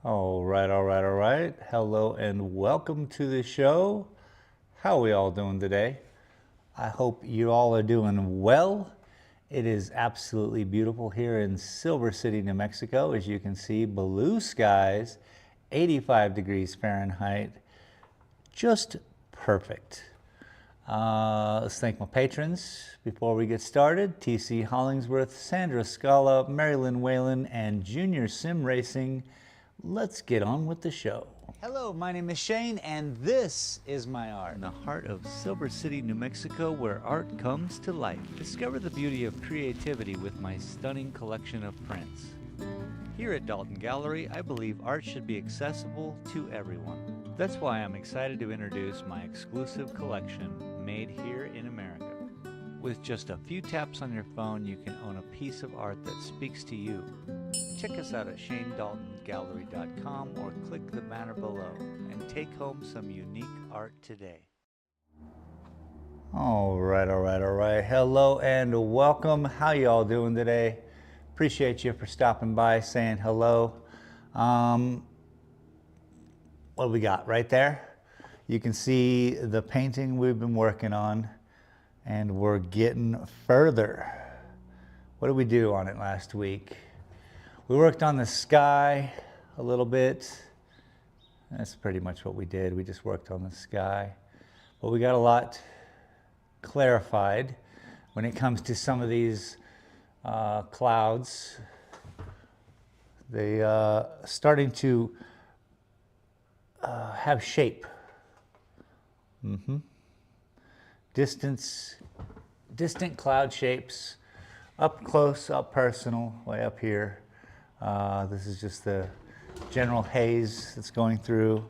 All right, all right, all right. Hello and welcome to the show. How are we all doing today? I hope you all are doing well. It is absolutely beautiful here in Silver City, New Mexico. As you can see, blue skies, 85 degrees Fahrenheit, just perfect. Let's thank my patrons before we get started. TC Hollingsworth, Sandra Scala, Marilyn Whalen, and Junior Sim Racing. Let's get on with the show. Hello, my name is Shane, and this is my art. In the heart of Silver City, New Mexico, where art comes to life. Discover the beauty of creativity with my stunning collection of prints. Here at Dalton Gallery, I believe art should be accessible to everyone. That's why I'm excited to introduce my exclusive collection, made here in America. With just a few taps on your phone, you can own a piece of art that speaks to you. Check us out at shanedaltongallery.com or click the banner below and take home some unique art today. All right, all right, all right. Hello and welcome. How y'all doing today? Appreciate you for stopping by, saying hello. What do we got right there? You can see the painting we've been working on, and we're getting further. What did we do on it last week? We worked on the sky a little bit. That's pretty much what we did. We just worked on the sky. But we got a lot clarified when it comes to some of these clouds. They starting to have shape. Distant cloud shapes, up close, up personal, way up here. This is just the general haze that's going through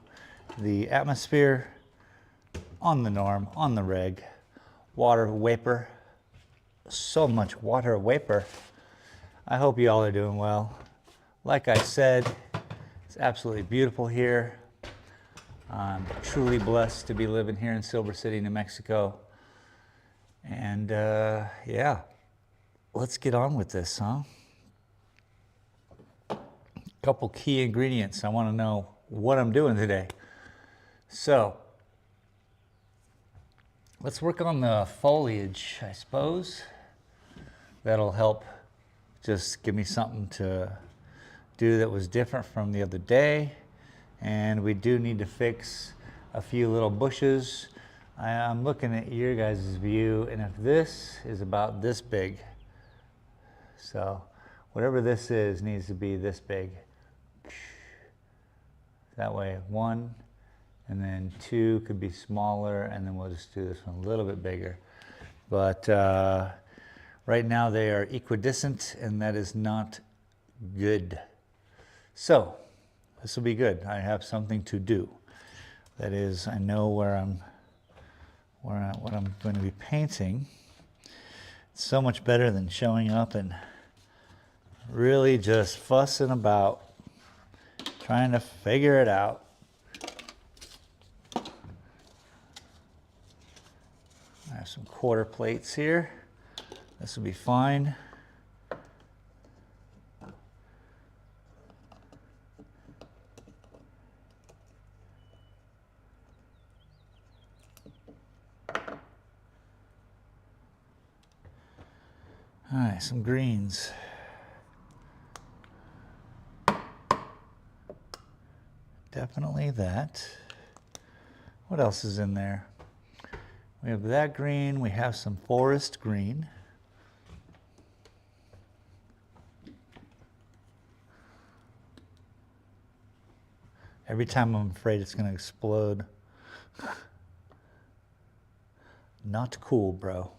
the atmosphere, on the norm, on the reg. Water vapor, so much water vapor. I hope you all are doing well. Like I said, it's absolutely beautiful here. I'm truly blessed to be living here in Silver City, New Mexico. And yeah, let's get on with this, huh? Couple key ingredients. I want to know what I'm doing today. So let's work on the foliage, I suppose. That'll help just give me something to do that was different from the other day. And we do need to fix a few little bushes. I'm looking at your guys' view, and if this is about this big, so whatever this is needs to be this big. That way, one, and then two could be smaller, and then we'll just do this one a little bit bigger. But right now they are equidistant, and that is not good. So this will be good. I have something to do. That is, I know what I'm going to be painting. It's so much better than showing up and really just fussing about, trying to figure it out. I have some quarter plates here. This will be fine. All right, some greens. Definitely that. What else is in there? We have that green. We have some forest green. Every time I'm afraid it's going to explode. Not cool, bro.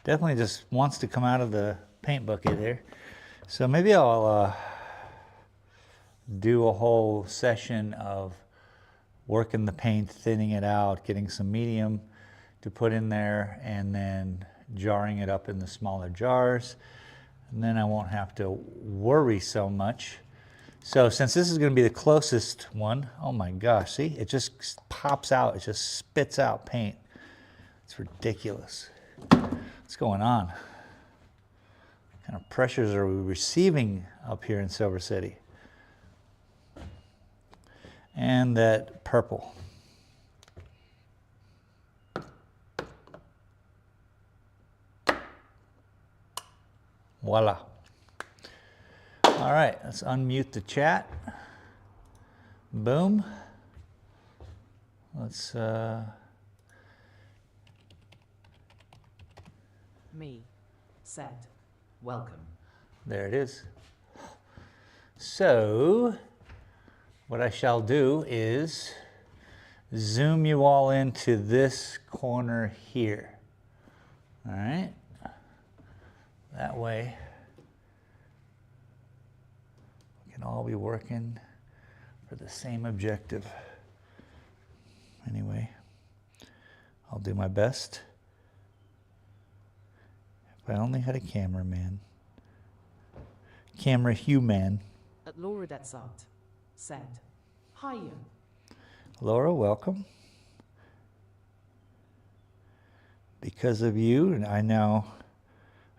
Definitely just wants to come out of the paint bucket there. So maybe I'll do a whole session of working the paint, thinning it out, getting some medium to put in there, and then jarring it up in the smaller jars. And then I won't have to worry so much. So since this is going to be the closest one, oh my gosh, see? It just pops out. It just spits out paint. It's ridiculous. What's going on? kind of pressures are we receiving up here in Silver City? And that purple. Voila. All right, let's unmute the chat. Boom. Let's Me. Set. Welcome. there it is. So what I shall do is zoom you all into this corner here. All right. That way we can all be working for the same objective. Anyway, I'll do my best. If I only had a cameraman. Camera human. At Laura Detsart. Said. Hiya. Laura, welcome. Because of you, and I know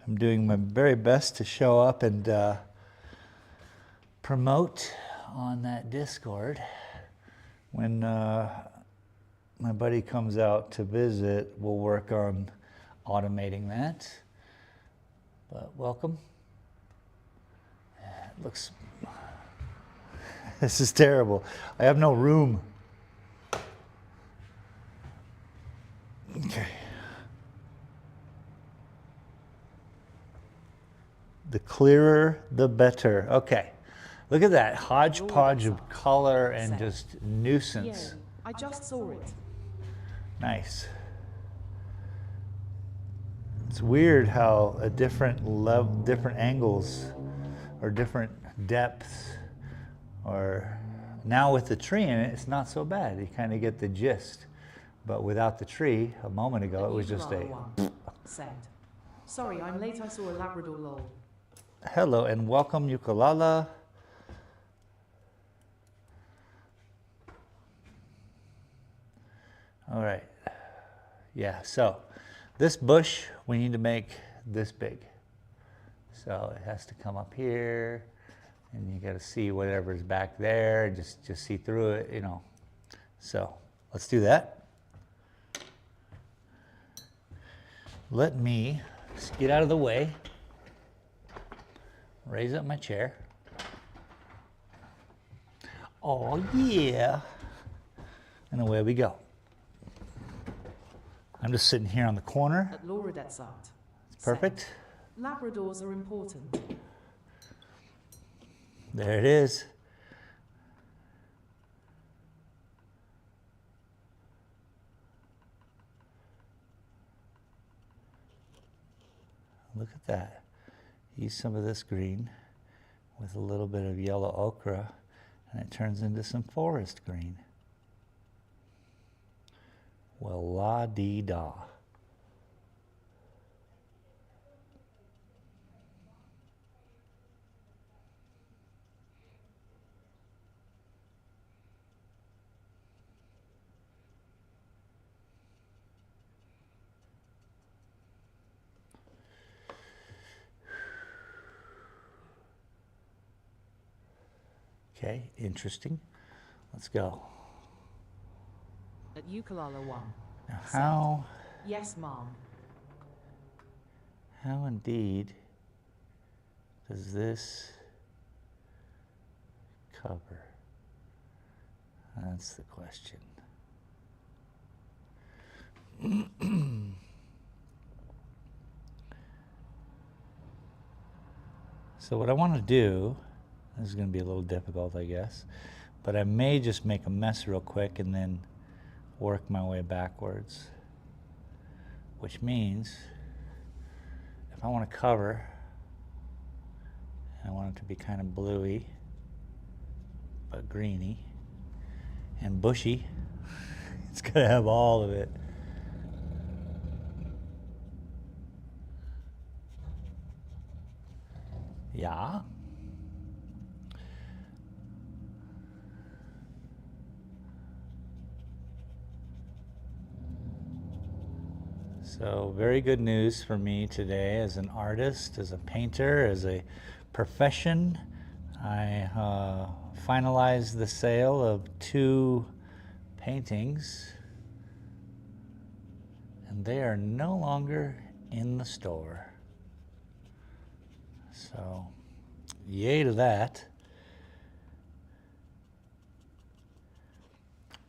I'm doing my very best to show up and promote on that Discord. When my buddy comes out to visit, we'll work on automating that. But welcome. It looks, this is terrible. I have no room. Okay. The clearer, the better. Okay. Look at that hodgepodge of color and just nuisance. Yay. I just saw it. Nice. It's weird how a different angles or different depths, or now with the tree in it, it's not so bad. You kind of get the gist. But without the tree, a moment ago, it was just a... Said. Sorry, I'm late. I saw a Labrador lol. Hello and welcome, Ukulala. All right. Yeah, so this bush, we need to make this big. So it has to come up here, and you got to see whatever's back there, just see through it, you know. So let's do that. Let me just get out of the way, raise up my chair. Oh yeah, and away we go. I'm just sitting here on the corner. At Laura Detsart. It's perfect. Labradors are important. There it is. Look at that. Use some of this green with a little bit of yellow ochre, and it turns into some forest green. Well, la-dee-da. Okay, interesting. Let's go. At Ukulala 1. Now how... Yes, Mom. How indeed does this cover? That's the question. So what I want to do, this is going to be a little difficult, I guess, but I may just make a mess real quick and then work my way backwards, which means if I want to cover, I want it to be kind of bluey, but greeny and bushy. It's going to have all of it. Yeah. So very good news for me today as an artist, as a painter, as a profession. I finalized the sale of 2 paintings, and they are no longer in the store. So yay to that.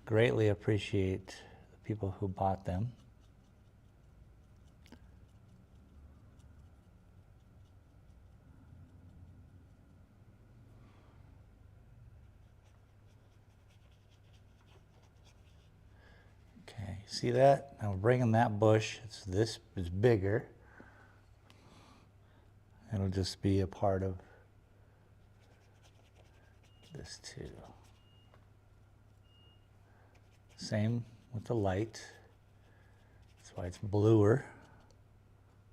Greatly appreciate the people who bought them. Okay, see that? Now we're bringing that bush. This is bigger. It'll just be a part of this too. Same with the light. That's why it's bluer.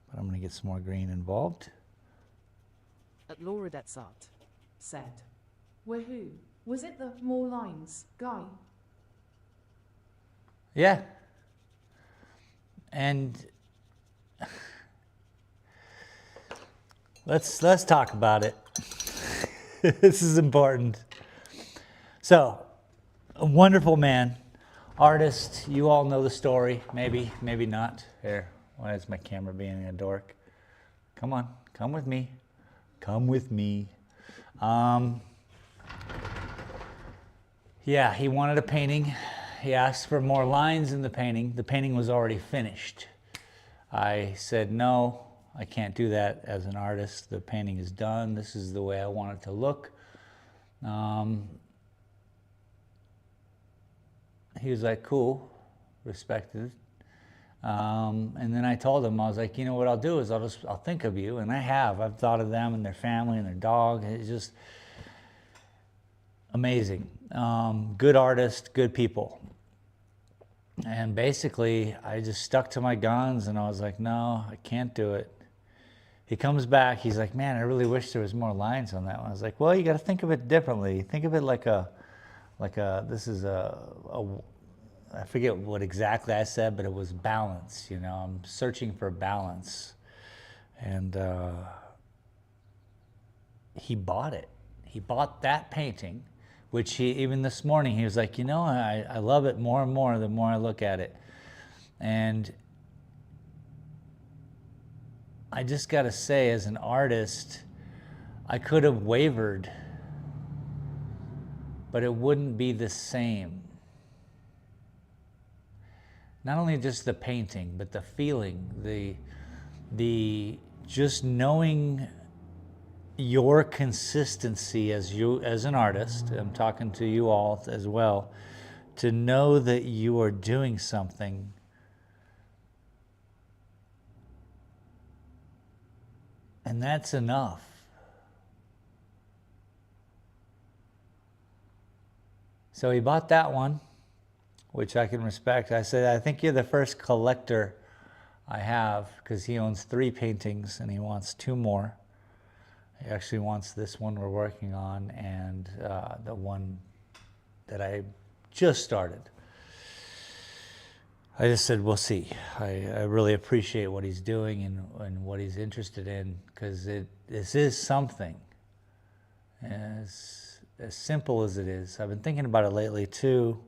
But I'm going to get some more green involved. At Laura Detsart said, "Where who? Was it the more lines guy?" Yeah. And let's talk about it. This is important. So, a wonderful man, artist. You all know the story. Maybe not. Here, why is my camera being a dork? Come on, come with me. Come with me. Yeah, he wanted a painting. He asked for more lines in the painting. The painting was already finished. I said, no, I can't do that as an artist. The painting is done. This is the way I want it to look. He was like, cool, respected. And then I told him, I was like, you know what I'll do is I'll think of you. And I've thought of them and their family and their dog. It's just amazing. Good artist, good people. And basically, I just stuck to my guns and I was like, no, I can't do it. He comes back, he's like, man, I really wish there was more lines on that one. I was like, well, you got to think of it differently. Think of it like this is I forget what exactly I said, but it was balance, you know. I'm searching for balance. And he bought it. He bought that painting, which even this morning, he was like, you know, I love it more and more the more I look at it. And I just got to say, as an artist, I could have wavered, but it wouldn't be the same. Not only just the painting, but the feeling, the just knowing your consistency as an artist. I'm talking to you all as well, to know that you are doing something and that's enough. So he bought that one, which I can respect. I said, I think you're the first collector I have, because he owns 3 paintings and he wants 2 more. He actually wants this one we're working on and the one that I just started. I just said, we'll see. I really appreciate what he's doing and what he's interested in, because this is something. As simple as it is. I've been thinking about it lately too,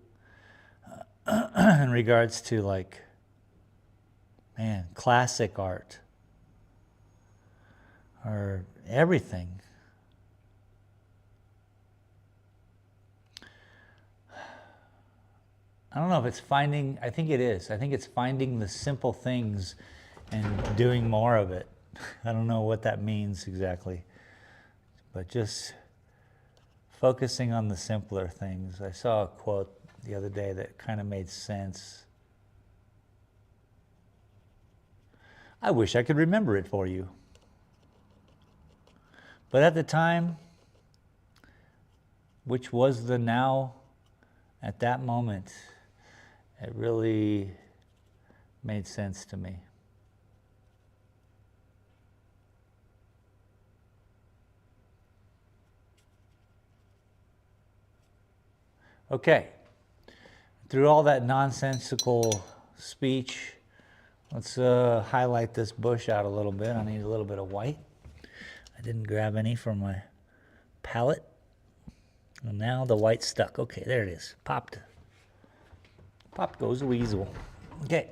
in regards to, like, man, classic art or everything. I don't know if it's finding, I think it is. I think it's finding the simple things and doing more of it. I don't know what that means exactly, but just focusing on the simpler things. I saw a quote the other day that kind of made sense. I wish I could remember it for you. But at the time, which was the now, at that moment, it really made sense to me. Okay, through all that nonsensical speech, Let's highlight this bush out a little bit. I need a little bit of white. I didn't grab any from my palette. And now the white's stuck. Okay, there it is. Popped. Popped goes the weasel. Okay.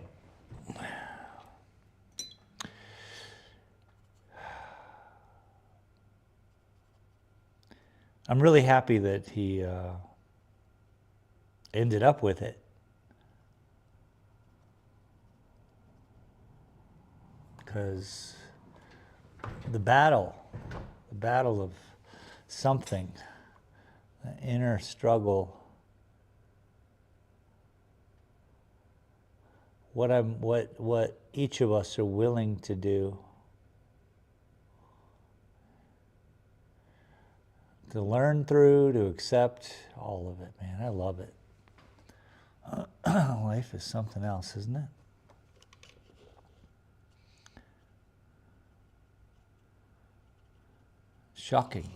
I'm really happy that he ended up with it. Because the battle of something, the inner struggle, what each of us are willing to do to learn through, to accept, all of it, man. I love it. Life is something else, isn't it? Shocking.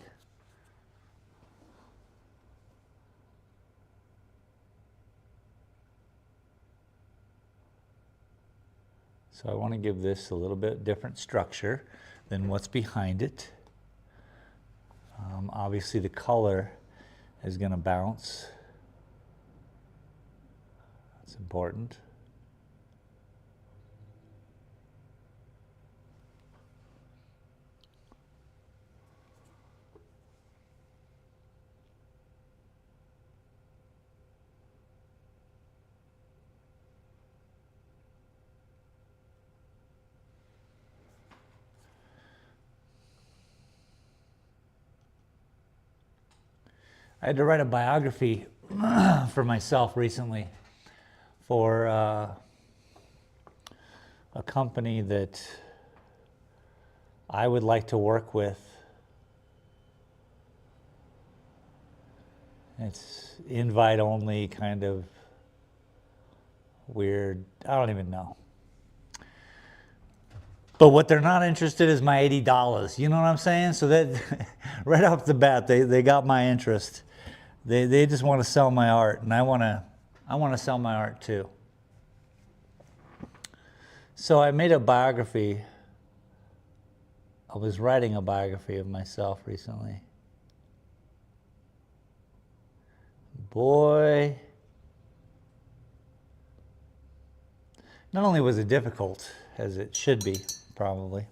So I want to give this a little bit different structure than what's behind it. Obviously the color is going to bounce. That's important. I had to write a biography for myself recently for a company that I would like to work with. It's invite only, kind of weird. I don't even know. But what they're not interested is my $80. You know what I'm saying? So that right off the bat, they got my interest. They just want to sell my art, and I want to sell my art too. So I made a biography. I was writing a biography of myself recently. Boy, not only was it difficult, as it should be, probably,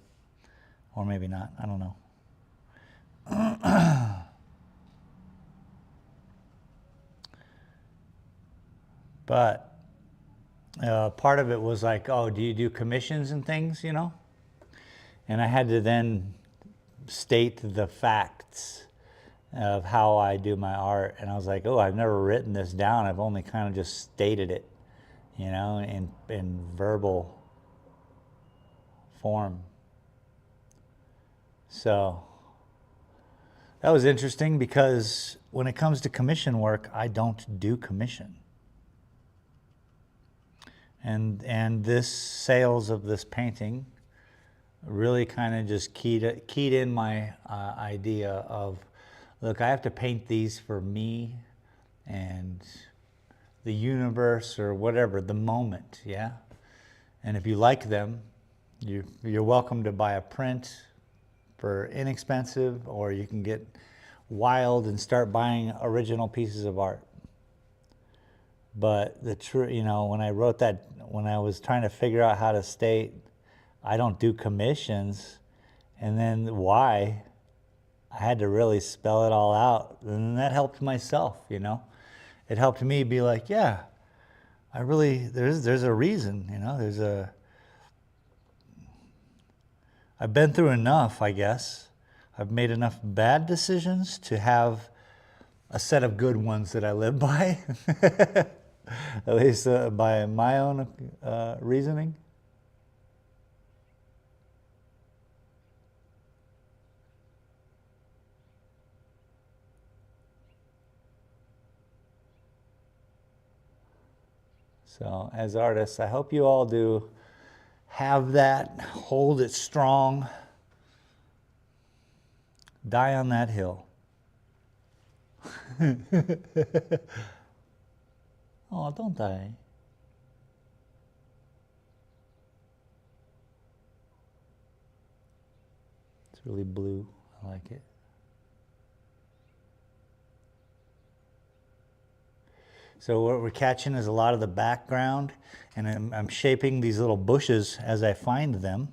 or maybe not, I don't know. But part of it was like, oh, do you do commissions and things, you know? And I had to then state the facts of how I do my art. And I was like, oh, I've never written this down. I've only kind of just stated it, you know, in verbal form. So that was interesting because when it comes to commission work, I don't do commission. And this sales of this painting really kind of just keyed in my idea of, look, I have to paint these for me and the universe or whatever, the moment, yeah? And if you like them, you're welcome to buy a print for inexpensive, or you can get wild and start buying original pieces of art. But the true, you know, when I wrote that, when I was trying to figure out how to state, I don't do commissions, and then why, I had to really spell it all out, and that helped myself, you know. It helped me be like, yeah, I really, there's a reason, you know, I've been through enough, I guess. I've made enough bad decisions to have a set of good ones that I live by, at least by my own reasoning. So as artists, I hope you all do have that, hold it strong, die on that hill. Oh, don't die. It's really blue. I like it. So what we're catching is a lot of the background, and I'm shaping these little bushes as I find them.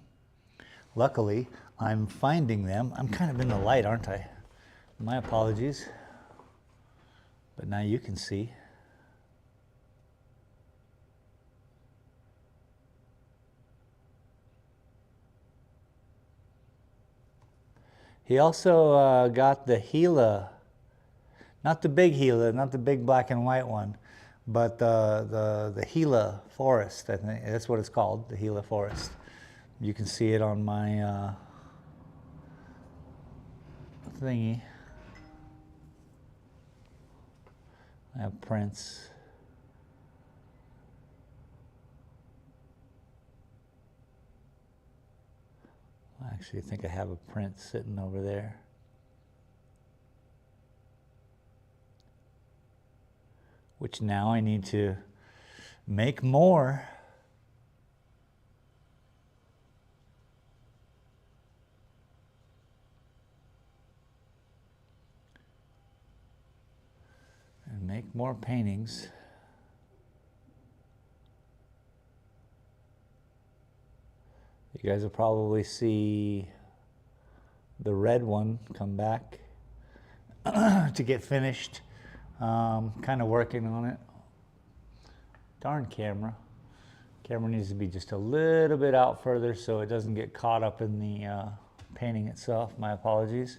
Luckily, I'm finding them. I'm kind of in the light, aren't I? My apologies. But now you can see. He also got the Gila, not the big Gila, not the big black and white one, but the Gila forest. I think that's what it's called, the Gila forest. You can see it on my thingy. I have prints. I actually think I have a print sitting over there. Which now I need to make more. And make more paintings. You guys will probably see the red one come back to get finished. Kind of working on it. Darn camera. Camera needs to be just a little bit out further so it doesn't get caught up in the painting itself. My apologies.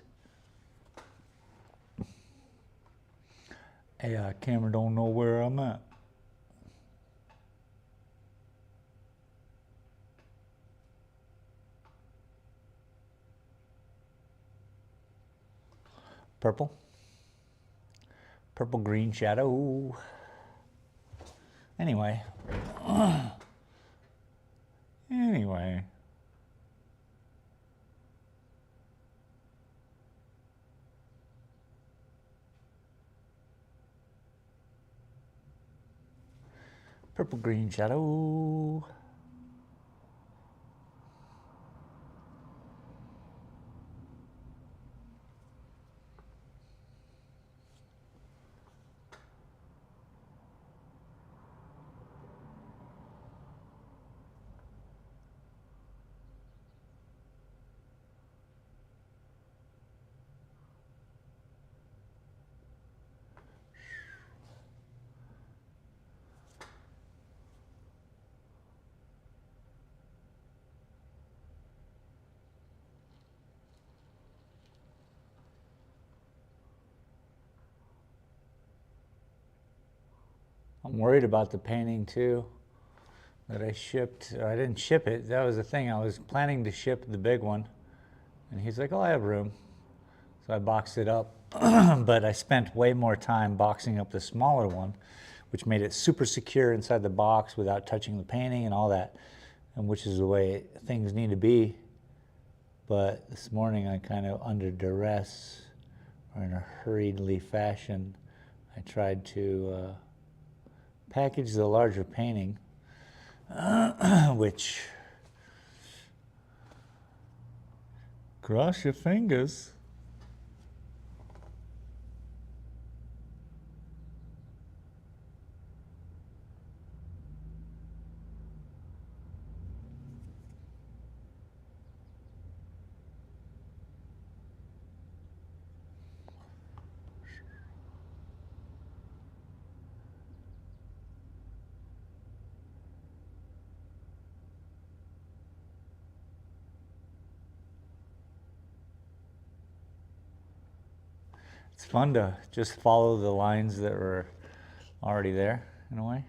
Hey, camera don't know where I'm at. Purple. Purple green shadow. Anyway. Anyway. Purple green shadow. I'm worried about the painting too that I shipped. I didn't ship it. That was the thing. I was planning to ship the big one. And he's like, oh, I have room. So I boxed it up. But I spent way more time boxing up the smaller one, which made it super secure inside the box without touching the painting and all that, and which is the way things need to be. But this morning I kind of under duress or in a hurriedly fashion, I tried to package the larger painting, which, cross your fingers. It's fun to just follow the lines that were already there, in a way.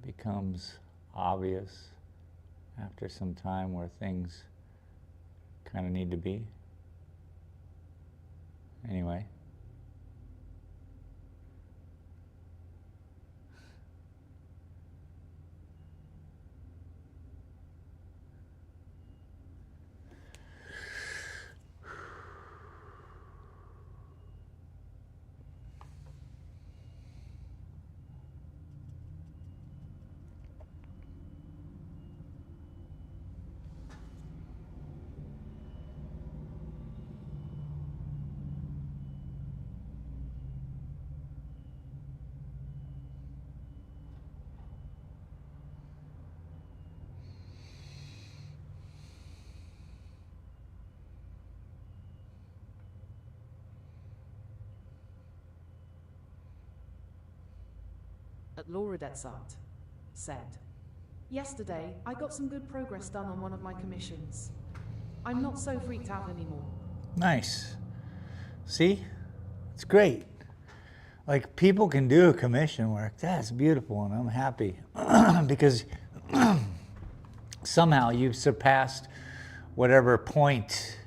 It becomes obvious after some time where things kind of need to be. Anyway. at Lauradet's Art said, "Yesterday, I got some good progress done on one of my commissions. I'm not so freaked out anymore." Nice. See? It's great. Like, people can do commission work. That's beautiful, and I'm happy because somehow you've surpassed whatever point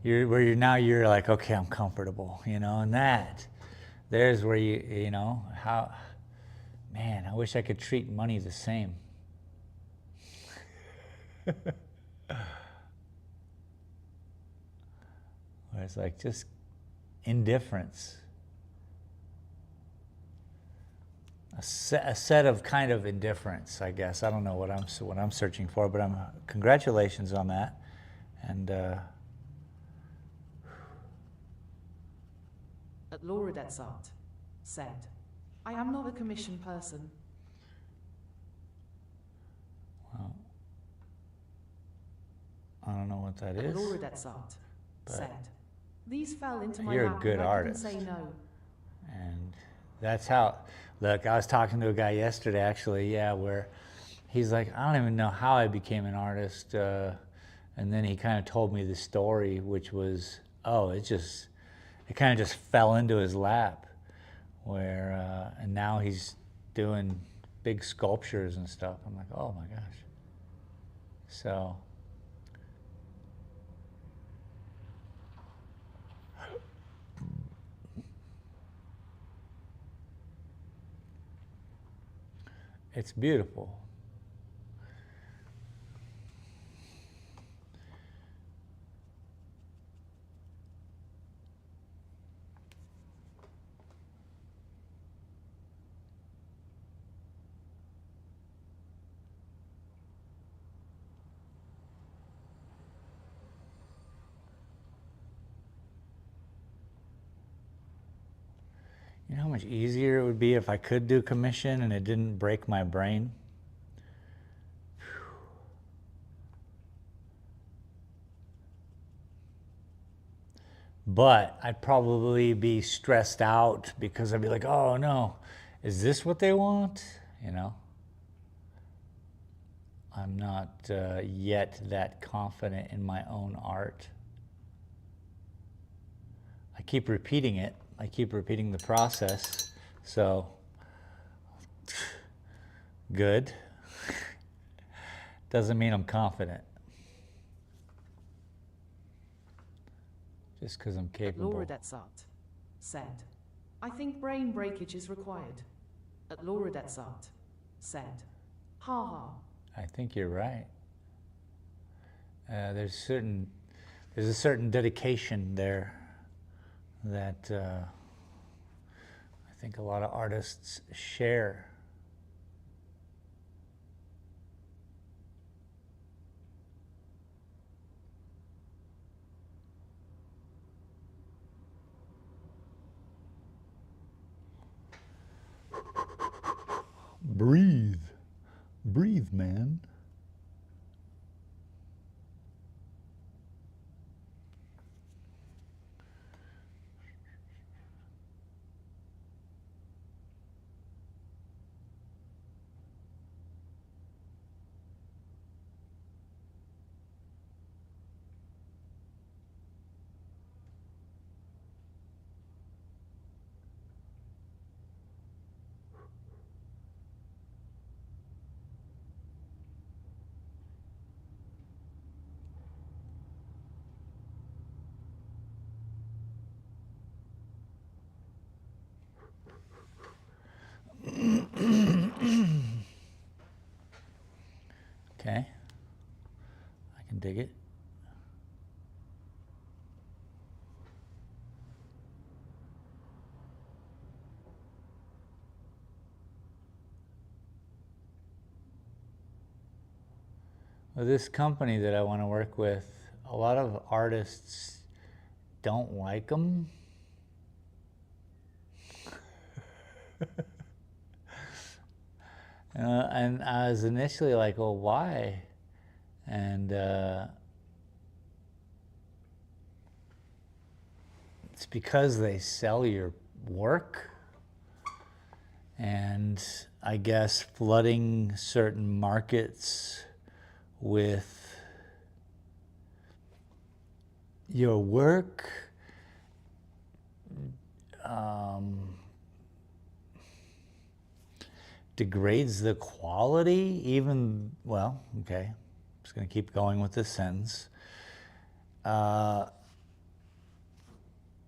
where you're like, okay, I'm comfortable, and there's where how, man, I wish I could treat money the same. Where it's like just indifference. A set of kind of indifference, I guess. I don't know what I'm searching for, but congratulations on that. And at Lauradet's Art said, "I am not a commission person." well, I don't know what that At is. Lauradet's Art said, "These fell into my You're a lap good and I couldn't artist. say no." And that's how, look, I was talking to a guy yesterday, actually, where he's like, I don't even know how I became an artist. And then he kind of told me the story, which was, it kind of just fell into his lap. And now he's doing big sculptures and stuff. I'm like, oh my gosh. So, it's beautiful. You know how much easier it would be if I could do commission and it didn't break my brain? But I'd probably be stressed out because I'd be like, oh no, is this what they want? I'm not yet that confident in my own art. I keep repeating it. I keep repeating the process. So, good. Doesn't mean I'm confident. Just because I'm capable. Lauradet's Art said, "I think brain breakage is required." At Lauradet's Art said, "Ha ha." I think you're right. There's a certain dedication there that I think a lot of artists share. Breathe. Breathe, man. Okay. I can dig it. Well, this company that I want to work with, a lot of artists don't like them. And I was initially like, well, why? And it's because they sell your work. and I guess flooding certain markets with your work degrades the quality, even, well, okay, I'm just going to keep going with this sentence.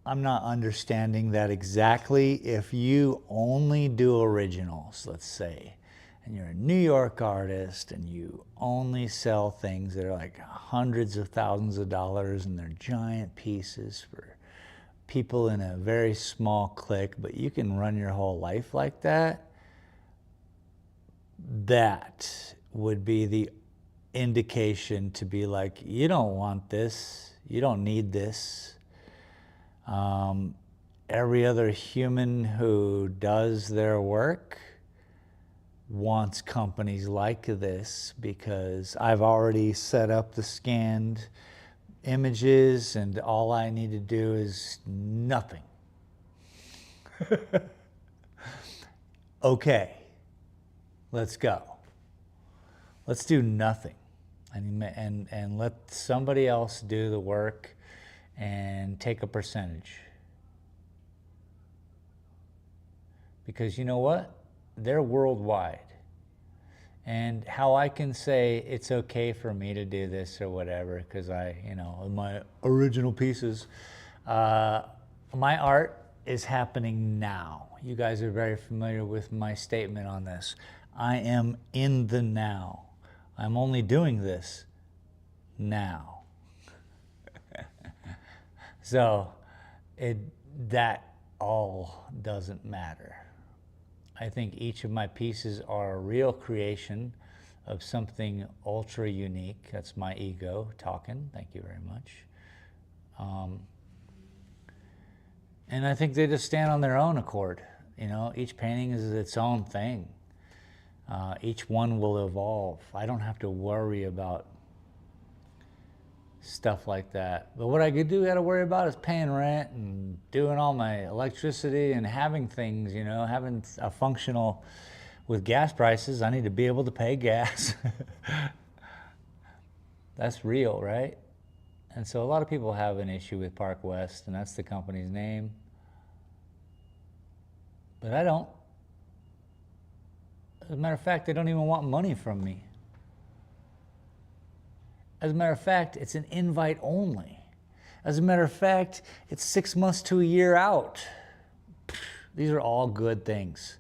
I'm not understanding that exactly. If you only do originals, let's say, and you're a New York artist and you only sell things that are like hundreds of thousands of dollars and they're giant pieces for people in a very small clique, but you can run your whole life like that, that would be the indication to be like, you don't want this, you don't need this. Every other human who does their work wants companies like this, because I've already set up the scanned images and all I need to do is nothing. Okay, let's go. Let's do nothing and let somebody else do the work and take a percentage. Because you know what? They're worldwide. And how I can say it's okay for me to do this or whatever, because my original pieces, my art is happening now. You guys are very familiar with my statement on this. I am in the now. I'm only doing this now. So that all doesn't matter. I think each of my pieces are a real creation of something ultra unique. That's my ego talking. Thank you very much. And I think they just stand on their own accord. Each painting is its own thing. Each one will evolve. I don't have to worry about stuff like that. But what I got to worry about is paying rent and doing all my electricity and having things, having a functional, with gas prices, I need to be able to pay gas. That's real, right? And so a lot of people have an issue with Park West, and that's the company's name. But I don't. As a matter of fact, they don't even want money from me. As a matter of fact, it's an invite only. As a matter of fact, it's 6 months to a year out. These are all good things.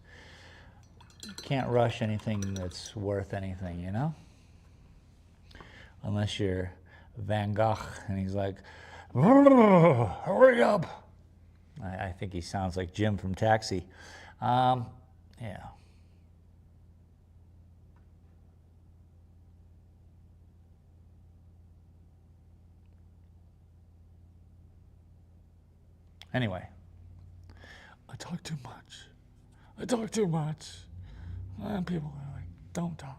You can't rush anything that's worth anything, Unless you're Van Gogh and he's like, hurry up. I think he sounds like Jim from Taxi. Yeah. Anyway, I talk too much. And people are like, don't talk.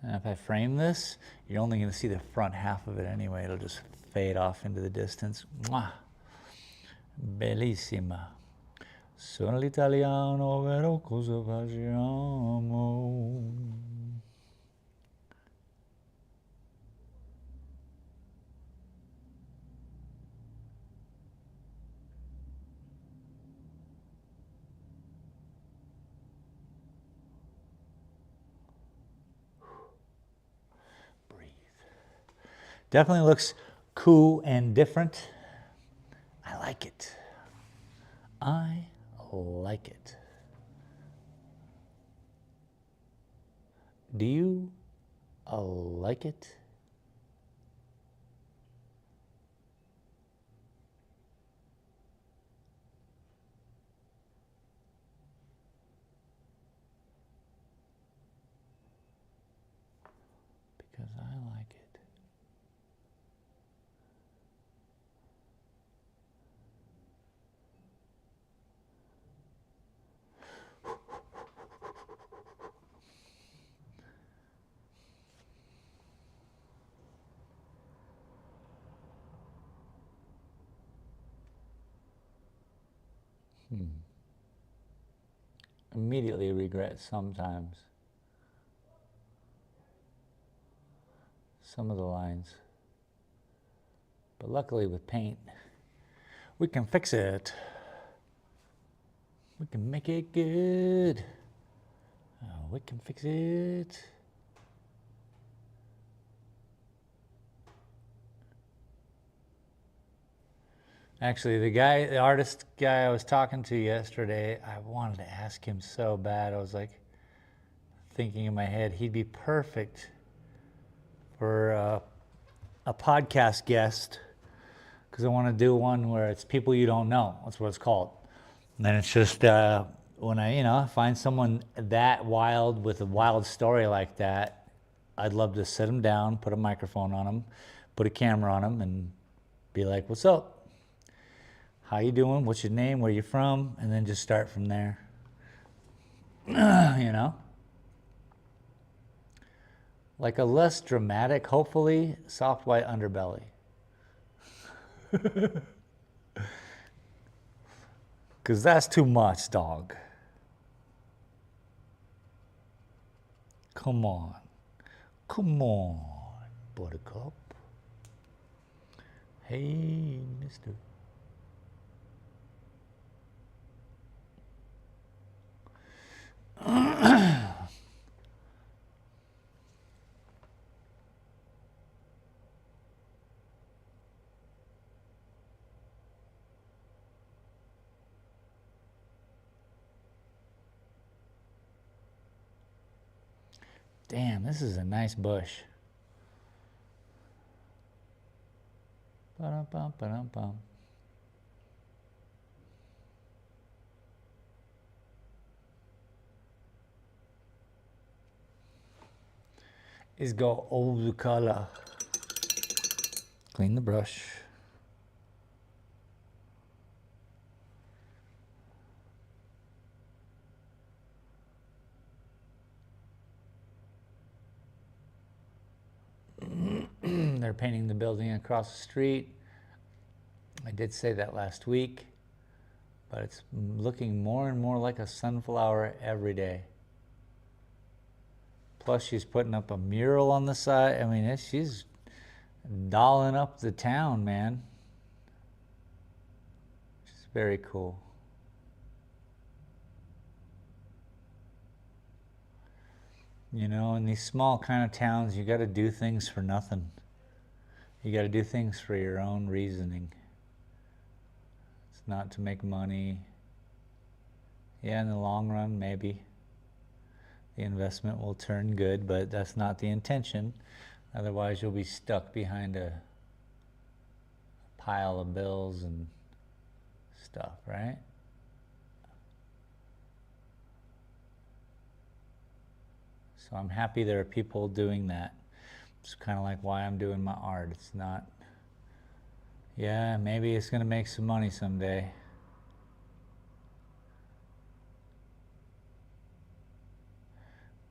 And if I frame this, you're only going to see the front half of it anyway. It'll just fade off into the distance. Mwah. Bellissima. Sono l'italiano, vero cosa facciamo? Definitely looks cool and different. I like it. I like it. Do you like it? Immediately regret sometimes some of the lines. But luckily with paint, we can fix it. We can make it good. Oh, we can fix it. Actually, the artist guy I was talking to yesterday, I wanted to ask him so bad. I was like thinking in my head, he'd be perfect for a podcast guest, because I want to do one where it's people you don't know. That's what it's called. And then it's just when I find someone that wild with a wild story like that, I'd love to sit them down, put a microphone on them, put a camera on them, and be like, "What's up? How you doing? What's your name? Where you from?" And then just start from there. Like a less dramatic, hopefully, soft white underbelly. Because that's too much, dog. Come on. Come on, buttercup. Hey, mister. Damn, this is a nice bush. Ba-dum-bum, ba-dum-bum. It's got all the color. Clean the brush. They're painting the building across the street. I did say that last week, but it's looking more and more like a sunflower every day. Plus, she's putting up a mural on the side. I mean, she's dolling up the town, man. It's very cool. In these small kind of towns, you got to do things for nothing. You got to do things for your own reasoning. It's not to make money. Yeah, in the long run, maybe the investment will turn good, but that's not the intention. Otherwise, you'll be stuck behind a pile of bills and stuff, right? So I'm happy there are people doing that. It's kind of like why I'm doing my art. It's not, yeah, maybe it's going to make some money someday.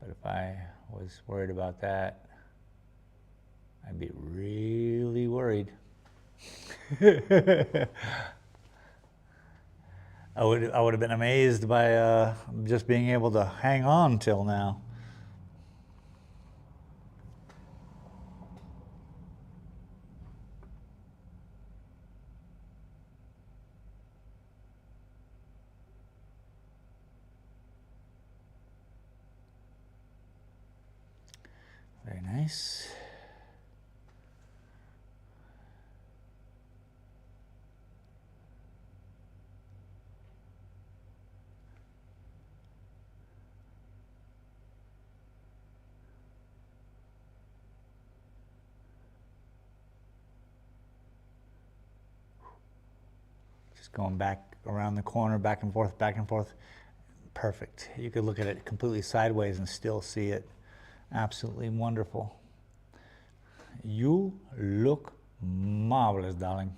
But if I was worried about that, I'd be really worried. I would have been amazed by just being able to hang on till now. Very nice. Just going back around the corner, back and forth, back and forth. Perfect. You could look at it completely sideways and still see it. Absolutely wonderful. You look marvelous, darling.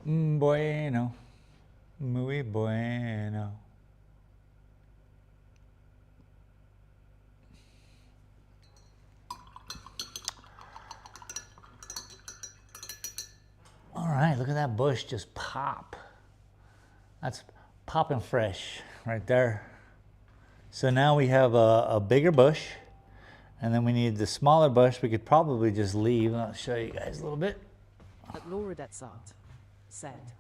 Bueno. Muy bueno. All right, look at that bush just pop. That's popping fresh right there. So now we have a bigger bush, and then we need the smaller bush we could probably just leave. I'll show you guys a little bit. At Lauradet's Art said,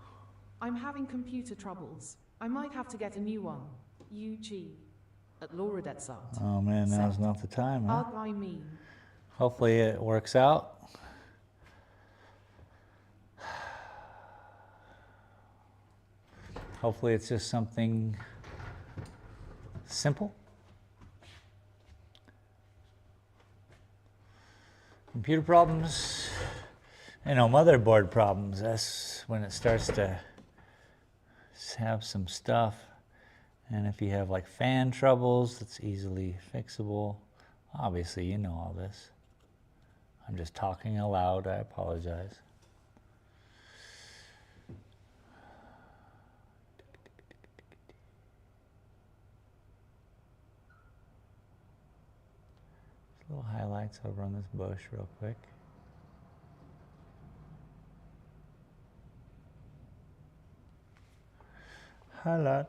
I'm having computer troubles. I might have to get a new one. UG. At Lauradet's Art. Oh man, now's said, not the time, huh? I mean. Hopefully it works out. Hopefully it's just something simple. Computer problems, motherboard problems. That's when it starts to have some stuff. And if you have like fan troubles, it's easily fixable. Obviously, you know all this. I'm just talking aloud. I apologize. Little highlights over on this bush real quick. Highlight.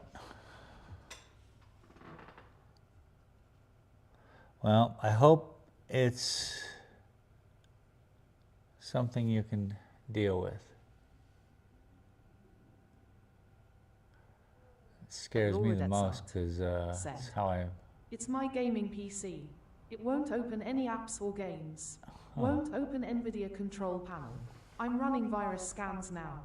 Well, I hope it's something you can deal with. It scares me the most because it's how I... It's my gaming PC. It won't open any apps or games. Won't open NVIDIA control panel. I'm running virus scans now.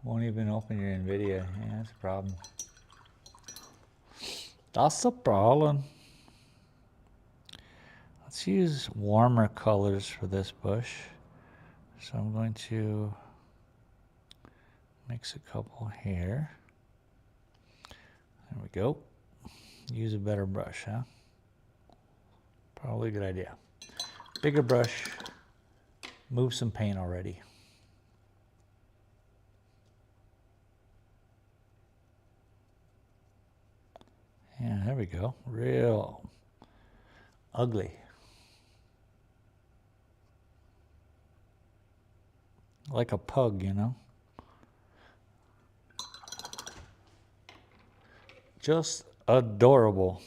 Won't even open your NVIDIA. Yeah, that's a problem. That's a problem. Let's use warmer colors for this bush. So I'm going to mix a couple here. There we go. Use a better brush, huh? Probably a good idea. Bigger brush. Move some paint already. Yeah, there we go. Real ugly. Like a pug, you know? Just adorable.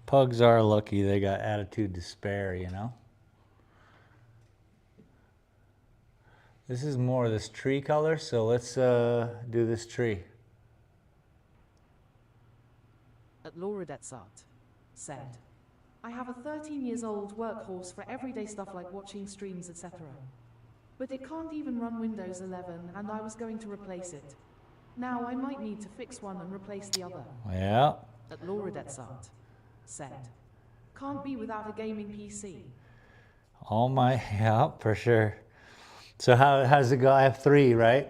Pugs are lucky they got attitude to spare, you know? This is more of this tree color, so let's do this tree. At Lauradet's Art said, I have a 13-years-old workhorse for everyday stuff like watching streams, etc. But it can't even run Windows 11, and I was going to replace it. Now I might need to fix one and replace the other. Yeah. At Lauradet's Art said, can't be without a gaming PC. Oh my, yeah, for sure. So how's it go? I have 3, right?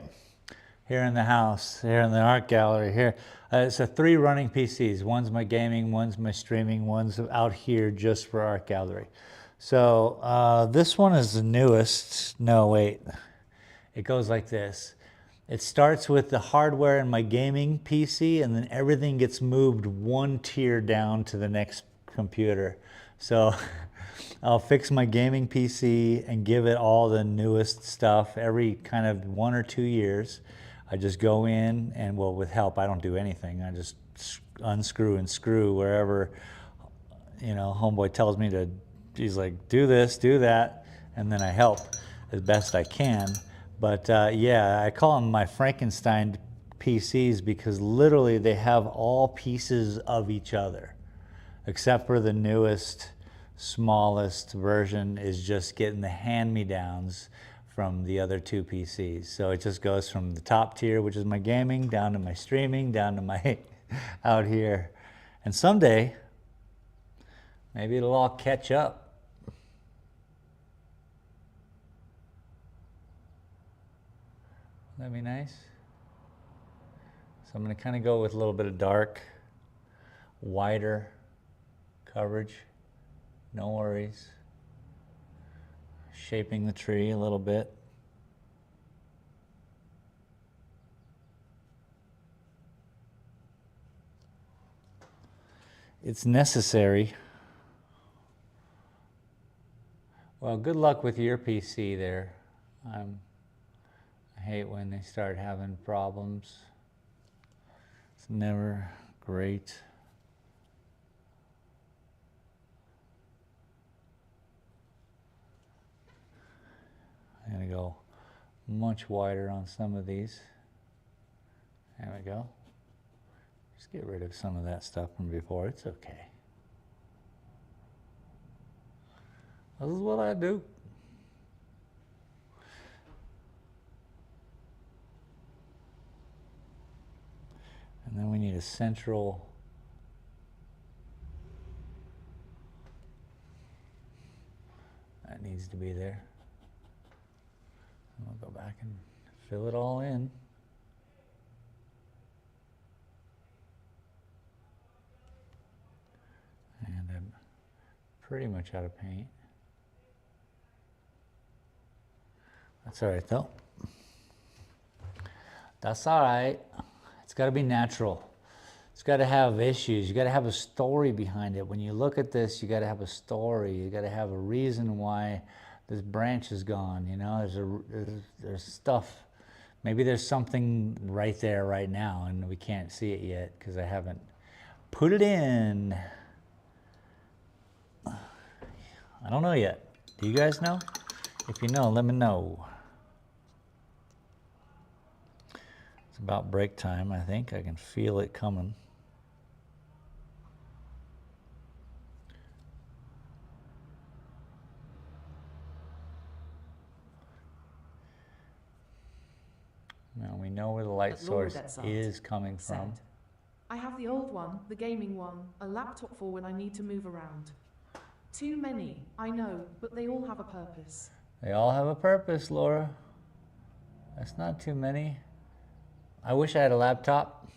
Here in the house, here in the art gallery, here. It's 3 running PCs. One's my gaming, one's my streaming, one's out here just for art gallery. So this one is the newest. No, wait. It goes like this. It starts with the hardware in my gaming PC, and then everything gets moved 1 tier down to the next computer. So I'll fix my gaming PC and give it all the newest stuff every kind of 1 or 2 years. I just go in and, well, with help, I don't do anything. I just unscrew and screw wherever, homeboy tells me to. He's like, do this, do that, and then I help as best I can. But yeah, I call them my Frankenstein PCs because literally they have all pieces of each other, except for the newest, smallest version is just getting the hand-me-downs from the other 2 PCs. So it just goes from the top tier, which is my gaming, down to my streaming, down to my out here. And someday, maybe it'll all catch up. That'd be nice. So I'm going to kind of go with a little bit of dark, wider coverage. No worries. Shaping the tree a little bit. It's necessary. Well, good luck with your PC there. I hate when they start having problems. It's never great. I'm going to go much wider on some of these. There we go. Just get rid of some of that stuff from before. It's okay. This is what I do. And then we need a central that needs to be there. And we'll go back and fill it all in. And I'm pretty much out of paint. That's all right though. That's all right. It's got to be natural. It's got to have issues. You got to have a story behind it. When you look at this, you got to have a story. You got to have a reason why this branch is gone. You know, there's stuff. Maybe there's something right there right now, and we can't see it yet because I haven't put it in. I don't know yet. Do you guys know? If you know, let me know. It's about break time, I think. I can feel it coming. Now we know where the light source is coming from. I have the old one, the gaming one, a laptop for when I need to move around. Too many, I know, but they all have a purpose. They all have a purpose, Laura. That's not too many. I wish I had a laptop.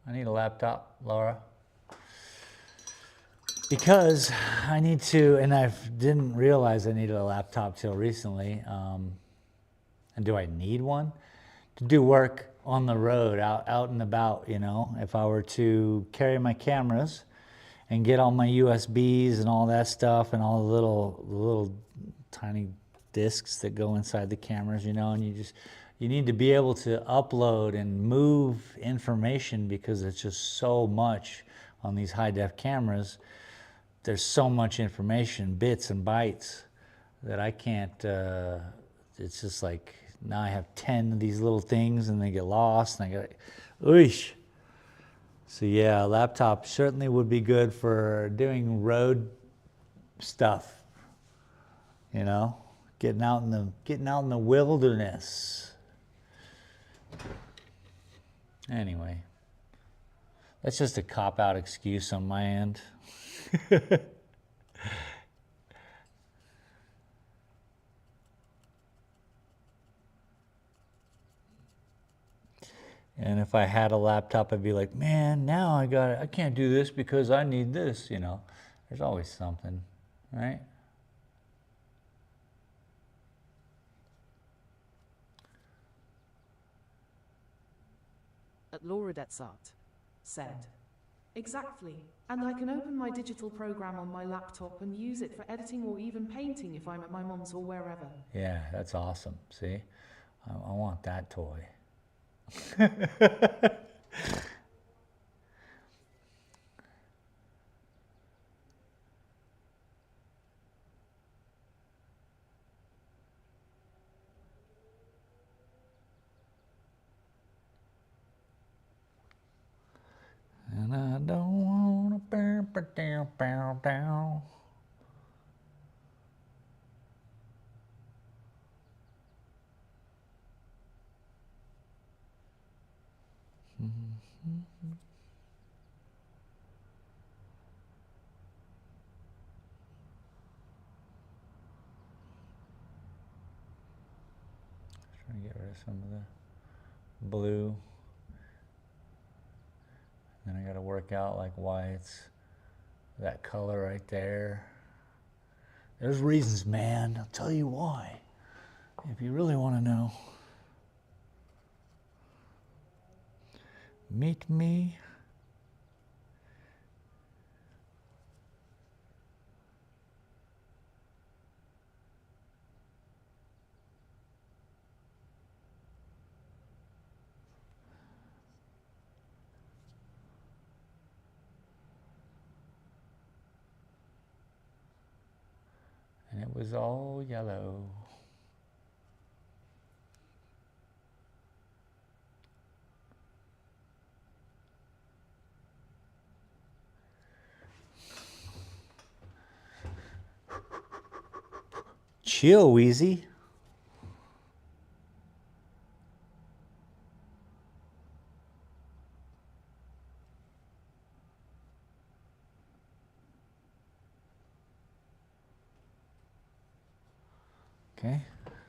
I need a laptop, Laura. Because I need to, and I didn't realize I needed a laptop till recently. And do I need one? To do work on the road, out and about, you know. If I were to carry my cameras and get all my USBs and all that stuff and all the little tiny discs that go inside the cameras, you know, and you need to be able to upload and move information because it's just so much on these high-def cameras. There's so much information, bits and bytes, that I can't, it's just like, now I have 10 of these little things and they get lost and I got, oosh. So yeah, a laptop certainly would be good for doing road stuff, you know, getting out in the wilderness. Anyway, that's just a cop-out excuse on my end. And if I had a laptop, I'd be like, man, now I can't do this because I need this, you know. There's always something, right? At Laura Art said. Exactly. And I can open my digital program on my laptop and use it for editing or even painting if I'm at my mom's or wherever. Yeah, that's awesome. See? I want that toy. And I don't wanna burn down. Trying to get rid of some of the blue. Then I got to work out like why it's that color right there. There's reasons, man. I'll tell you why, if you really want to know. Meet me. And it was all yellow. Chill, Wheezy. Okay,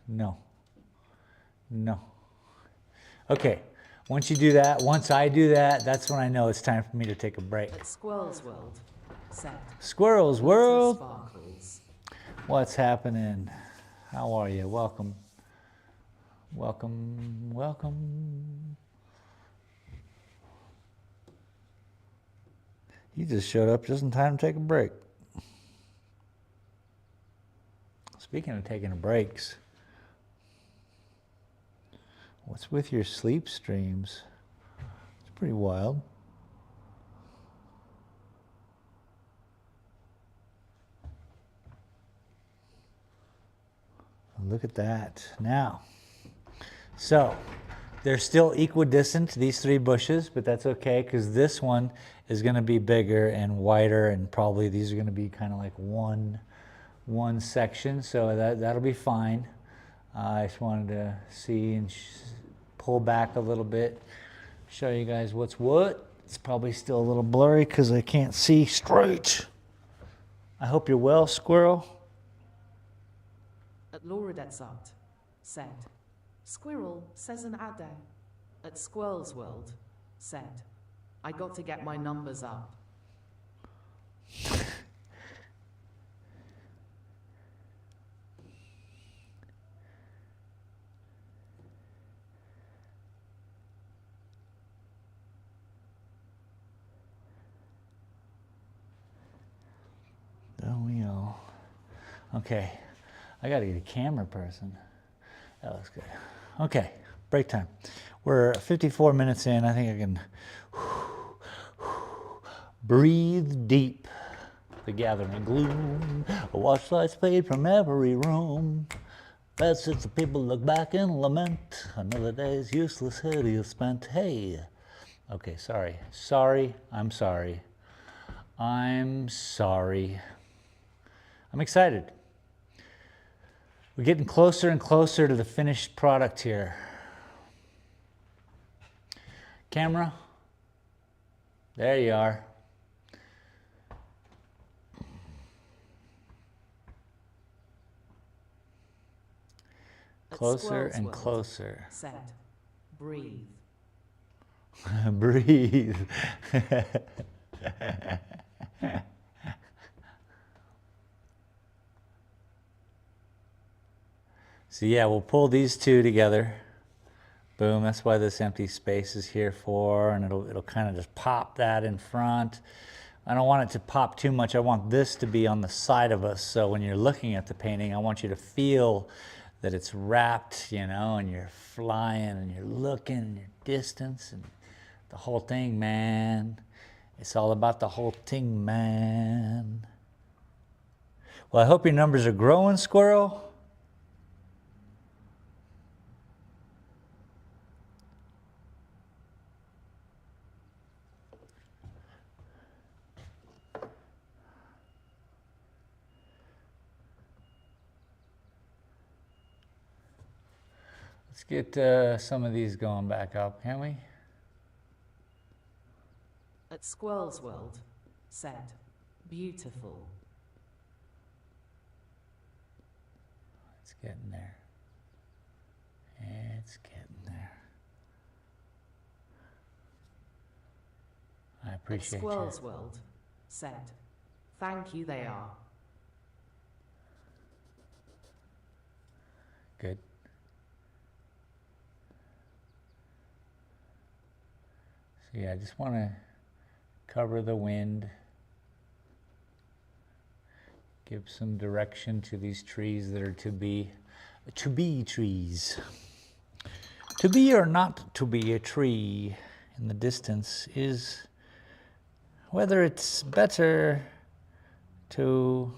no, no. Okay, once you do that, once I do that, that's when I know it's time for me to take a break. At Squirrel's World, set. Squirrel's World. Sparkles. What's happening? How are you? Welcome. Welcome, welcome. You just showed up just in time to take a break. Speaking of taking breaks, what's with your sleep streams? It's pretty wild. Look at that. Now, so they're still equidistant, these three bushes, but that's okay because this one is going to be bigger and wider, and probably these are going to be kind of like one section, so that'll be fine. I just wanted to see and pull back a little bit, show you guys what's what. It's probably still a little blurry because I can't see straight. I hope you're well, Squirrel. At Lauradet's Art, set. Squirrel says an adder. At Squirrel's World, set. I got to get my numbers up. Don't we all? Okay, I gotta get a camera person. That looks good. Okay, break time. We're 54 minutes in. I think I can breathe deep. The gathering gloom, a watch lights fade from every room. Bed sits the people look back and lament. Another day's useless hideous spent. Hey, okay, sorry. Sorry, I'm sorry. I'm sorry. I'm excited. We're getting closer and closer to the finished product here. Camera, there you are. Closer and closer. Set. Breathe. Breathe. So yeah, we'll pull these two together. Boom, that's why this empty space is here for, and it'll kind of just pop that in front. I don't want it to pop too much. I want this to be on the side of us, so when you're looking at the painting, I want you to feel that it's wrapped, you know, and you're flying and you're looking and your distance and the whole thing, man. It's all about the whole thing, man. Well, I hope your numbers are growing, Squirrel. Let's get some of these going back up, can we? At Squirrel's World, set. Beautiful. Let's get in there. It's getting there. I At appreciate Squirrel's you. World said, "Thank you, they are." Good. So yeah, I just want to cover the wind. Give some direction to these trees that are to be trees. To be or not to be a tree in the distance is whether it's better to,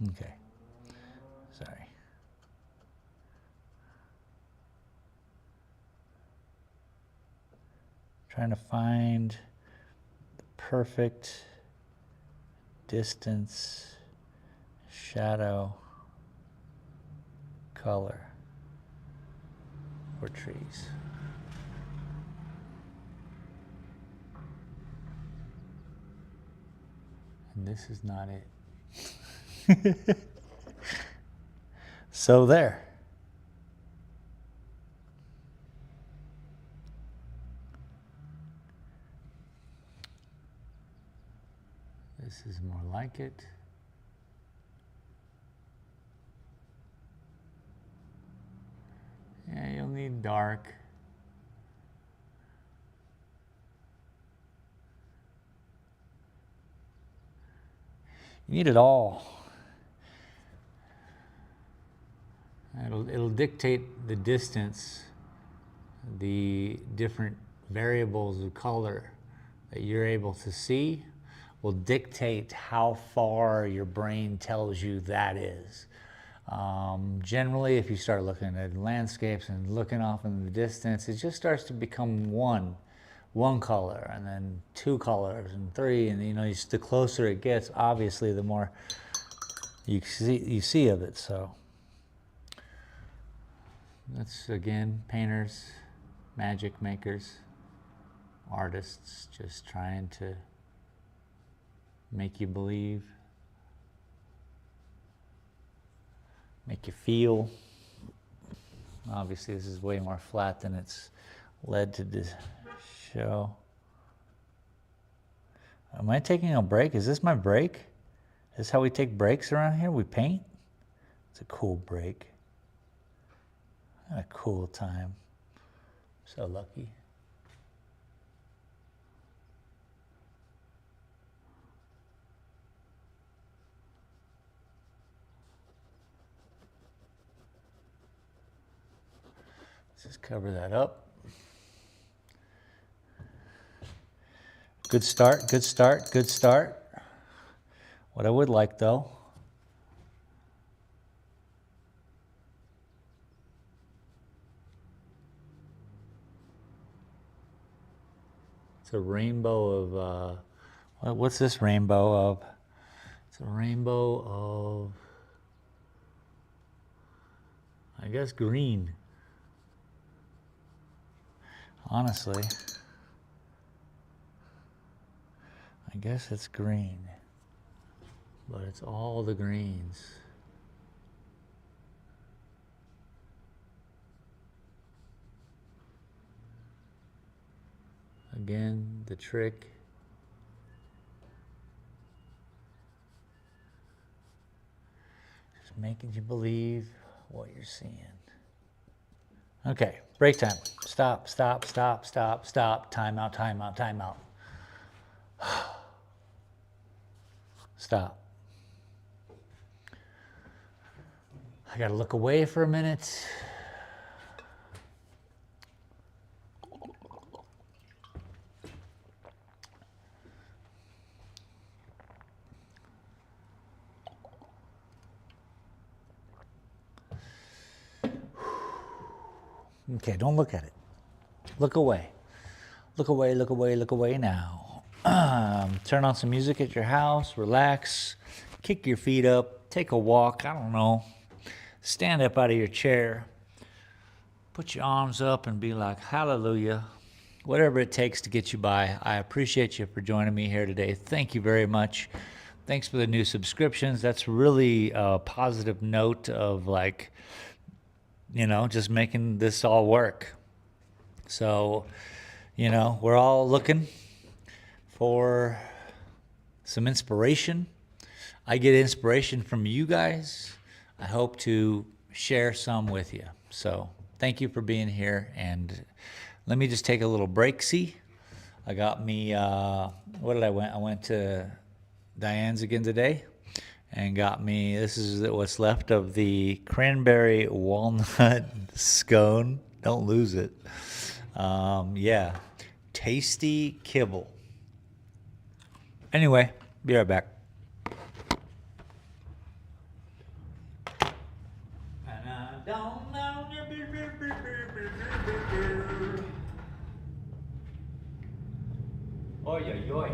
okay, sorry. Trying to find the perfect distance, shadow, color for trees. And this is not it. So there. This is more like it. Yeah, you'll need dark. You need it all. It'll dictate the distance, the different variables of color that you're able to see will dictate how far your brain tells you that is. Generally, if you start looking at landscapes and looking off in the distance, it just starts to become one color, and then two colors, and three, and the closer it gets, obviously, the more you see of it. So that's, again, painters, magic makers, artists, just trying to make you believe, make you feel. Obviously, this is way more flat than it's led to show. Am I taking a break? Is this my break? Is this how we take breaks around here? We paint? It's a cool break. A cool time. So lucky. Let's just cover that up. Good start, good start, good start. What I would like, though, it's a rainbow of, what's this rainbow of? It's a rainbow of, I guess, green. Honestly, I guess it's green, but it's all the greens. Again, the trick is making you believe what you're seeing. Okay, break time. Stop, stop, stop, stop, stop. Time out, time out, time out. Stop. I gotta look away for a minute. Okay, don't look at it. Look away. Look away, look away, look away now. Turn on some music at your house, relax, kick your feet up, take a walk, I don't know. Stand up out of your chair, put your arms up and be like, hallelujah. Whatever it takes to get you by. I appreciate you for joining me here today. Thank you very much. Thanks for the new subscriptions. That's really a positive note of like just making this all work. So, we're all looking for some inspiration. I get inspiration from you guys. I hope to share some with you. So thank you for being here. And let me just take a little break. See, I got me, what did I went? I went to Diane's again today and got me, this is what's left of the cranberry walnut scone. Don't lose it. Yeah, tasty kibble. Anyway, be right back. And I don't know. Oy, oy, oy.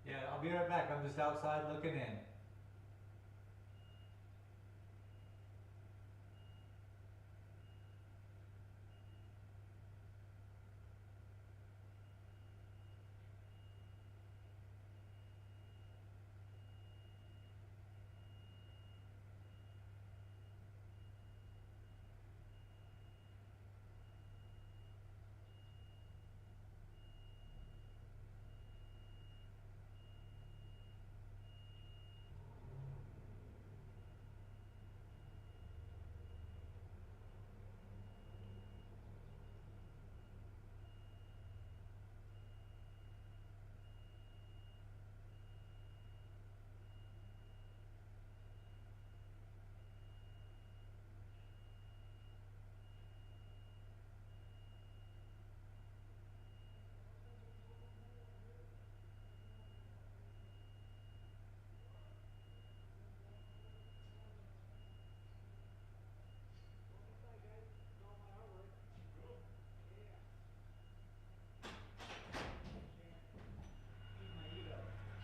Yeah, I'll be right back. I'm just outside looking in.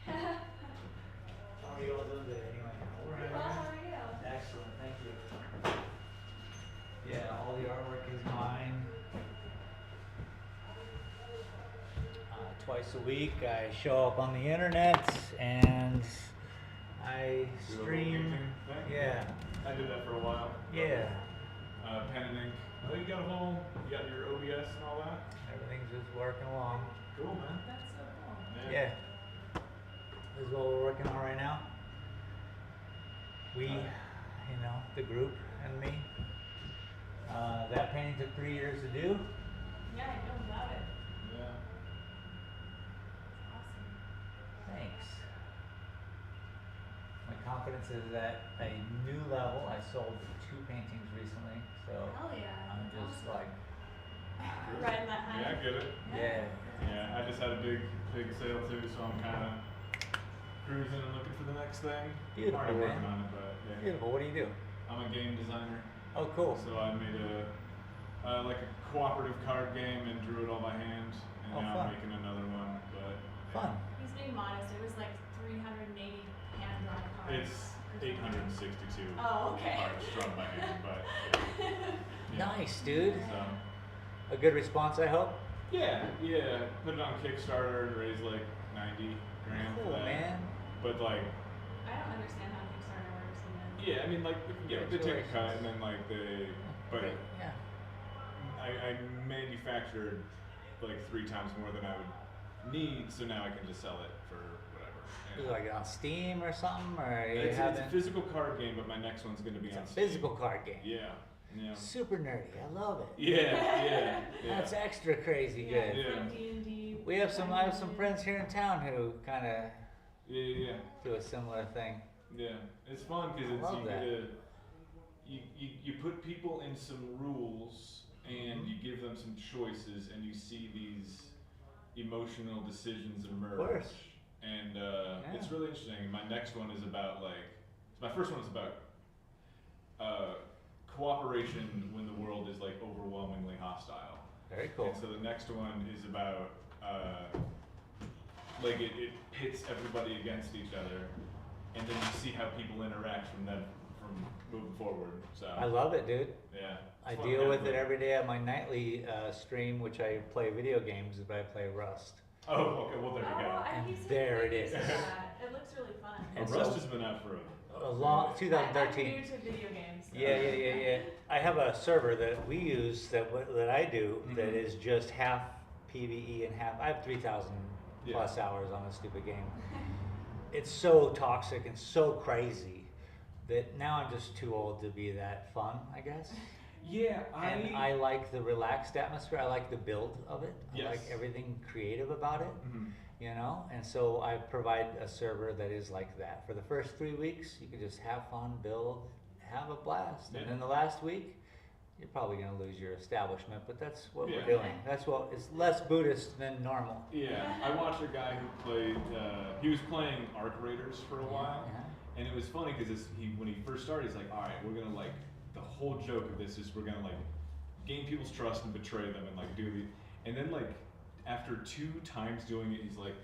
How are you all doing today anyway? Well, how are you? Excellent, thank you. Yeah, all the artwork is mine. Twice a week I show up on the internet and I Do a little stream. painting thing? Yeah, I did that for a while. yeah. Pen and ink. Oh, you got a whole, you got your OBS and all that? Everything's just working along. Cool, man. That's so cool. Yeah. This is what we're working on right now. We, the group and me. That painting took 3 years to do. Yeah, I know about it. Yeah. Awesome. Thanks. My confidence is at a new level. I sold 2 paintings recently, so Hell yeah. I'm just Awesome. like, Riding that high. Yeah, I get it. yeah. Yeah, I just had a big sale too, so I'm kind of cruising and looking for the next thing. Beautiful, Already working man. on it, but yeah. Beautiful. What do you do? I'm a game designer, Oh, cool. so I made like a cooperative card game and drew it all by hand, and Oh, now fun. I'm making another one. But Fun. He's being modest. It was like 380 hand drawn cards. it's 862 Oh, okay. cards drawn by hand, but yeah. Nice, dude. So. A good response, I hope. Yeah. Put it on Kickstarter and raised like 90 grand Cool, for that. man. But like, I don't understand how Kickstarter works. And yeah, I mean like, they take a cut and then like but Great, yeah. I manufactured like 3 times more than I would need, so now I can just sell it for whatever. Is it like on Steam or something, or you It's a haven't? physical card game, but my next one's gonna be It's on a Steam. physical card game. Yeah. Yeah. Super nerdy. I love it. Yeah. That's extra crazy Yeah, good. it's Yeah. like D&D. I have some friends here in town who kind of Yeah. do a similar thing. Yeah. It's fun because it's love that. you put people in some rules and you give them some choices and you see these emotional decisions emerge. Of course. And it's really interesting. My next one is about my first one is about cooperation when the world is like overwhelmingly hostile. Very cool. And so the next one is about like it pits everybody against each other, and then you see how people interact from moving forward. So I love it, dude. yeah, I it's fun deal to with have it fun. every day at my nightly stream, which I play video games, but I play Rust. Oh, okay. Well, there Oh, you go. I've And used there some it is. videos of that. It looks really fun. And Rust so- has been out for A long I'm 2013. new to video games. So. Yeah. I have a server that we use that I do that Mhm. is just half PvE and half. I have 3,000 Yeah. plus hours on a stupid game. It's so toxic and so crazy that now I'm just too old to be that fun, I guess. Yeah, And I like the relaxed atmosphere. I like the build of it. I Yes. like everything creative about it. Mhm. You know, and so I provide a server that is like that. For the first 3 weeks, you can just have fun, build, have a blast, and Yeah. then the last week, you're probably going to lose your establishment. But that's what Yeah. we're doing. That's what it's less Buddhist than normal. Yeah, I watched a guy who played. He was playing Arc Raiders for a while, Yeah. and it was funny because when he first started, he's like, "All right, we're gonna like the whole joke of this is we're gonna like gain people's trust and betray them and like do the." And then like after 2 times doing it, he's like,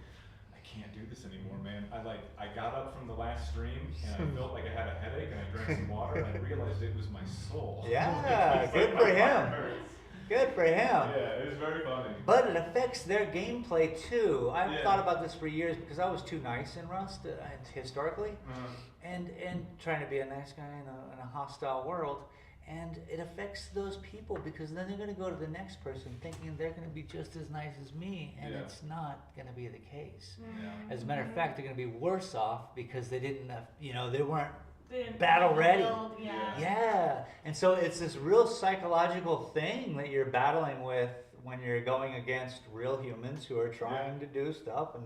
"I can't do this anymore, man. I got up from the last stream and I felt like I had a headache and I drank some water and I realized it was my soul." Yeah, It's good like for my him. heart hurts. Good for him. Yeah, it was very funny. But it affects their gameplay too. I've Yeah. thought about this for years because I was too nice in Rust historically. Uh-huh. and trying to be a nice guy in a hostile world, and it affects those people because then they're going to go to the next person thinking they're going to be just as nice as me, and Yeah. it's not going to be the case. Yeah. As a matter of fact, they're going to be worse off because they didn't they weren't They didn't battle build, ready. Yeah. yeah, and so it's this real psychological thing that you're battling with when you're going against real humans who are trying to do stuff and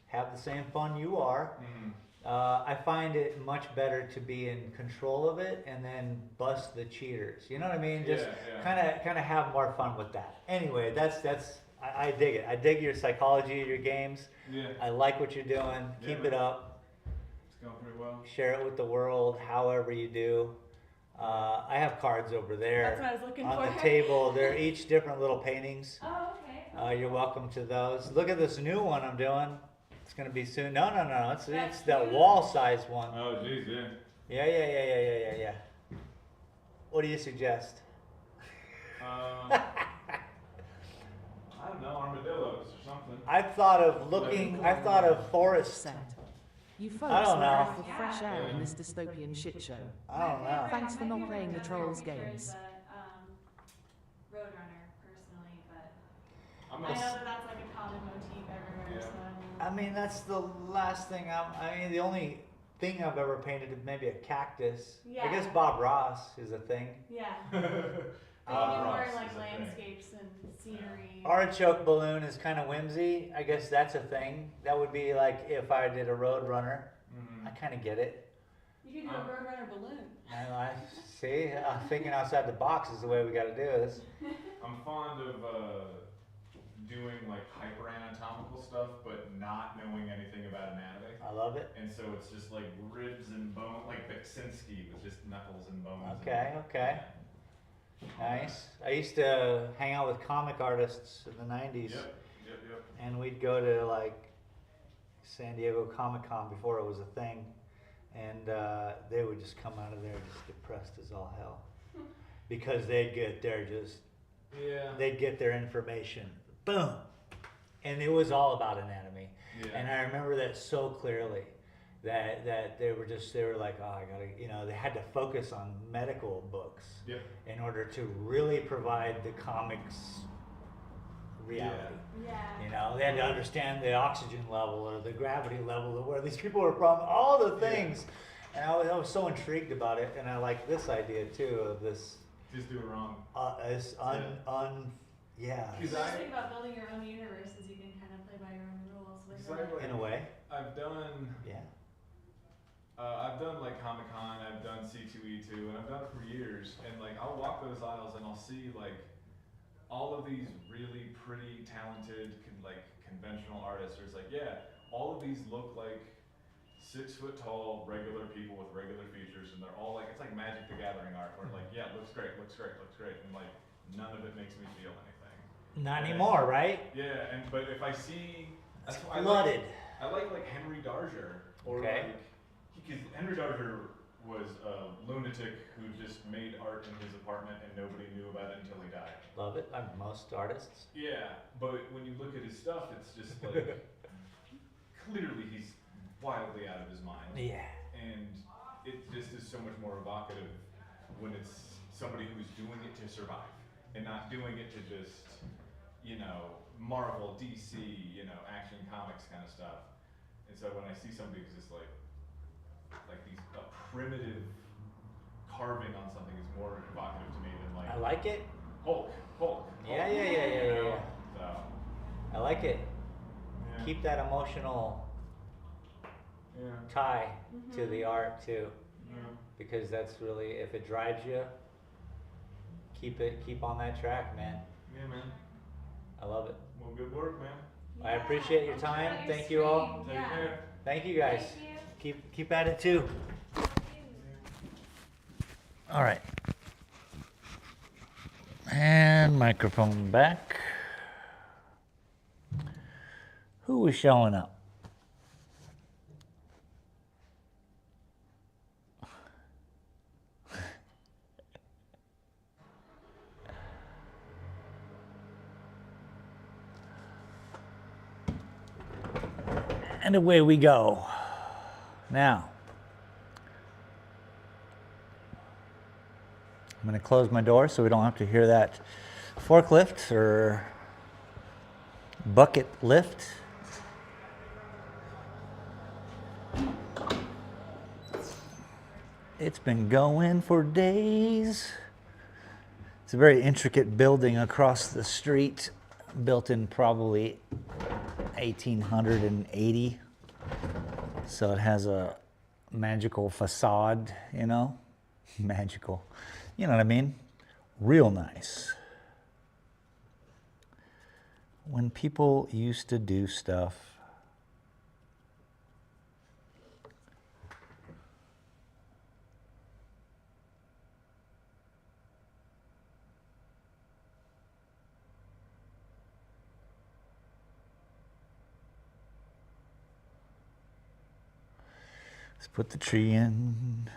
have the same fun you are. Mhm. I find it much better to be in control of it and then bust the cheaters. You know what I mean? Just Yeah. kind of have more fun with that. Anyway, I dig it. I dig your psychology of your games. Yeah. I like what you're doing. Yeah, Keep man. it up. It's going pretty well. Share it with the world, however you do. I have cards over there That's what I was looking on for. the table. They're each different little paintings. Oh, okay. You're welcome to those. Look at this new one I'm doing. It's gonna be soon. No. It's That's that cute. wall size one. Oh, geez, yeah. Yeah. What do you suggest? I don't know, armadillos or something. I've thought of forests. Said. You I folks don't are know. out for fresh air in this dystopian shit show. I don't know. Thanks for not My playing the favorite Trolls picture games. is a, Roadrunner, personally, but I'm I gonna know s- that that's like a common motif everywhere. Yeah. So I mean, that's the last thing the only thing I've ever painted is maybe a cactus. I Yeah. guess Bob Ross is a thing. yeah. Bob Maybe more Ross like is a thing. landscapes and scenery. Artichoke balloon is kind of whimsy. I guess that's a thing. That would be like if I did a Roadrunner. I Mhm. kind of get it. You can do a Roadrunner balloon. I see. Thinking outside the box is the way we got to do this. I'm fond of doing like hyper anatomical stuff, but not knowing anything about anatomy. I love it. And so it's just like ribs and bone, like Beksinski with just knuckles and bones. Okay. Nice. I used to hang out with comic artists in the 90s, Yep. and we'd go to like San Diego Comic Con before it was a thing, and they would just come out of there just depressed as all hell because they'd get Yeah. they'd get their information, boom, and it was all about anatomy. Yeah. And I remember that so clearly, that they were like, oh, I gotta, they had to focus on medical books Yep. in order to really provide the comics reality. Yeah. They had to understand the oxygen level or the gravity level of where these people were from, all the things. And I was so intrigued about it, and I like this idea too of this just do it wrong. It's yeah. The nice thing about building your own universe is you can kind of play by your own rules with Exactly. In a way. I've done like Comic Con, I've done C2E2, and I've done it for years. And like I'll walk those aisles and I'll see like all of these really pretty, talented, conventional artists. There's like, yeah, all of these look like 6 foot tall regular people with regular features, and they're all like, it's like Magic the Gathering art, where like, yeah, looks great, and like none of it makes me feel anything. Not anymore, right? Yeah, but if I see, that's why Flooded. I like Henry Darger, or Okay. because Henry Darger was a lunatic who just made art in his apartment and nobody knew about it until he died. Love it. Most artists. Yeah, but when you look at his stuff, it's just like clearly he's wildly out of his mind. Yeah. And it just is so much more evocative when it's somebody who's doing it to survive and not doing it to just, Marvel, DC, Action Comics kind of stuff. And so when I see somebody who's just like a primitive carving on something is more evocative to me than like I like it. Hulk. Yeah. So I like it. yeah. Keep that emotional tie to the art too, because that's really, if it drives you, keep on that track, man. Yeah, man. I love it. Well, good work, man. I appreciate your time. Thank you all. Take care. Thank you guys. Thank you. Keep at it too. All right. And microphone back. Who is showing up? And away we go. Now, I'm going to close my door so we don't have to hear that forklift or bucket lift. It's been going for days. It's a very intricate building across the street, built in probably 1880. So it has a magical facade, magical, you know what I mean? Real nice. When people used to do stuff, let's put the tree in.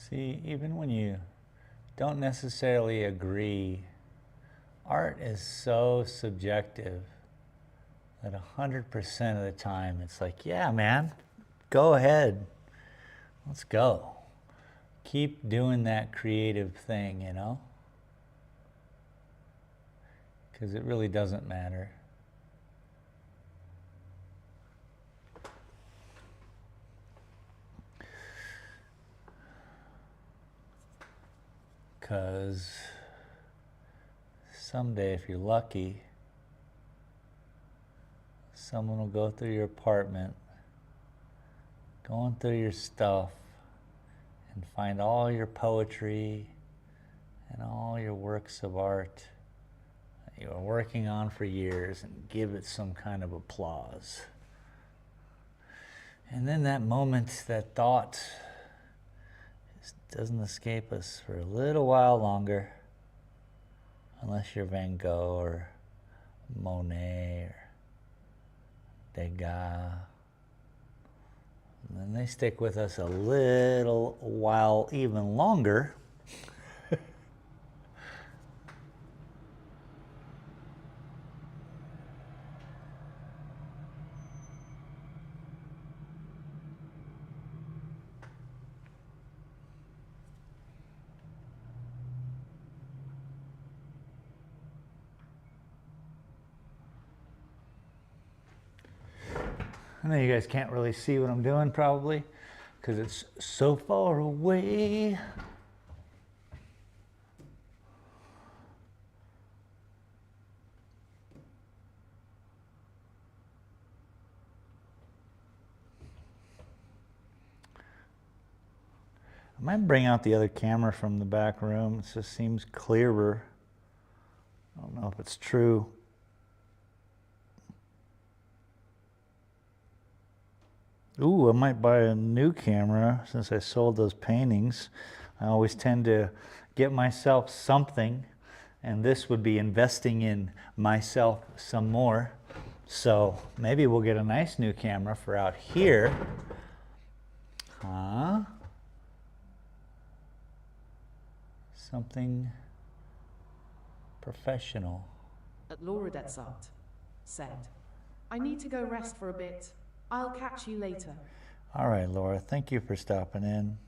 See, even when you don't necessarily agree, art is so subjective that 100% of the time it's like, yeah, man, go ahead. Let's go. Keep doing that creative thing, because it really doesn't matter. Because someday, if you're lucky, someone will go through your apartment, going through your stuff, and find all your poetry and all your works of art that you were working on for years and give it some kind of applause. And then that moment, that thought, doesn't escape us for a little while longer, unless you're Van Gogh or Monet or Degas. And then they stick with us a little while even longer. I know you guys can't really see what I'm doing probably because it's so far away. I might bring out the other camera from the back room. It just seems clearer. I don't know if it's true. Ooh, I might buy a new camera since I sold those paintings. I always tend to get myself something, and this would be investing in myself some more. So maybe we'll get a nice new camera for out here. Huh? Something professional. At Laura Detsart said, I need to go rest for a bit. I'll catch you later. All right, Laura, thank you for stopping in.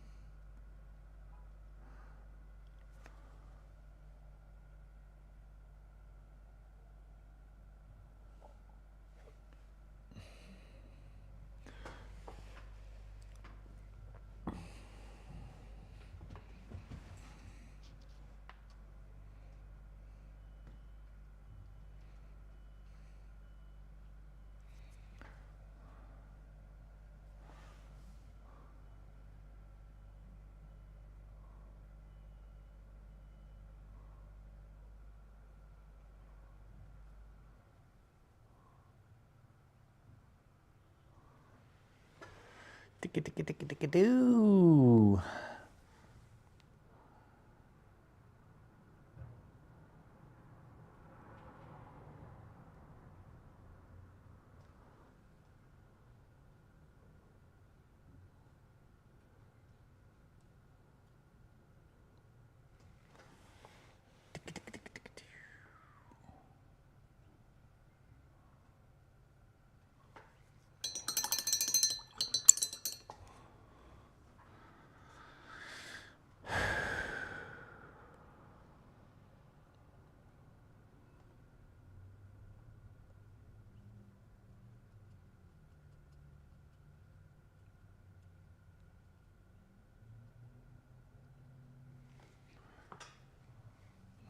Ticky-ticky-ticky-ticky-doo.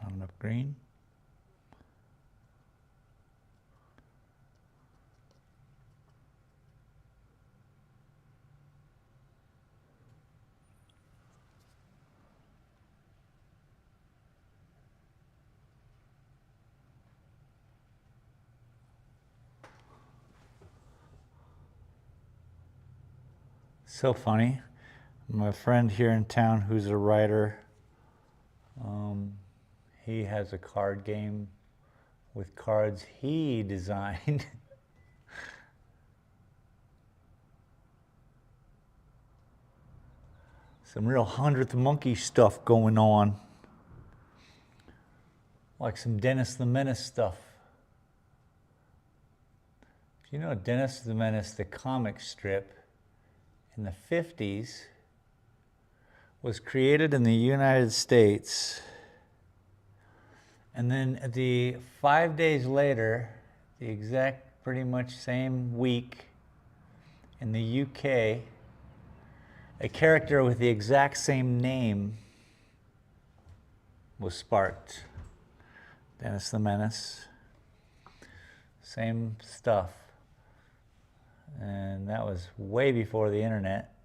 Not enough green. So funny. My friend here in town who's a writer, he has a card game with cards he designed. Some real 100th Monkey stuff going on. Like some Dennis the Menace stuff. You know Dennis the Menace, the comic strip, in the 50s, was created in the United States. And then 5 days later, the exact pretty much same week, in the UK, a character with the exact same name was sparked. Dennis the Menace. Same stuff. And that was way before the internet.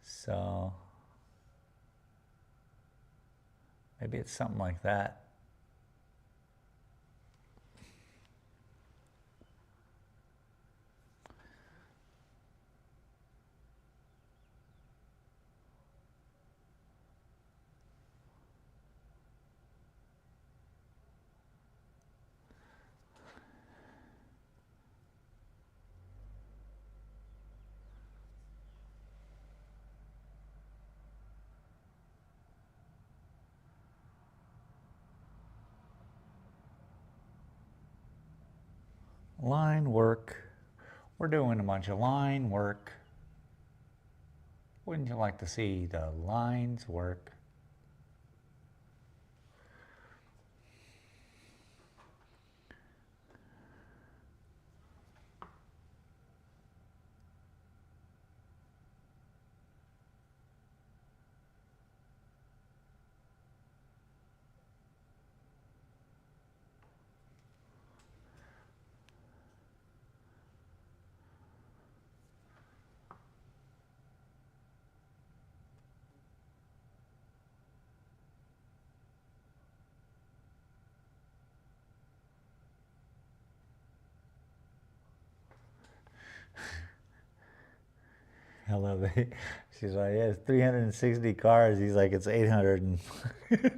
So maybe it's something like that. Line work. We're doing a bunch of line work. Wouldn't you like to see the lines work? I love it. She's like, yeah, it's 360 cars. He's like, it's 800. And it's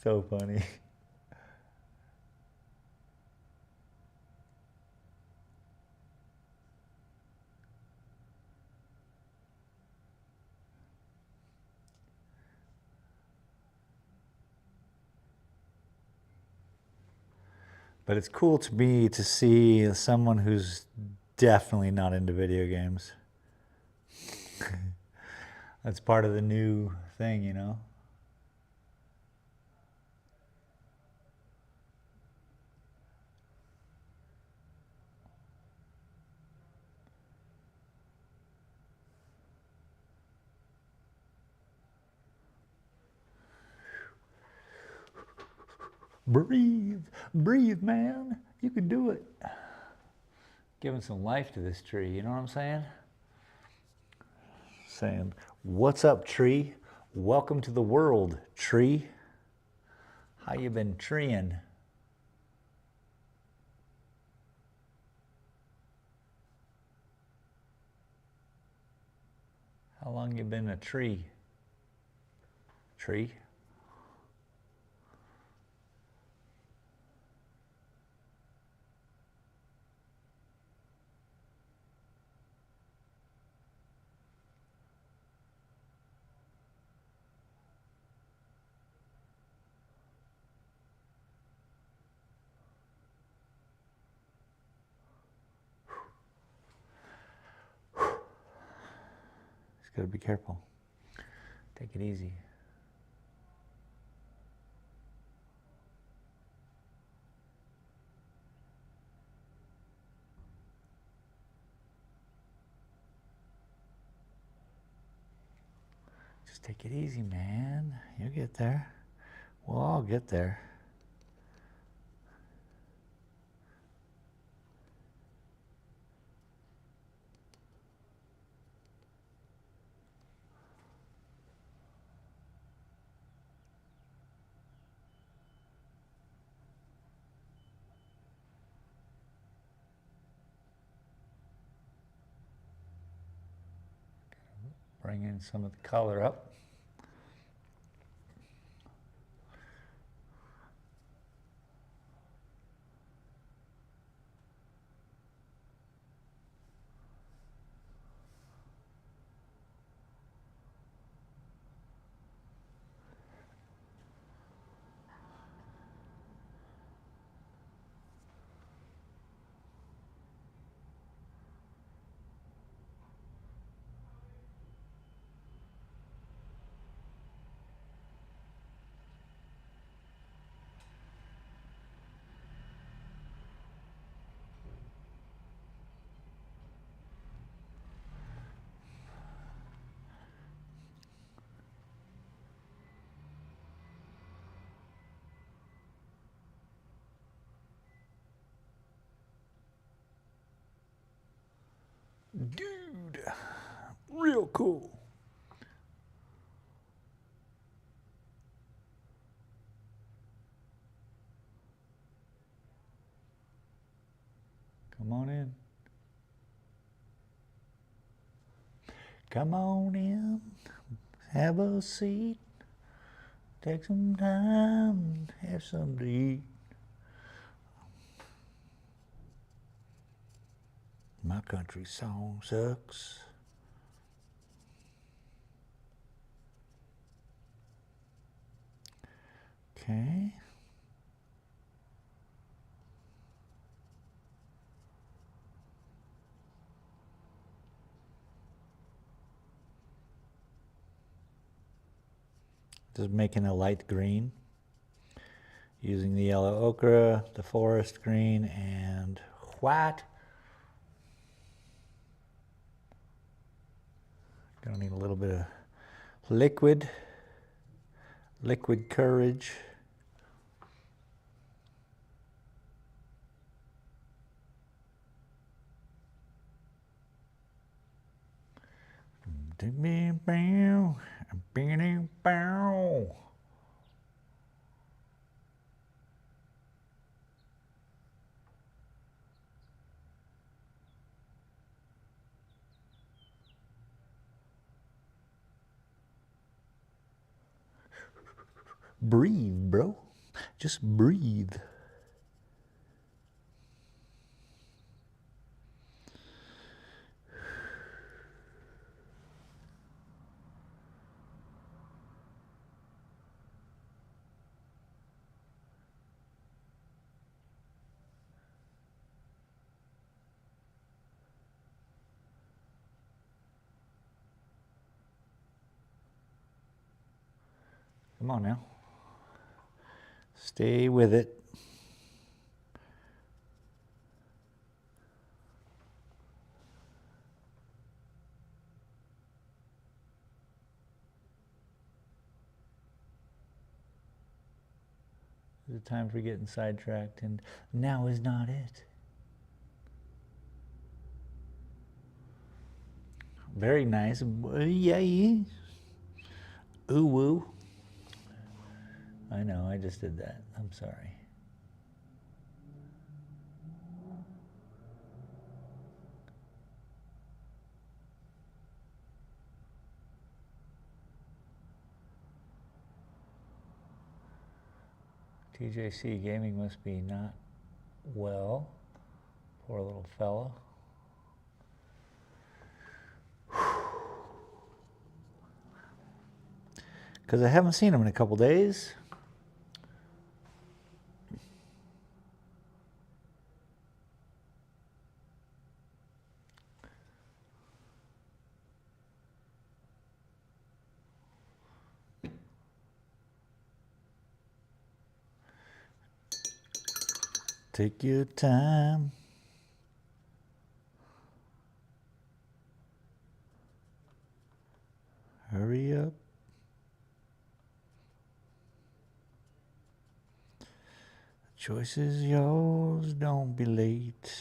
so funny. But it's cool to me to see someone who's definitely not into video games. That's part of the new thing, you know? Breathe, breathe, man. You can do it. Giving some life to this tree, you know what I'm saying? Saying, what's up, tree? Welcome to the world, tree. How you been treeing? How long you been a tree? Tree? Just gotta be careful. Take it easy. Just take it easy, man. You'll get there. We'll all get there. Bring in some of the color up. Dude, real cool. Come on in. Come on in. Have a seat. Take some time. Have something to eat. My country song sucks. Okay. Just making a light green. Using the yellow ochre, the forest green, and white. Gonna need a little bit of liquid courage. Breathe, bro. Just breathe. Come on now. Stay with it. There's a time for getting sidetracked, and now is not it. Very nice. Yay. Ooh woo. I know, I just did that. I'm sorry. TJC Gaming must be not well. Poor little fella. Because I haven't seen him in a couple days. Take your time. Hurry up. The choice is yours, don't be late.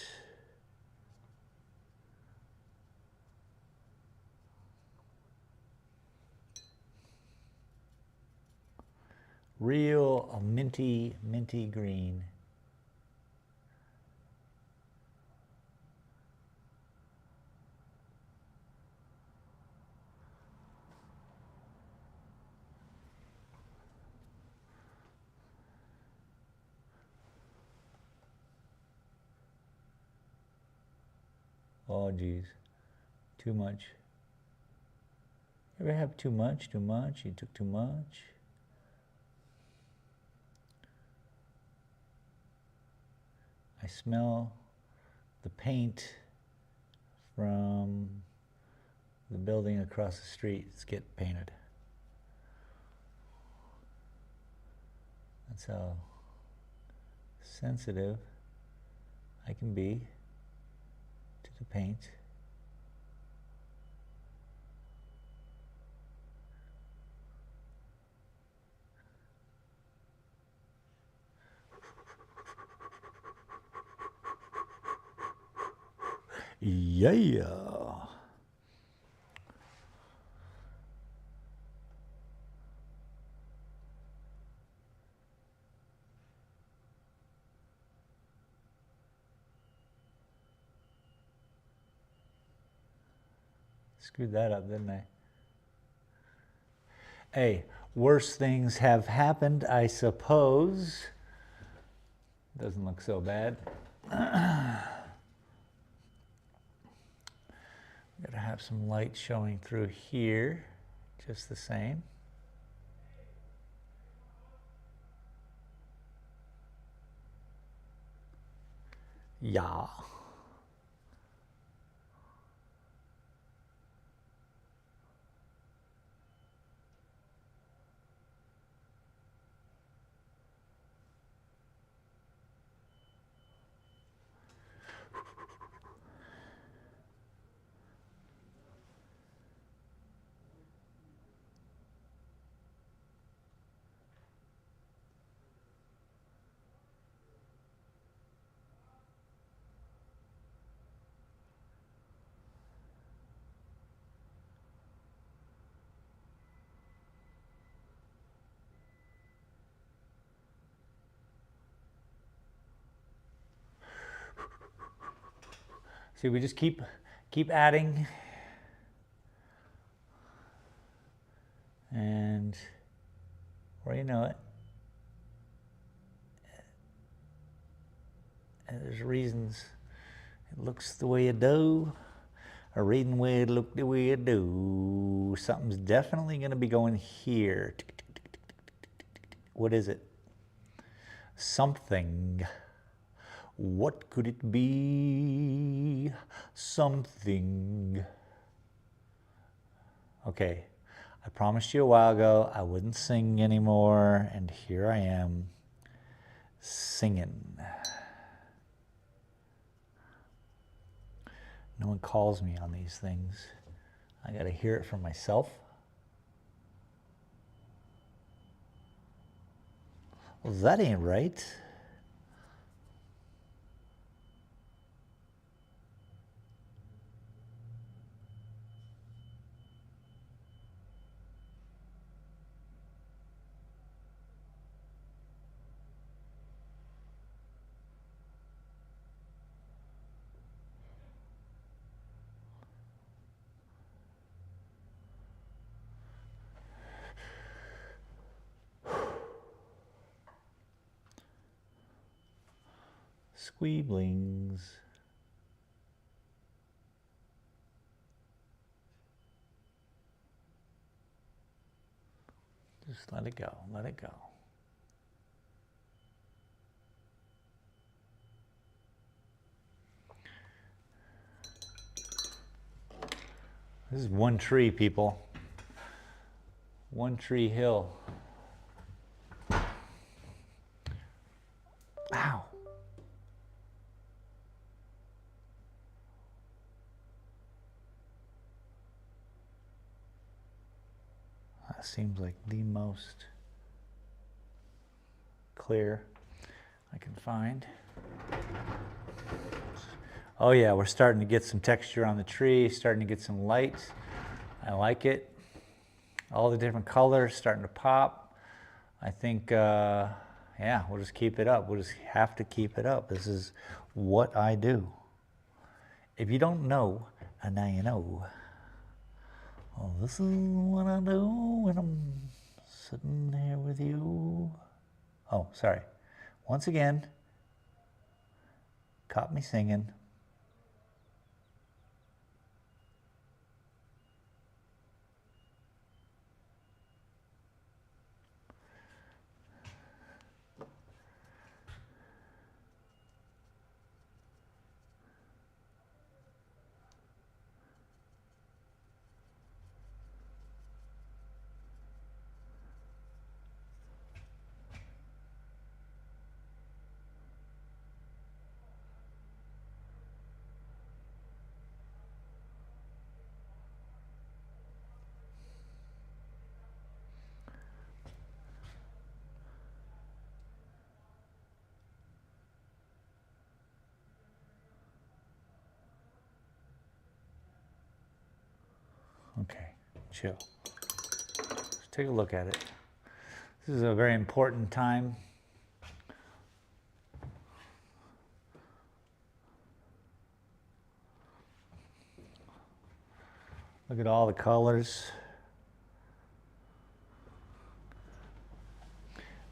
Real minty, minty green. Oh, geez. Too much. Ever have too much? Too much? You took too much? I smell the paint from the building across the street. It's getting painted. That's how sensitive I can be to the paint. Yeah. Screwed that up, didn't I? Hey, worse things have happened, I suppose. Doesn't look so bad. Gotta have some light showing through here, just the same. Yeah. See, we just keep adding, and before you know it. And there's reasons it looks the way it do, or reading the way it look the way it do. Something's definitely going to be going here. What is it? Something. What could it be? Something. Okay, I promised you a while ago I wouldn't sing anymore, and here I am singing. No one calls me on these things. I gotta hear it for myself. Well, that ain't right. Squeeblings. Just let it go, let it go. This is One Tree, people. One Tree Hill. Ow. That seems like the most clear I can find. Oh yeah, we're starting to get some texture on the tree, starting to get some light. I like it. All the different colors starting to pop. I think, yeah, we'll just keep it up. We'll just have to keep it up. This is what I do. If you don't know, and now you know. Oh, this is what I do when I'm sitting here with you. Oh, sorry. Once again, caught me singing. Okay, chill. Let's take a look at it. This is a very important time. Look at all the colors.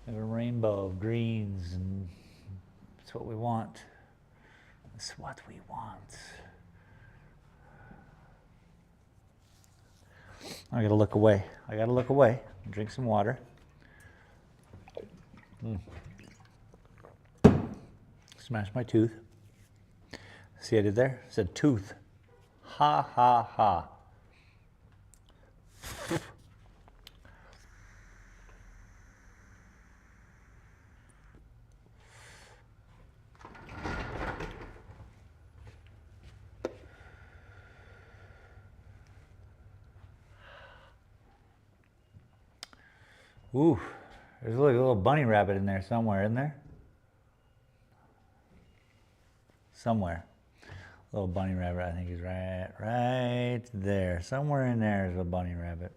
We have a rainbow of greens, and it's what we want. It's what we want. I gotta look away. I gotta look away. Drink some water. Smash my tooth. See what I did there? It said tooth. Ha ha ha. Ooh, there's like a little bunny rabbit in there somewhere, isn't there? Somewhere. Little bunny rabbit, I think is right there. Somewhere in there is a bunny rabbit.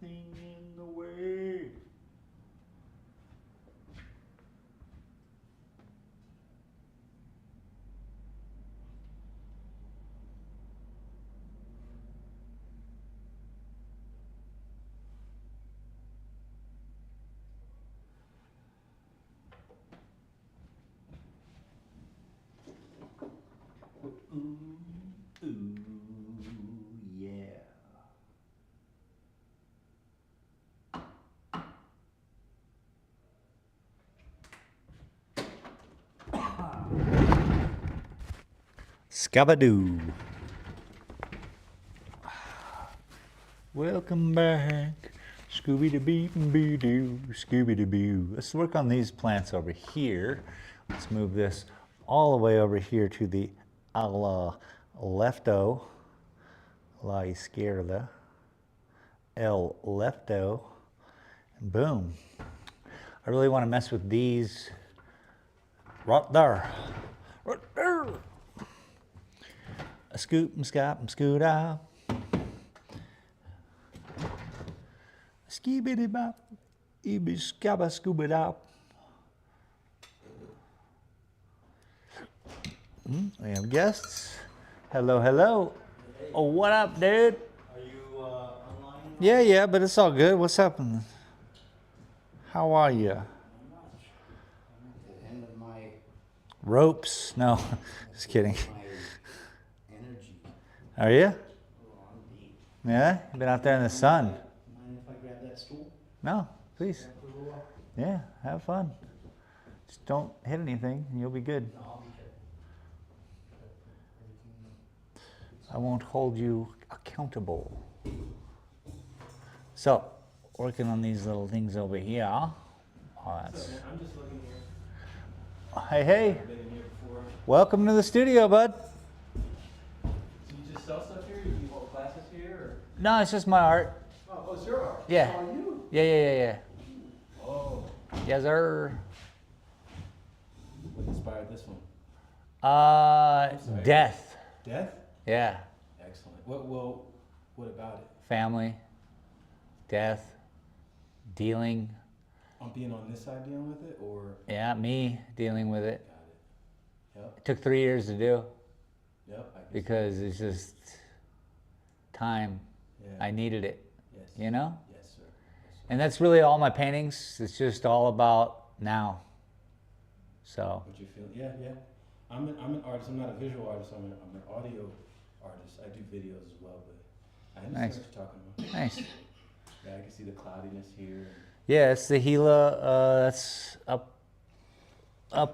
nothing in the way. Ooh, ooh, yeah. Scabadoo. Welcome back. Scooby-Doo, Scooby-Doo. Let's work on these plants over here. Let's move this all the way over here to the a la lefto, la izquierda, el lefto, and boom. I really want to mess with these right there. Right there. A scoop and scop and scoot out. Skibidi bop, ibi scabba scuba dop. We have guests. Hello, hello. Oh, what up, dude? Are you online? Yeah, but it's all good. What's happening? How are you? I'm not sure. I'm at the end of my Ropes? No, just kidding. energy. Are you? Oh, I'm deep. Yeah? You been out there in the sun? Mind if I grab that stool? No, please. Grab the roll up? Yeah, have fun. Just don't hit anything and you'll be good. No, I'll be careful. I won't hold you accountable. So, working on these little things over here. Oh, that's... I'm just looking here. Hey, I've been in here before. welcome to the studio, bud. Do you just sell stuff here? Do you hold classes here? Or? No, it's just my art. Oh, it's your art. Yeah. Oh, you? Yeah. Oh. Yes, sir. What inspired this one? sorry. Death. Death? Yeah. Excellent. What about it? Family, death, dealing. I'm being on this side dealing with it, or? Yeah, me dealing with it. Got it. Yep. It took 3 years to do Yep. I can because it's just time. see. Yeah. I needed it, Yes. you know? Yes, sir. Yes, sir. And that's really all my paintings. It's just all about now. So, What you feel? Yeah. I'm an artist. I'm not a visual artist. I'm an audio artist. I do videos as well, but I understand Nice. what you're talking about. nice. Yeah, I can see the cloudiness here. Yeah, it's the Gila. That's up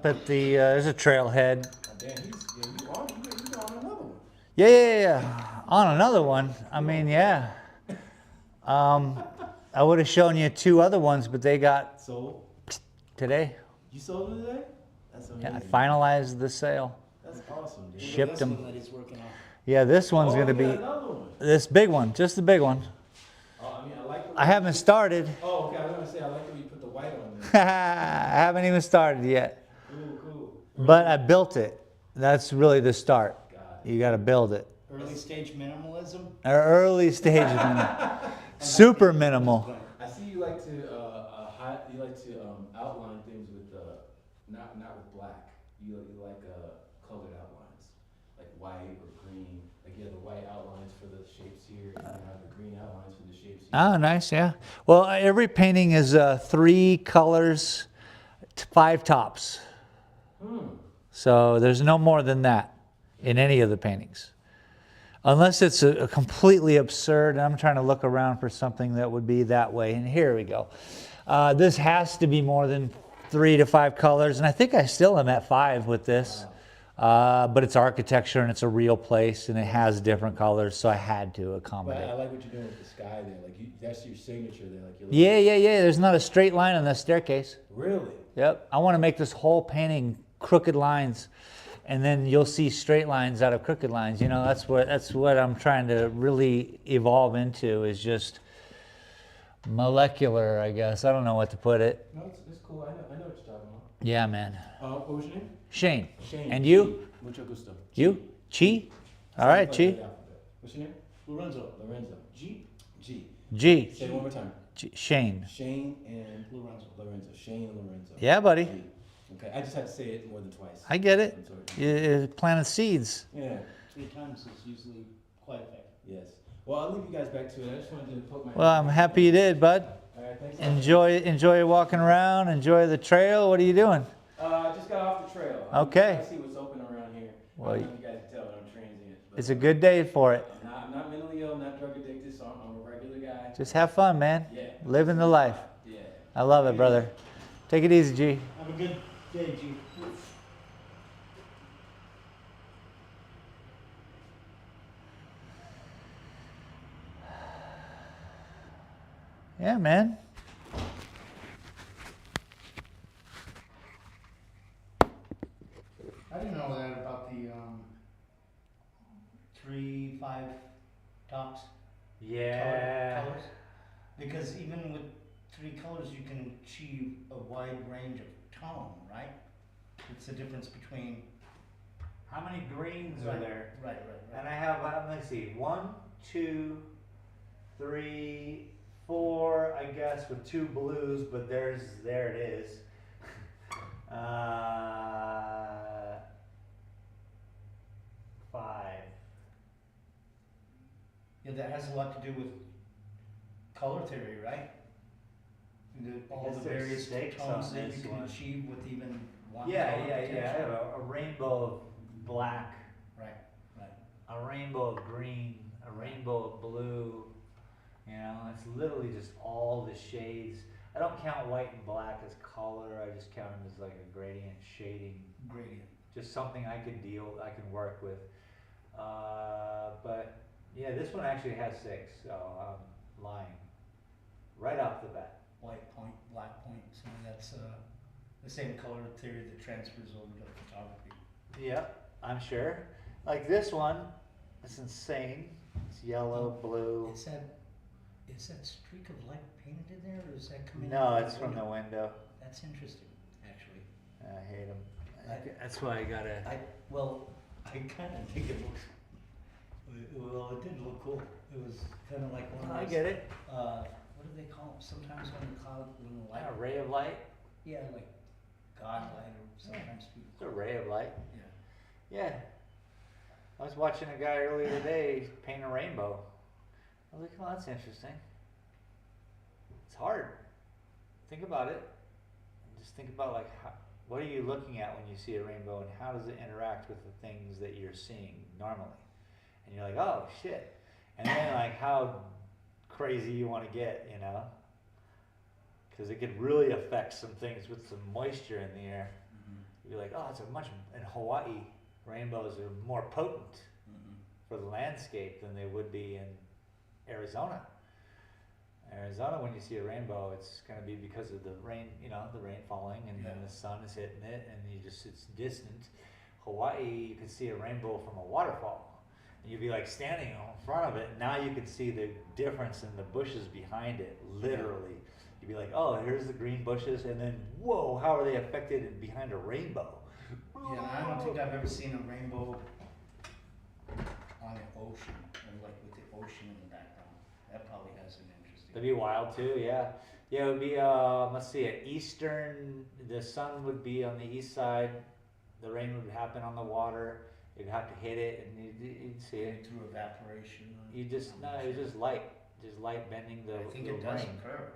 at the, there's a trailhead. Oh, damn, you on another one. Yeah. On another one. I mean, yeah. I would have shown you 2 other ones, but they got Sold? today. You sold it today? That's amazing. Yeah, I finalized the sale. That's awesome, dude. Shipped This them. one that he's working on. Yeah, this one's Oh, gonna you be got another one. this big one, just the big one. Oh, I mean, I like the way I haven't started. Oh, okay, I was gonna say, I like the way you put the white on there. I haven't even started yet, Cool. but I built it. That's really the start. Got You got to build it. Early stage minimalism. Our early stage, super minimal. I see you like to, outline things with, not with black. You like, colored outlines, like white or green. Like you have the white outlines for the shapes here, and you have the green outlines for the shapes here. Oh, nice, yeah. Well, every painting is 3 colors, 5 tops. So there's no more than that in any of the paintings. Unless it's a completely absurd, and I'm trying to look around for something that would be that way. And here we go. This has to be more than 3 to 5 colors, and I think I still am at 5 with this. But it's architecture, and it's a real place, and it has different colors, so I had to But accommodate. I like what you're doing with the sky there. Like that's your signature there. Like Yeah. There's not a straight line on the staircase. Really? Yep. I want to make this whole painting crooked lines, and then you'll see straight lines out of crooked lines. You know, that's what I'm trying to really evolve into, is just molecular, I guess. I don't know what to put it. No, it's cool. I know what you're talking about. Yeah, man. What was your name? Shane. Shane. And you? Mucho gusto. You? Chi? All right, Sounds like Chi. the alphabet. What's your name? Lorenzo. Lorenzo. G. B. G. Say it one more time. Shane. Shane and Lorenzo. Lorenzo. Shane and Lorenzo. Yeah, buddy. G. Okay, I just had to say it more than twice. I get it. I'm sorry. You planted seeds. Yeah. 3 times is usually quite effective. Yes. Well, I'll leave you guys back to it. I just wanted to poke my. Well, I'm happy you did, bud. All right, thanks. Enjoy walking around. Enjoy the trail. What are you doing? I just got off the trail. Okay. I'm trying to see what's open around here. Well, I don't know if you guys can tell, but I'm transient. But It's a good day for it. I'm not mentally ill, I'm not drug addicted, so I'm a regular guy. Just have fun, man. Yeah. Living the life. Yeah. I love it, brother. Take it easy, G. Have a good day, G. Yeah, man. I didn't know that about the 3, 5 tops. Colors. Because even with 3 colors, you can achieve a wide range of tone, right? It's the difference between. How many greens Right, are there? Right. And I have, let's see, 1, 2, 3, 4, I guess, with 2 blues, but there it is. 5. Yeah, that has a lot to do with color theory, right? All guess the there's various stakes tones on that this you can one. achieve with even one Yeah. color I potential. have a rainbow of black, Right. a rainbow of green, a rainbow of blue. You know, it's literally just all the shades. I don't count white and black as color. I just count them as like a gradient shading. Gradient. Just something I can work with. But yeah, this one actually has 6, so I'm lying right off the bat. White point, black point, so that's the same color theory that transfers over to photography. Yep, I'm sure. Like this one, it's insane. It's yellow, blue. Is that streak of light painted in there, or is that coming? No, out of it's from the window. That's interesting, actually. I hate them. That's why I gotta. I kind of think it looks. Well, it didn't look cool. It was kind of like one of I those. get it. What do they call them? Sometimes when the light. A ray of light. Yeah, like God light, or sometimes people. It's a ray of light. Yeah. Yeah. I was watching a guy earlier today paint a rainbow. I was like, oh, that's interesting. It's hard. Think about it. And just think about like what are you looking at when you see a rainbow, and how does it interact with the things that you're seeing normally? And you're like, oh shit. And then like how crazy you want to get, you know? Because it could really affect some things with some moisture in the air. Mm-hmm. You'd be like, oh, in Hawaii, rainbows are more potent for the landscape than they would be in Arizona. Arizona, when you see a rainbow, it's going to be because of the rain, the rain falling, and then the sun is hitting it, and it's distant. Hawaii, you can see a rainbow from a waterfall, and you'd be like standing in front of it, and now you can see the difference in the bushes behind it, literally. You'd be like, oh, here's the green bushes, and then, whoa, how are they affected behind a rainbow? Yeah, and I don't think I've ever seen a rainbow on an ocean, or like with the ocean in the background. That probably has an interesting. That'd be wild too, yeah. Yeah, it would be, let's see, the sun would be on the east side, the rain would happen on the water, you'd have to hit it, and you'd see it. Through evaporation. It was just light bending the I think the it does rain. occur.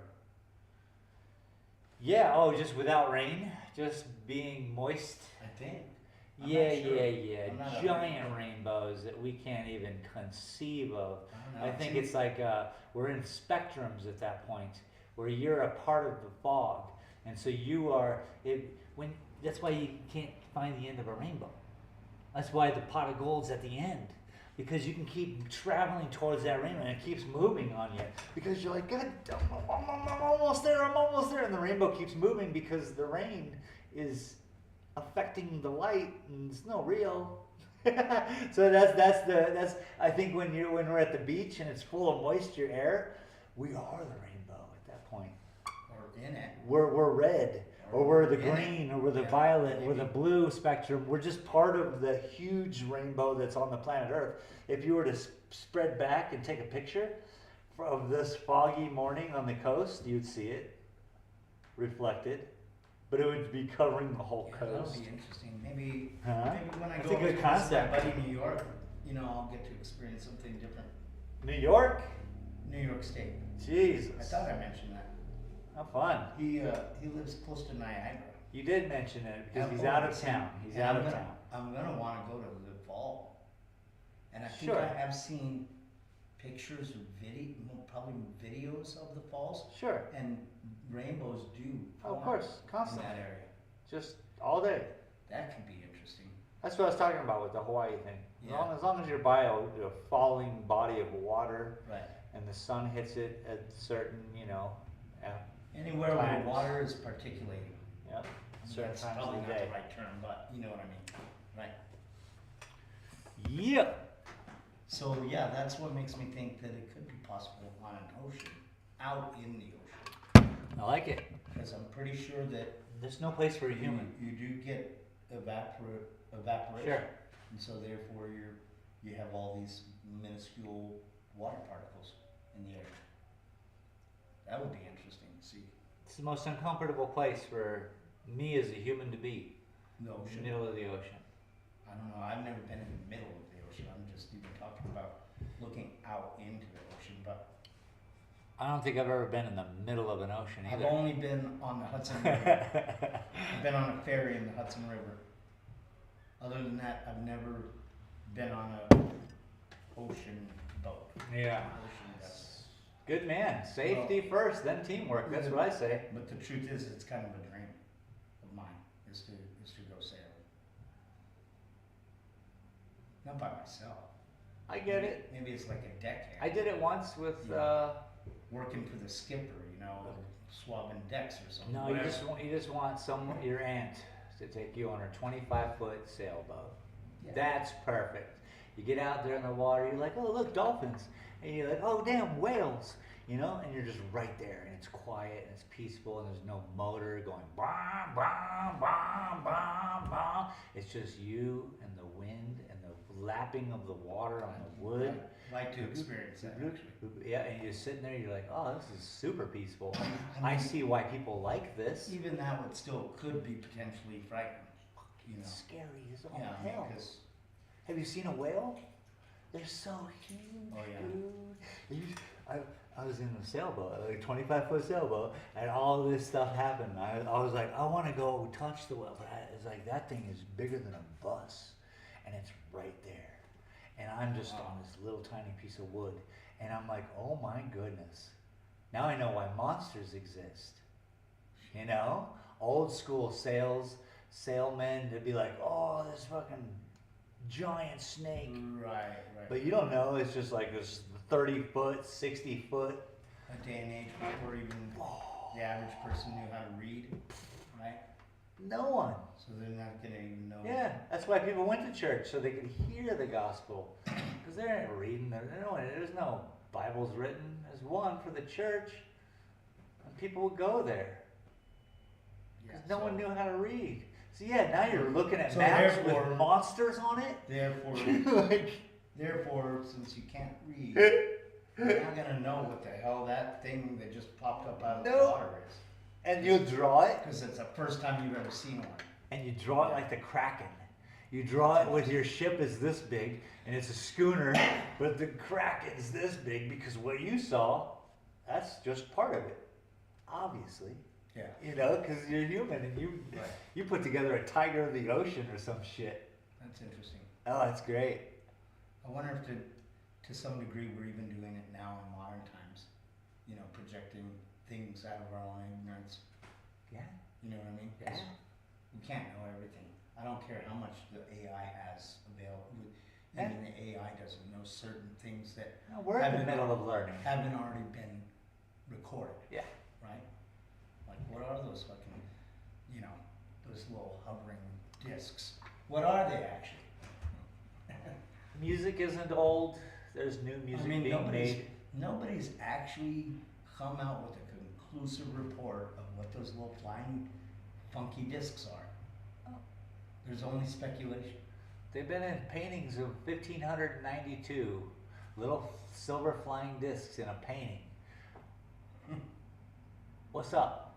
Yeah, just without rain, just being moist. I think. I'm Yeah, not sure. yeah. I'm not a Giant rainbows that we can't even conceive of. I don't know. I think it's like we're in spectrums at that point, where you're a part of the fog, and so you are. That's why you can't find the end of a rainbow. That's why the pot of gold's at the end, because you can keep traveling towards that rainbow, and it keeps moving on you, because you're like, God, I'm almost there, and the rainbow keeps moving because the rain is affecting the light, and it's no real. So that's I think when we're at the beach and it's full of moisture air, we are the rainbow at that point. Or in it. We're red, or we're the in green, it. or we're the Yeah, violet, we're the maybe. blue spectrum. We're just part of the huge rainbow that's on the planet Earth. If you were to spread back and take a picture of this foggy morning on the coast, you'd see it reflected, but it would be covering the whole Yeah, coast. that'll be interesting. Maybe Huh? maybe when I That's go a good to visit my concept. buddy in New York, you know, I'll get to experience something different. New York? New York State. Jesus. I thought I mentioned that. How fun. He lives close to Niagara. You did mention it because Yeah, he's oh, out of listen, town. He's and out I'm of gonna- town. I'm gonna want to go to the fall, and I think Sure. I have seen pictures or probably videos of the falls, Sure. and rainbows do Oh, of form course. in Constantly. that area. Just all day. That could be interesting. That's what I was talking about with the Hawaii thing. Yeah. As long as you're by a falling body of water Right. and the sun hits it at certain, Anywhere where Times. water is particulating. yep, certain That's times probably of the not day. the right term, but you know what I mean, right? Yep. So yeah, that's what makes me think that it could be possible on an ocean, out in the ocean, I like it. because I'm pretty sure that There's no place for a human. you do get evaporation, Sure. and so therefore you have all these minuscule water particles in the air. That would be interesting to see. It's the most uncomfortable place for me as a human to be. The In the ocean. middle of the ocean. I don't know. I've never been in the middle of the ocean. I'm just even talking about looking out into the ocean. But I don't think I've ever been in the middle of an ocean I've either. only been on the Hudson River. I've been on a ferry in the Hudson River. Other than that, I've never been on a ocean boat. Yeah. Ocean vessel. Good man. Safety first, then teamwork. That's what I say. But the truth is, it's kind of a dream of mine is to go sailing. Not by myself. I get it. Maybe it's like a deckhand. I did it once with. Yeah. Working for the skipper, you know, swabbing decks or something. No, whatever. you just want your aunt to take you on her 25-foot sailboat. Yeah. That's perfect. You get out there in the water. You're like, oh look, dolphins, and you're like, oh damn, whales. And you're just right there, and it's quiet and it's peaceful, and there's no motor going bam, bam, bam, bam, bam. It's just you and the wind and the lapping of the water on the wood. I'd like to experience that. Actually. Yeah, and you're sitting there, you're like, oh, this is super peaceful. I see why people like this. Even that would still could be potentially frightening. You know. It's scary as all Yeah, hell. because Have you seen a whale? They're so huge. Oh, yeah. Dude. I was in a sailboat, like a 25-foot sailboat, and all this stuff happened. I was like, I want to go touch the whale, but it's like that thing is bigger than a bus, and it's right there, and I'm just on this little tiny piece of wood, and I'm like, oh my goodness, now I know why monsters exist. Old school sailmen, they'd be like, oh, this fucking giant snake. right. But you don't know, it's just like this 30-foot, 60-foot. A day and age before even the average person knew how to read, right? No one. So they're not gonna even know. Yeah, that's why people went to church, so they could hear the gospel. Because they aren't reading, there's no Bibles written. There's one for the church, and people would go there. Yeah, Because no so one knew how to read. So yeah, now you're looking at So maps therefore- with monsters on it. Therefore, since you can't read, you're not gonna know what the hell that thing that just popped up out of the Nope. water is. And you draw it, Because it's the first time you've ever seen one. and you draw it like the Kraken. You draw it with your ship is this big, and it's a schooner, but the Kraken's this big because what you saw, that's just part of it, obviously. Yeah. Because you're human, and Right. you put together a tiger of the ocean or some shit. That's interesting. Oh, that's great. I wonder if to some degree we're even doing it now in modern times. Projecting things out of our own ignorance. Yeah. You know what I mean? Yeah. 'Cause we can't know everything. I don't care how much the AI has available. Even the AI doesn't know certain things that No, we're in the middle of learning. haven't already been recorded. Yeah. Right? Like, what are those fucking, those little hovering discs? What are they actually? Music isn't old. There's new music being made. Nobody's actually come out with a conclusive report of what those little flying funky discs are. There's only speculation. They've been in paintings of 1592. little silver flying discs in a painting. What's up?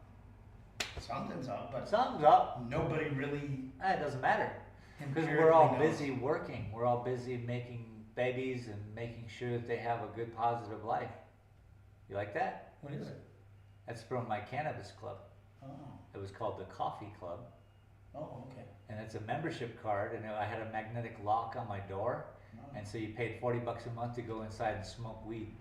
Something's up, but Something's up. nobody really. It doesn't matter. Because empirically we're all knows. busy working. We're all busy making babies and making sure that they have a good, positive life. You like that? What is it? That's from my cannabis club. Oh. It was called the Coffee Club. Oh, okay. And it's a membership card, and I had a magnetic lock on my door. Oh. And so you paid $40 a month to go inside and smoke weed.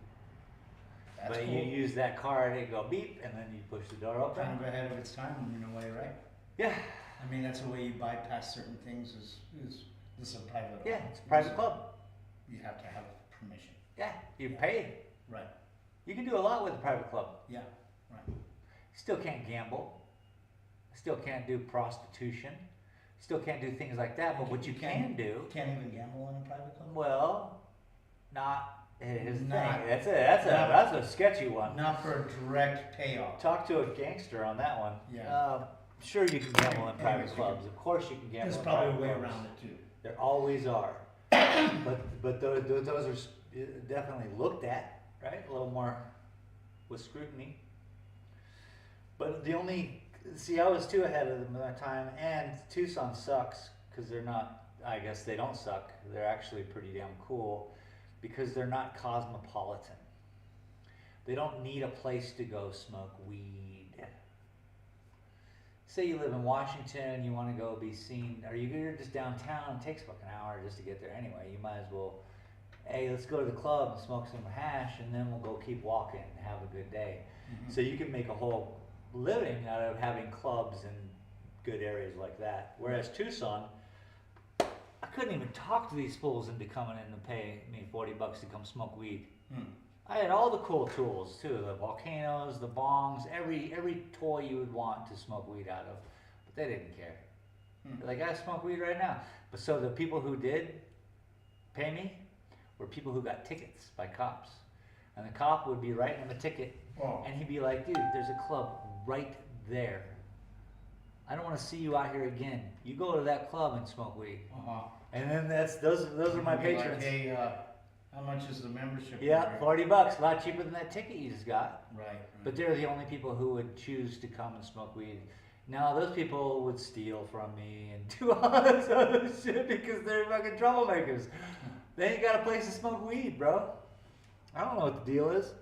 That's But cool. you use that card, it go beep, and then you push the door open. Kind of ahead of its time in a way, right? Yeah, I mean, that's the way you bypass certain things. Is this is a private? yeah, it's a private club. You have to have permission. Yeah, you Yeah. pay. Right. You can do a lot with a private club. Yeah. Right. Still can't gamble. Still can't do prostitution. Still can't do things like that. But what you can do, You can't even gamble in a private club. well, not. Here's the Not- thing. That's a sketchy one. Not for a direct payoff. Talk to a gangster on that one. Yeah. Sure, you can gamble in Anyways, private you clubs. Of course, you can gamble. There's in probably a private way clubs. around it too. There always are. but those are definitely looked at, right? A little more with scrutiny. But the only, see, I was too ahead of my time, and Tucson sucks because they're not, I guess they don't suck. They're actually pretty damn cool because they're not cosmopolitan. They don't need a place to go smoke weed. Say you live in Washington, you want to go be seen, or you're just downtown, it takes like an hour just to get there anyway. You might as well, hey, let's go to the club and smoke some hash, and then we'll go keep walking and have a good day. Mhm. So you can make a whole living out of having clubs in good areas like that. Whereas Tucson, I couldn't even talk to these fools into coming in and pay me $40 to come smoke weed. Hmm. I had all the cool tools too, the volcanoes, the bongs, every toy you would want to smoke weed out of, but they didn't care. They're like, I smoke weed right now. But so the people who did pay me were people who got tickets by cops. And the cop would be writing him a ticket, Oh. and he'd be like, dude, there's a club right there. I don't want to see you out here again. You go to that club and smoke weed. Uh-huh. And then those are my You'd be like, patrons. hey, how much is the membership? Yeah, here? $40, a lot cheaper than that ticket you just got. Right. But they're the only people who would choose to come and smoke weed. Now, those people would steal from me and do all this other shit because they're fucking troublemakers. They ain't got a place to smoke weed, bro. I don't know what the deal is.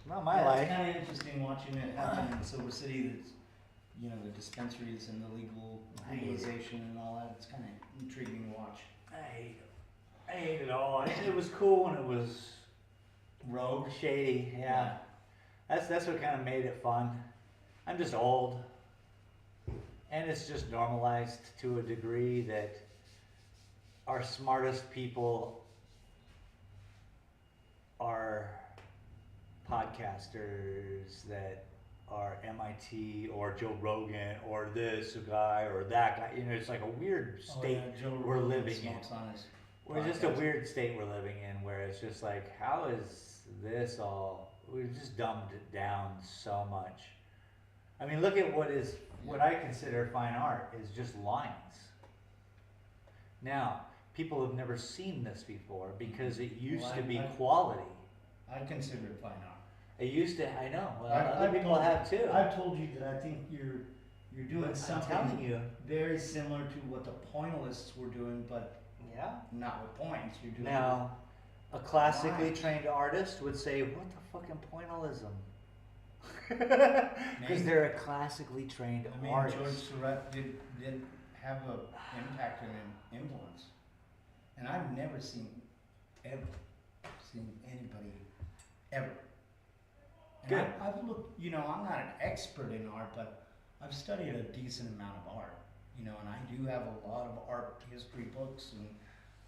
Not my Yeah, life. it's kind of interesting watching it happen in Silver City. That's, you know, the dispensaries and the legalization and all that. It's kind of intriguing to watch. I hate it all. It was cool when it was Rogue. shady. Yeah. That's what kind of made it fun. I'm just old. And it's just normalized to a degree that our smartest people are podcasters that are MIT or Joe Rogan or this guy or that guy. You know, it's like a weird state Joe we're Rogan living in. smokes on his We're just a podcast. weird state we're living in where it's just like, how is this all? We've just dumbed it down so much. I mean, look at what I consider fine art is just lines. Now, people have never seen this before because it used Well, to be I- quality. I consider it fine art. It used to, I know, well, I've other people told- have too. I've told you that I think you're doing I'm something telling you. very similar to what the pointalists were doing, but Yeah. not with points. You're doing Now, a classically Lines. trained artist would say, what the fucking pointillism? Because Maybe. they're a classically trained I mean, artist. George Surratt did have an impact and an influence, and I've never seen anybody ever. And Good. I've looked, you know, I'm not an expert in art, but I've studied a decent amount of art, you know, and I do have a lot of art history books, and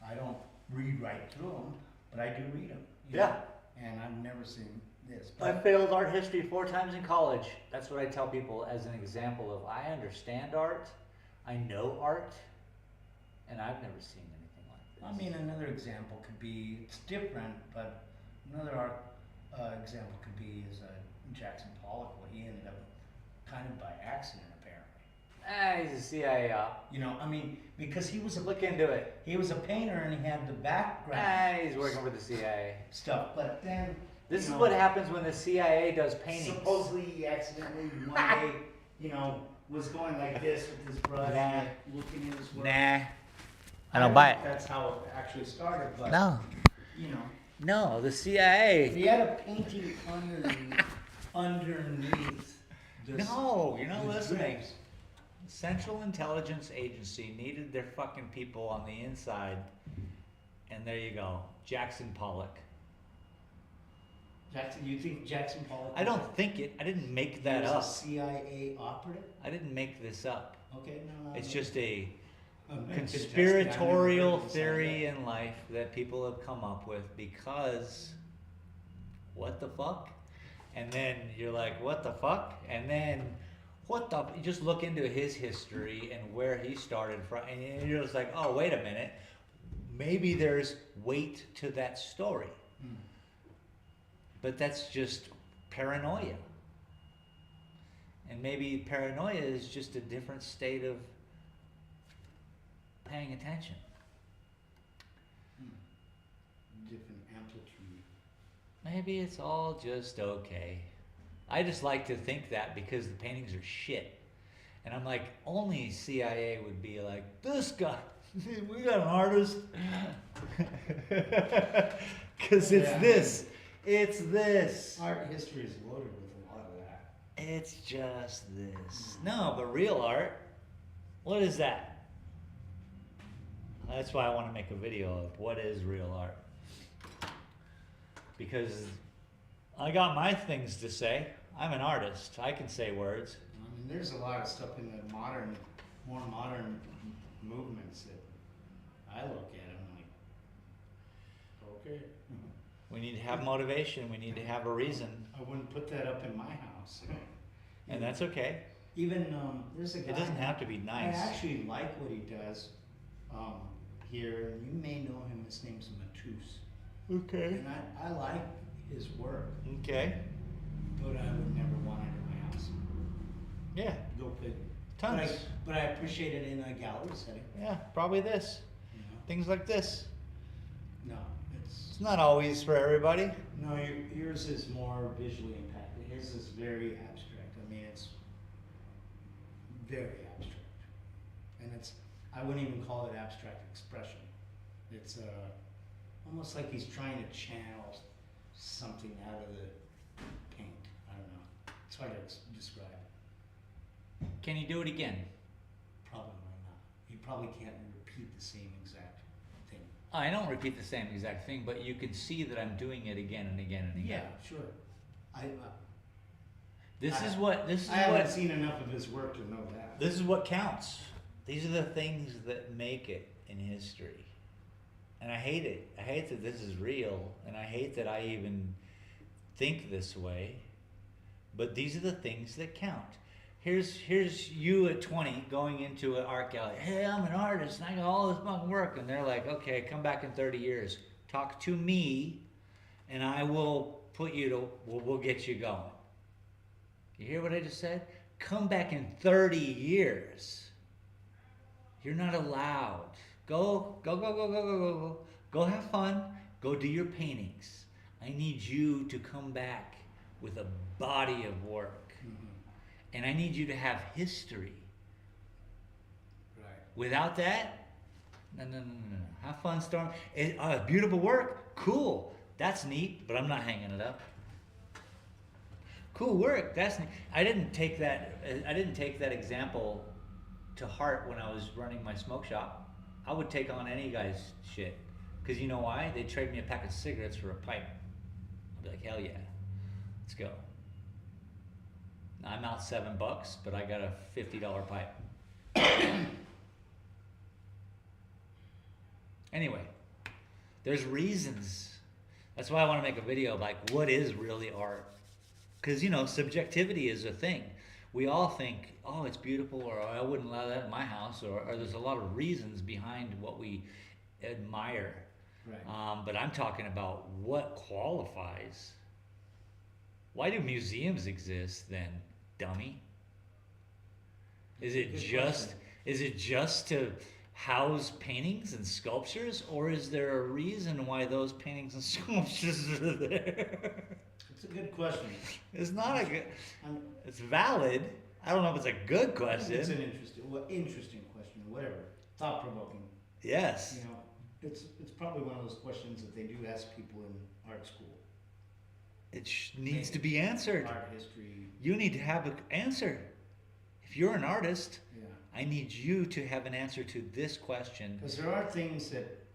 I don't read right through them, but I do read them. Yeah. And I've never seen this. I But failed art history 4 times in college. That's what I tell people as an example of I understand art, I know art, and I've never seen anything like this. I mean, another example could be, it's different, but another art example could be is Jackson Pollock, what he ended up kind of by accident, apparently. He's a CIA op. You know, I mean, because he was a Look into it. he was a painter and he had the background He's working for the CIA. stuff. But then This you is know, what happens when the CIA does paintings. supposedly he accidentally one day, you know, was going like this with his brush, Nah. like, looking at his work. Nah. I don't buy it. That's how it actually started. But No. you know, No, the CIA. he had a painting underneath. This, No, you're not the listening. drapes. Central Intelligence Agency needed their fucking people on the inside. And there you go. Jackson Pollock. Jackson, you think Jackson Pollock? I don't think it. I didn't make that was up. a CIA operative? I didn't make this up. Okay, no. It's just a I'm not conspiratorial contesting. theory in life that people have come up with because what the fuck? And then you're like, what the fuck? And then what the? You just look into his history and where he started from, and you're just like, oh, wait a minute. Maybe there's weight to that story. Hmm. But that's just paranoia. And maybe paranoia is just a different state of paying attention. Different amplitude. Maybe it's all just okay. I just like to think that because the paintings are shit. And I'm like, only CIA would be like, this guy, we got an artist. Because it's Yeah. this. It's this. Art history is loaded with a lot of that. It's just this. No, but real art, what is that? That's why I want to make a video of what is real art. Because I got my things to say. I'm an artist. I can say words. I mean, there's a lot of stuff in the modern, more modern movements that I look at. I'm like, okay. We need to have motivation. We need to have a reason. I wouldn't put that up in my house. And that's okay. Even there's a guy. It doesn't have to be nice. I actually like what he does here, and you may know him. His name's Matus, Okay. and I like his work, Okay. but I would never want it in my house. Yeah. Go big. Tons. But I appreciate it in a gallery setting. Yeah, probably this. You know? Things like this. No, it's It's not always for everybody. no. Yours is more visually impacted. His is very abstract. I mean, it's very abstract, and it's. I wouldn't even call it abstract expression. It's almost like he's trying to channel something out of the paint. I don't know. It's hard to describe. Can you do it again? Probably not. You probably can't repeat the same exact thing. I don't repeat the same exact thing, but you can see that I'm doing it again and again and again. Yeah, sure. This I is what haven't seen enough of his work to know that. this is what counts. These are the things that make it in history. And I hate it. I hate that this is real, and I hate that I even think this way. But these are the things that count. Here's you at 20 going into an art gallery. Hey, I'm an artist and I got all this fucking work. And they're like, okay, come back in 30 years. Talk to me and I will put you to, we'll get you going. You hear what I just said? Come back in 30 years. You're not allowed. Go. Go have fun. Go do your paintings. I need you to come back with a body of work. Mm-hmm. And I need you to have history. Right. Without that, no. Have fun, Storm. Beautiful work, cool. That's neat, but I'm not hanging it up. Cool work, that's neat. I didn't take that example to heart when I was running my smoke shop. I would take on any guy's shit. Because you know why? They'd trade me a pack of cigarettes for a pipe. I'd be like, hell yeah, let's go. I'm out $7, but I got a $50 pipe. Anyway, there's reasons. That's why I want to make a video of like, what is really art? Because, you know, subjectivity is a thing. We all think, oh, it's beautiful, or I wouldn't allow that in my house, or there's a lot of reasons behind what we admire. Right. But I'm talking about what qualifies. Why do museums exist then, dummy? Is it Good just question. is it just to house paintings and sculptures, or is there a reason why those paintings and sculptures are there? It's a good question. It's not a good. I'm, It's valid. I don't know if it's a good I think it's question. an interesting question, whatever, thought provoking. Yes. You know, it's probably one of those questions that they do ask people in art school, It needs to be answered. art history. You need to have an answer. If you're an artist, Yeah, I need you to have an answer to this question. because there are things that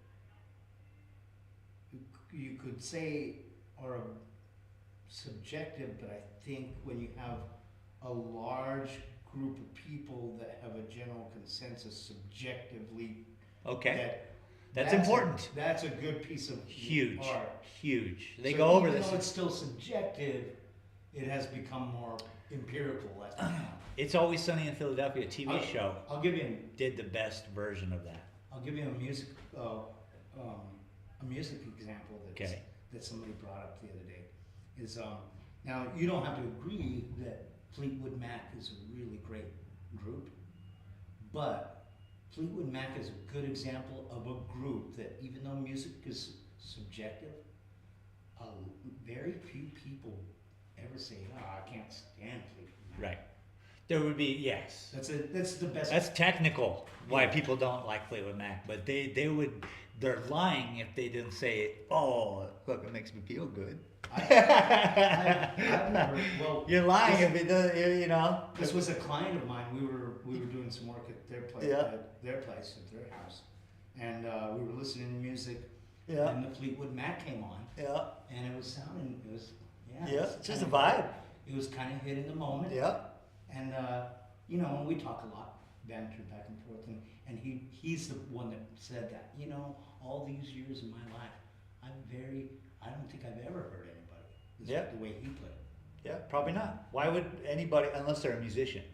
you could say are subjective, but I think when you have a large group of people that have a general consensus subjectively, Okay. That's a- important. that's a good piece of Huge. art. Huge. They So go over even this. though it's still subjective, it has become more empirical. That's what It's Always Sunny in Philadelphia, a TV I'll- show, I'll give you did the best version of that. a music example Okay. that somebody brought up the other day. Is now you don't have to agree that Fleetwood Mac is a really great group, but Fleetwood Mac is a good example of a group that, even though music is subjective, very few people ever say, "Oh, I can't stand Fleetwood Mac." Right. There would be, yes. That's the best. That's technical why people don't like Fleetwood Mac, but they're lying if they didn't say, "Oh, look, it makes me feel good." I've never. Well, You're lying this- if it does, you know. This was a client of mine. We were doing some work at their place, Yeah. at their house, and we were listening to music. Yeah. And the Fleetwood Mac came on, Yeah. and it was sounding. It was Yeah. it was It's just a kinda- vibe. It was kind of hitting the moment. Yeah. And you know, we talk a lot, banter back and forth, and he's the one that said that. You know, all these years in my life, I don't think I've ever heard anybody Yeah. the way he played. Yeah, probably not. Why would anybody, unless they're a musician,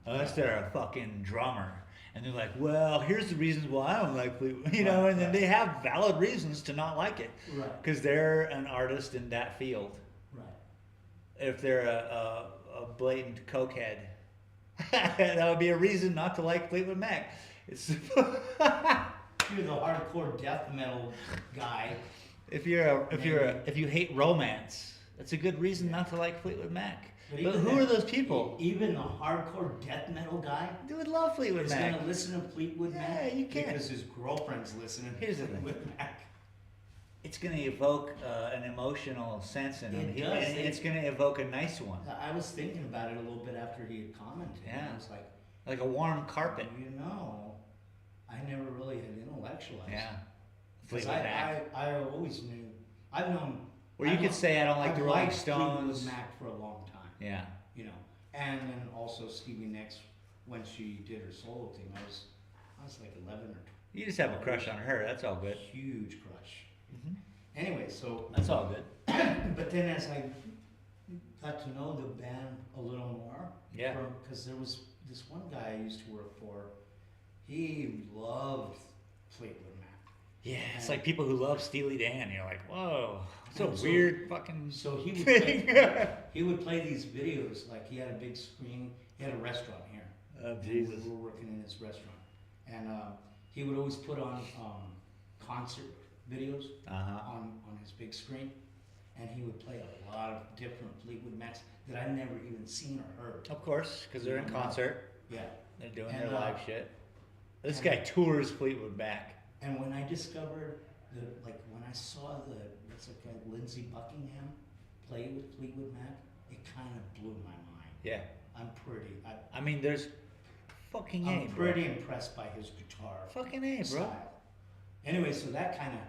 unless they're a fucking drummer, and they're like, well, here's the reasons why I don't like Fleetwood, you know, Right, and then right. they have valid reasons to not like it, Right. because they're an artist in that field. Right. If they're a blatant cokehead, that would be a reason not to like Fleetwood Mac. It's If you're the hardcore death metal guy, if you hate romance, that's a good reason not to like Fleetwood Mac. But even who are those people? Even the hardcore death metal guy They would love Fleetwood is Mac. gonna listen to Fleetwood Mac Yeah, you can't. because his girlfriend's listening Here's to the thing. Fleetwood Mac. It's going to evoke an emotional sense in him. It does. And it's going to evoke a nice one, I was thinking about it a little bit after he had commented. Yeah. I was like a warm carpet. you know, I never really had intellectualized. Yeah, 'Cause Fleetwood Mac. I always knew. I've known. Where you I've could known- say I don't like I've the Rolling liked Stones. Fleetwood Mac for a long time. Yeah, You know, and then also Stevie Nicks when she did her solo thing. I was like 11 or 12. you just have a crush on her. That's all good. Huge crush. Mhm. Anyway, so That's all good. but then as I got to know the band a little more, Yeah. because there was this one guy I used to work for. He loved Fleetwood Mac. Yeah, it's like people who love Steely Dan. You're like, whoa, it's a And so- weird fucking So he would thing. he would play these videos, like he had a big screen. He had a restaurant here. Oh, And Jesus. We were working in his restaurant, and he would always put on concert videos Uh-huh. on his big screen, and he would play a lot of different Fleetwood Macs that I'd never even seen or heard. Of course, because they're in concert. Yeah, They're doing And, their live shit. This and- guy tours Fleetwood Mac. and when I discovered when I saw what's it called, Lindsey Buckingham play with Fleetwood Mac, it kind of blew my mind. Yeah. I, I mean, there's fucking A, I'm bro. pretty impressed by his guitar Fucking A, bro. style. Anyway, so that kind of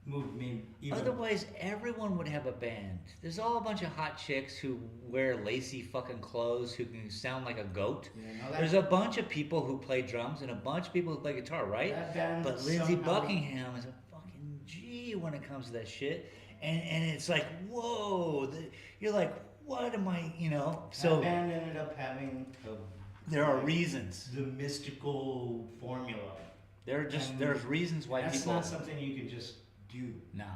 moved me even. Otherwise, everyone would have a band. There's all a bunch of hot chicks who wear lacy fucking clothes who can sound like a goat. You know, There's a bunch of people who play drums and a bunch of people who play guitar, right? that band But Lindsey somehow- Buckingham is a fucking G when it comes to that shit. And it's like, whoa. You're like, what am I, you know? That So band ended up having there are reasons. the mystical formula. And There's reasons why That's people. not something you can just do. No.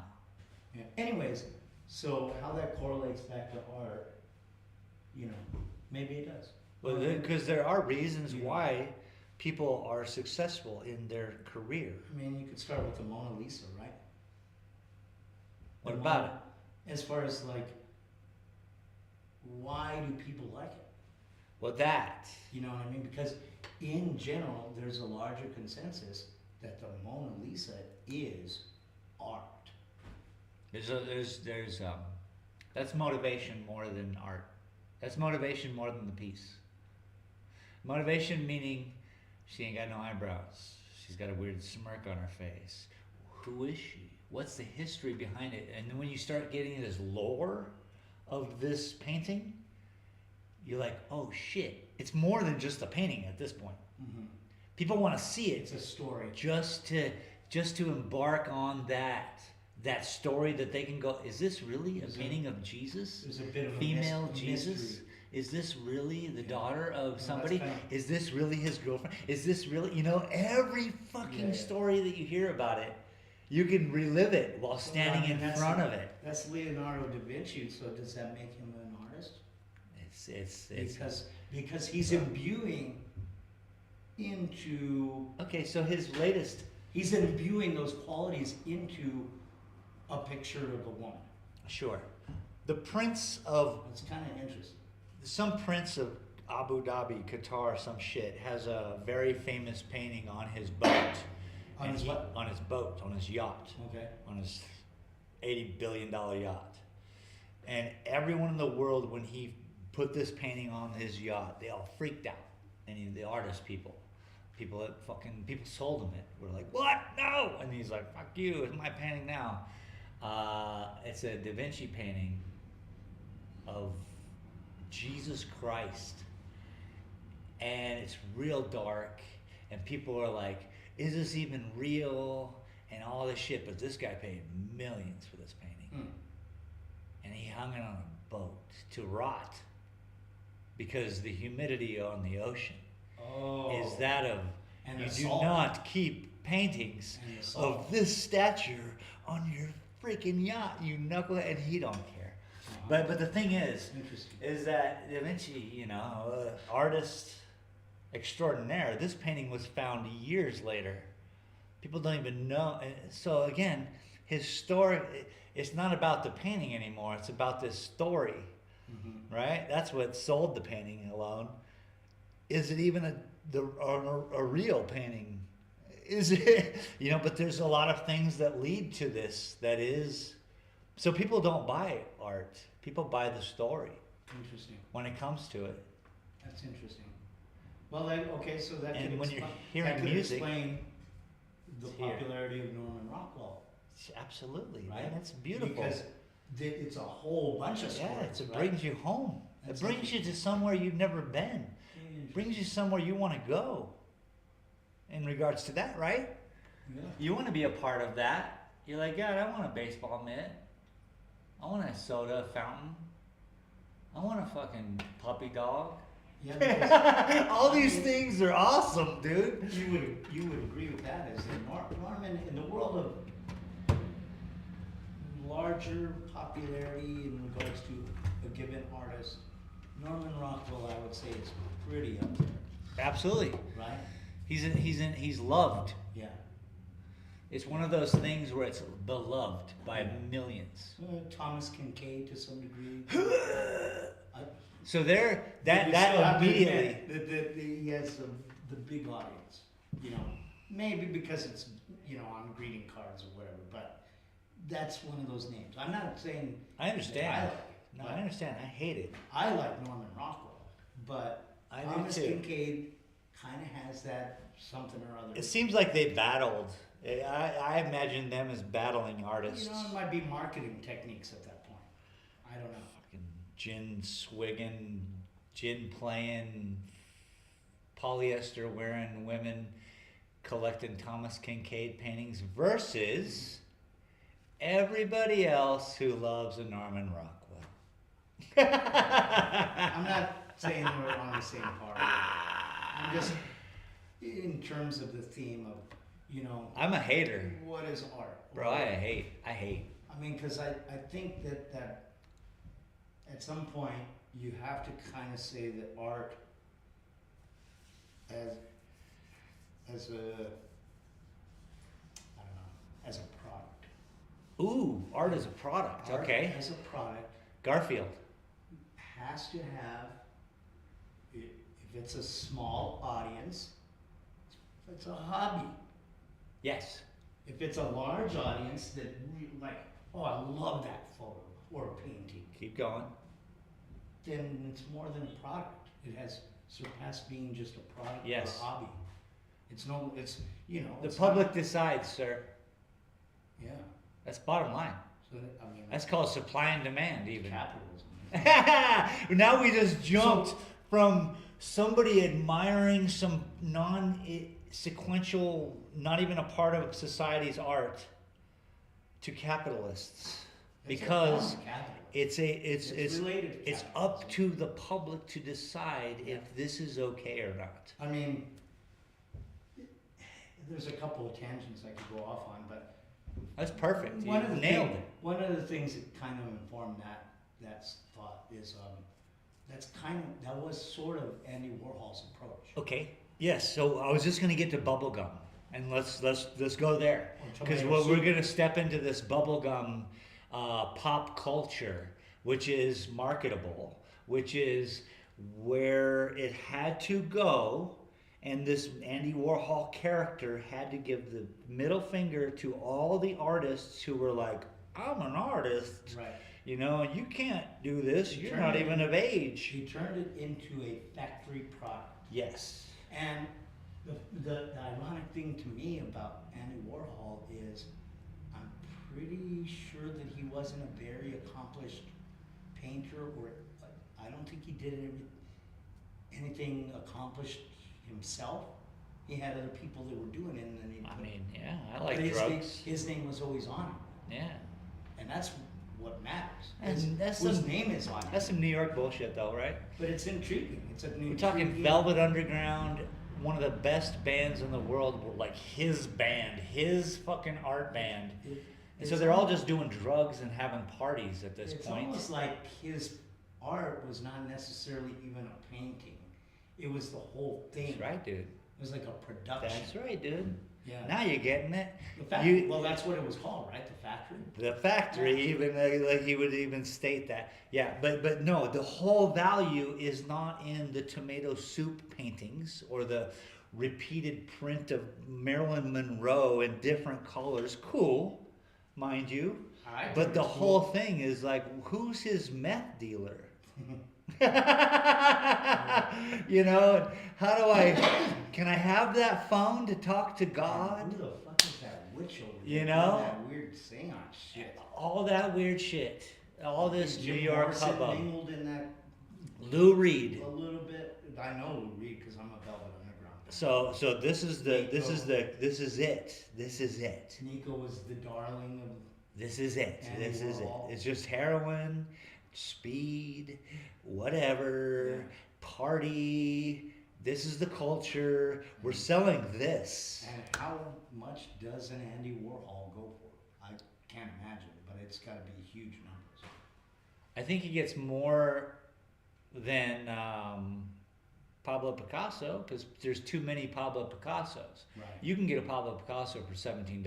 Yeah. Anyways, so how that correlates back to art, you know, maybe it does. Well, because there are reasons why people are successful in their career. I mean, you could start with the Mona Lisa, right? What The about Mona- As far as like, why do people like it? Well, that. You know what I mean? Because in general, there's a larger consensus that the Mona Lisa is art. That's motivation more than art. That's motivation more than the piece. Motivation meaning she ain't got no eyebrows. She's got a weird smirk on her face. Who is she? What's the history behind it? And then when you start getting this lore of this painting, you're like, oh shit. It's more than just a painting at this point. Mm-hmm. People want to see it. It's a story. Just to embark on that story that they can go, is this really a painting of Jesus? There's a bit of a Female a Jesus? mystery. Is this really the daughter of that's somebody? kind of- Is this really his girlfriend? Is this really, every fucking Yeah. story that you hear about it, you can relive it while standing in that's- front of it. That's Leonardo da Vinci, so does that make him an artist? It's Because he's imbuing into, okay, so his latest, he's imbuing those qualities into a picture of a woman. sure. The Prince of It's kind of interesting. some prince of Abu Dhabi, Qatar, some shit, has a very famous painting on his boat. On And his what? On his boat, on his yacht, Okay. on his $80 billion yacht. And everyone in the world, when he put this painting on his yacht, they all freaked out. And the artist people sold him it. Were like, what? No! And he's like, fuck you, it's my painting now. It's a Da Vinci painting of Jesus Christ, and it's real dark, and people are like, is this even real, and all this shit, but this guy paid millions for this painting. And he hung it on a boat to rot because the humidity on the ocean is that of, And you the do salt. not keep paintings And the salt. of this stature on your freaking yacht, you knucklehead, and he don't care. But the thing is Interesting. that Da Vinci, artist extraordinaire, this painting was found years later. People don't even know. So again, his story, it's not about the painting anymore, it's about this story, right? That's what sold the painting alone. Is it even a real painting? Is it, but there's a lot of things that lead to this that is, so people don't buy art, people buy the story Interesting. when it comes to it. That's interesting. Well, then, okay, so that And could when you're expli- hearing that could music, explain the it's here. popularity of Norman Rockwell, Absolutely, right? man, it's beautiful. Because it's a whole bunch of stories. It right? brings you home. That's It brings you to somewhere you've never been. It brings you somewhere you want to go. In regards to that, right? Yeah. You want to be a part of that. You're like, God, I want a baseball mitt. I want a soda fountain. I want a fucking puppy dog. Yeah, because All these things are awesome, dude. you would agree with that as Norman in the world of larger popularity in regards to a given artist. Norman Rockwell, I would say, is pretty up there, Absolutely. right? He's loved. Yeah. It's one of those things where it's beloved by millions. Thomas Kincaid to some degree. So there, You still have that to immediately. admit that he has the big audience. Maybe because it's on greeting cards or whatever, but that's one of those names. I'm not saying I understand. that I like it. No, but I understand. I hate it. I like Norman Rockwell, but I do Thomas too. Kincaid kind of has that something or other. It seems like they battled. I imagine them as battling artists. It might be marketing techniques at that point. I don't know. Fucking gin swigging, gin playing, polyester wearing women collecting Thomas Kincaid paintings versus everybody else who loves a Norman Rockwell. I'm not saying we're on the same party. I'm just in terms of the theme of, I'm a hater, what is art? bro. I hate. I mean, because I think that at some point you have to kind of say that art as a, I don't know, as a product. Ooh, art as a product. Art Okay. as a product Garfield. has to have, if it's a small audience, it's a hobby. Yes. If it's a large audience that like, oh, I love that photo or painting, Keep going. then it's more than a product. It has surpassed being just a product Yes. or a hobby. It's The it's public not- decides, sir. Yeah. That's bottom line. So I mean, That's called supply and demand, even. capitalism. Now we just jumped from somebody admiring some non-sequential, not even a part of society's art, to capitalists, because it's related to it's up capitalism. to the public to decide Yeah. if this is okay or not. I mean, there's a couple of tangents I could go off on, but That's perfect. You one of the nailed it. One of the things that kind of informed that thought is that was sort of Andy Warhol's approach. Okay. Yes. So I was just going to get to bubblegum, and let's go there, Or because tomato we're soup. going to step into this bubblegum pop culture, which is marketable, which is where it had to go, and this Andy Warhol character had to give the middle finger to all the artists who were like, "I'm an artist." Right. You know, you can't do this. He You're turned not it- even of age. He turned it into a factory product. Yes. And the ironic thing to me about Andy Warhol is I'm pretty sure that he wasn't a very accomplished painter, or I don't think he did anything accomplished himself. He had other people that were doing it, and then he I put- mean, yeah, I like but drugs. his name was always on it, Yeah. and that's what matters. And that's whose some- name is on it. That's some New York bullshit, though, right? But it's intriguing. It's a new. We're talking Velvet Underground, one of the best bands in the world, like his band, his fucking art band. And so they're all just doing drugs and having parties at this It's point. almost like his art was not necessarily even a painting. It was the whole thing. That's right, dude. It was like a production. That's right, dude. Yeah. Now you're getting it. Well, that's what it was called, right? The factory. The factory, even like he would even state that. Yeah, but no, the whole value is not in the tomato soup paintings or the repeated print of Marilyn Monroe in different colors. Cool, mind you. But the whole thing is like, who's his meth dealer? You know, how do can I have that phone to talk to God? Who the fuck is that witch over there? You know? That weird seance shit. All that weird shit. All this Jim New York Morrison hubbub. mingled in that Lou Reed. a little bit. I know Lou Reed because I'm a Velvet Underground. So this is it. This is it. Nico was the darling of. This is it. Andy This is it. Warhol. It's just heroin, speed, whatever, Yeah. party. This is the culture. We're selling this. And how much does an Andy Warhol go for? I can't imagine, but it's got to be huge numbers. I think he gets more than Pablo Picasso, because there's too many Pablo Picassos. Right. You can get a Pablo Picasso for $17 in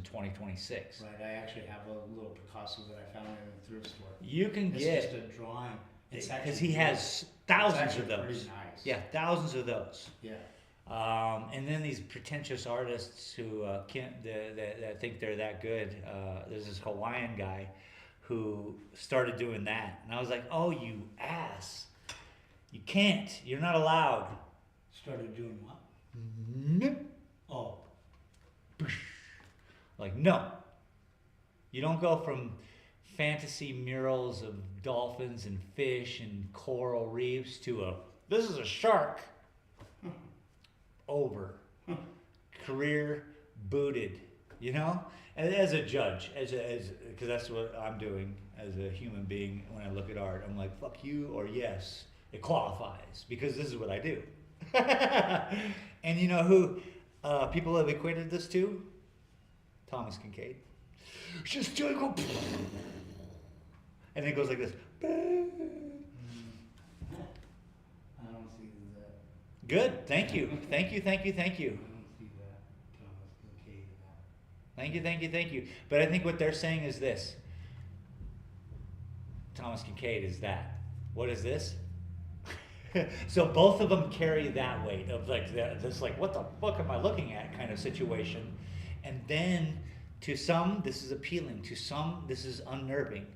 2026. Right. I actually have a little Picasso that I found in a thrift store. You can It's get, just a drawing. It's because actually he has thousands of actually those. pretty nice. Yeah, thousands of those. Yeah. And then these pretentious artists who that think they're that good. There's this Hawaiian guy who started doing that, and I was like, "Oh, you ass! You can't. You're not allowed." Started doing what? Nope. Oh. Like, no. You don't go from fantasy murals of dolphins and fish and coral reefs to this is a shark. Over. Career booted. You know? And as a judge, because that's what I'm doing as a human being when I look at art. I'm like, fuck you or yes. It qualifies because this is what I do. And you know who people have equated this to? Thomas Kincaid. Just do it, go, and it goes like this. I don't see that. Good. Thank you. Thank you. Thank you. Thank you. I don't see that Thomas Kincaid in that. Thank you. Thank you. Thank you. But I think what they're saying is this. Thomas Kincaid is that. What is this? So both of them carry that weight of like this, like what the fuck am I looking at kind of situation. And then to some this is appealing, to some this is unnerving,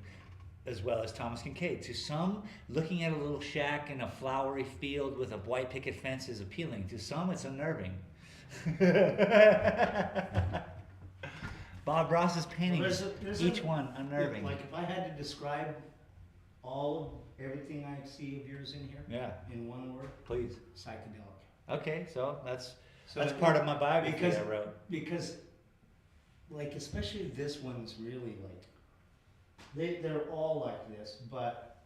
as well as Thomas Kincaid. To some, looking at a little shack in a flowery field with a white picket fence is appealing. To some, it's unnerving. Bob Ross's paintings, each one unnerving. Like if I had to describe everything I see of yours in here Yeah, in one word, please. psychedelic. Okay, so that's So part of my biography because- I wrote. Because, like, especially this one's really like, they're all like this, but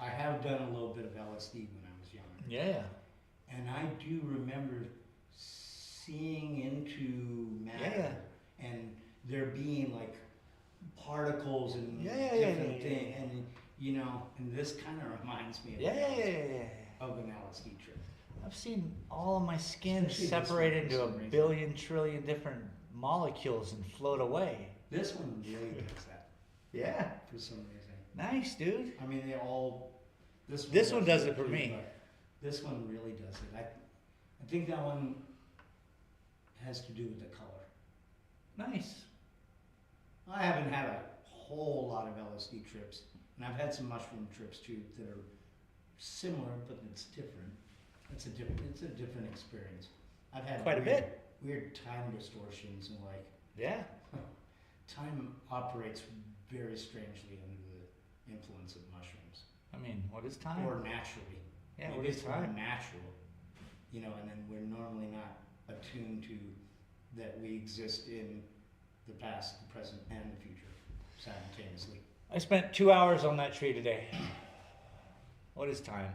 I have done a little bit of LSD when I was younger. Yeah. And I do remember seeing into matter and there being like particles and different things. And, you know, and this kind of reminds me of, of an LSD trip. I've seen all of my skin Especially this separate one for into a some reason. billion trillion different molecules and float away. This one really does that Yeah. for some reason. Nice, dude. I mean, they all. This one does it for too, me. but this one really does it. I think that one has to do with the color. Nice. I haven't had a whole lot of LSD trips, and I've had some mushroom trips too that are similar, but it's different. It's a different experience. I've had Quite a bit. weird time distortions and like Yeah. time operates very strangely under the influence of mushrooms. I mean, what is time? Or naturally. Yeah, Maybe what is it's more time? natural, you know, and then we're normally not attuned to that we exist in the past, the present, and the future simultaneously. I spent 2 hours on that tree today. What is time?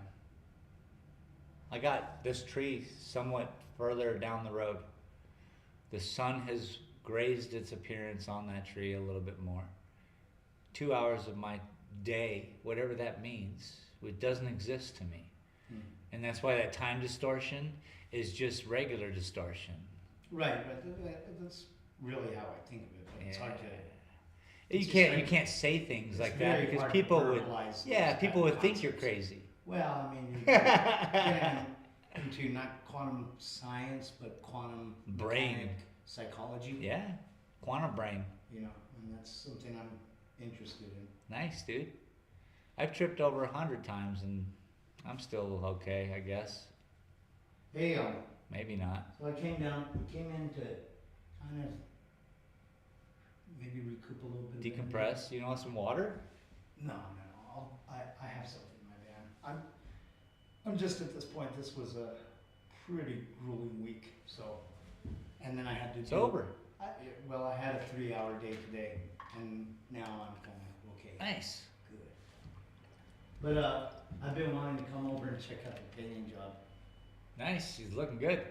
I got this tree somewhat further down the road. The sun has grazed its appearance on that tree a little bit more. 2 hours of my day, whatever that means, it doesn't exist to me. And that's why that time distortion is just regular distortion. Right, but that's really how I think of it. But it's hard to. You can't say things like that because people would people would think you're crazy. Well, I mean, you're getting into not quantum science but quantum Brain. mechanic psychology. Yeah, quantum brain. You know, and that's something I'm interested in. Nice, dude. I've tripped over 100 times and I'm still okay, I guess. Hey, Maybe not. so we came in to kind of maybe recoup a little bit. of Decompress. You want some water? energy. No. I have something in my van. I'm just at this point. This was a pretty grueling week. So, and then I had to. It's over. I had a 3-hour day today, and now I'm kind of okay. Nice. Good. But I've been wanting to come over and check out the painting job. Nice. She's looking good.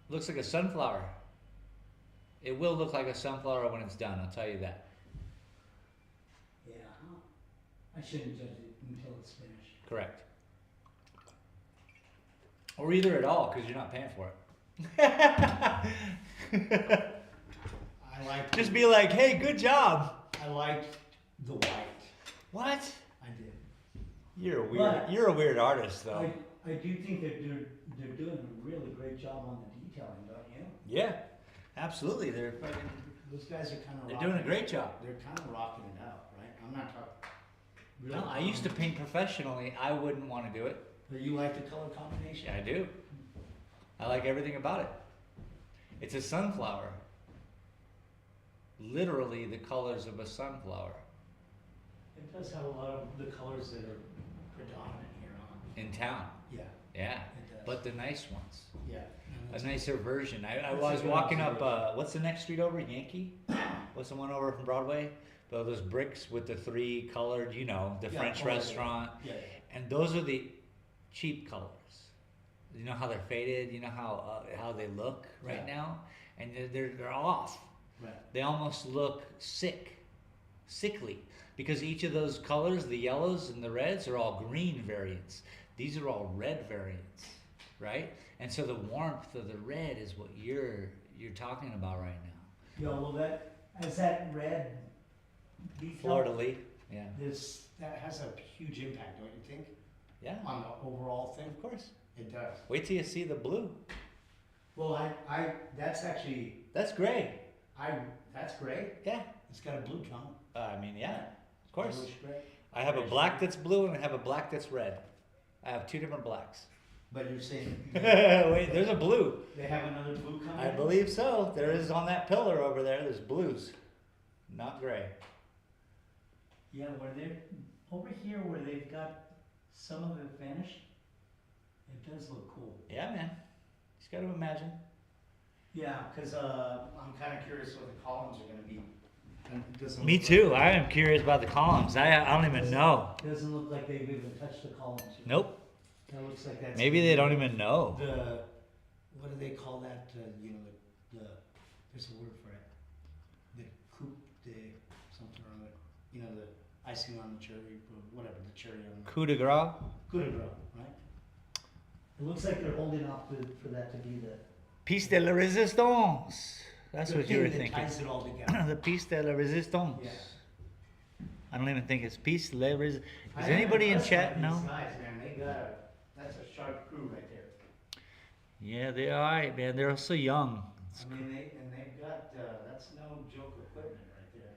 Looks like a sunflower. It will look like a sunflower when it's done, I'll tell you that. Yeah. I shouldn't judge it until it's finished. Correct. Or either at all, because you're not paying for it. I like. Just be like, hey, good job. I liked the white. What? I did. You're a weird. But- You're a weird artist, though. I do think that they're doing a really great job on the detailing, don't you? Yeah, absolutely. They're fucking. Those guys are kind of. They're doing a great job. They're kind of rocking it out, right? I'm not talking. Really No, I used to paint professionally. I wouldn't want to do it. But you like the color combination? Yeah, I do. I like everything about it. It's a sunflower. Literally the colors of a sunflower It does have a lot of the colors that are predominant here on. in town. Yeah, Yeah, it does. but the nice ones. Yeah. A nicer version. I That's a was good walking up, observation. what's the next street over? Yankee? What's the one over from Broadway? Those bricks with the 3 colored, the Yeah, French oh, yeah. restaurant. Yeah. And those are the cheap colors. You know how they're faded? You know how they look right Yeah. now? And they're off. Right. They almost look sickly. because each of those colors, the yellows and the reds, are all green variants. These are all red variants, right? And so the warmth of the red is what you're talking about right now. Yeah, well, that red detail. Fleur-de-lis, yeah. That has a huge impact, don't you think? Yeah, On the overall thing? of course. It does. Wait till you see the blue. Well, that's actually, That's gray. that's gray. Yeah. It's got a blue tone. I mean, yeah, of course. Bluish gray. I have a black that's blue and I have a black that's red. I have two different blacks. But you're saying Wait, there's a blue. they have another blue coming I in? believe so. There is on that pillar over there. There's blues, not gray. Yeah, where they're, over here where they've got some of it finished, it does look cool. Yeah, man. Just got to imagine. Yeah, because I'm kind of curious what the columns are going to be. It doesn't Me look too. like- I am curious about the columns. I don't even know. It doesn't look like they've even touched the columns yet. Nope. That looks like that's. Maybe they don't even know. What do they call that, there's a word for it. The coupe de something or other, the icing on the cherry, whatever, the cherry on the. Coup de grace. Coup de grace, right? It looks like they're holding off for that to be the. Piece de la résistance. That's the what you were thing that thinking. ties it all together. The piece de la résistance. Yeah. I don't even think it's piece de la résistance. I Is am anybody in impressed chat? by No. these guys, man, that's a sharp crew right there. Yeah, they are, man. They're so young. I mean, they've got, that's no joke equipment right there.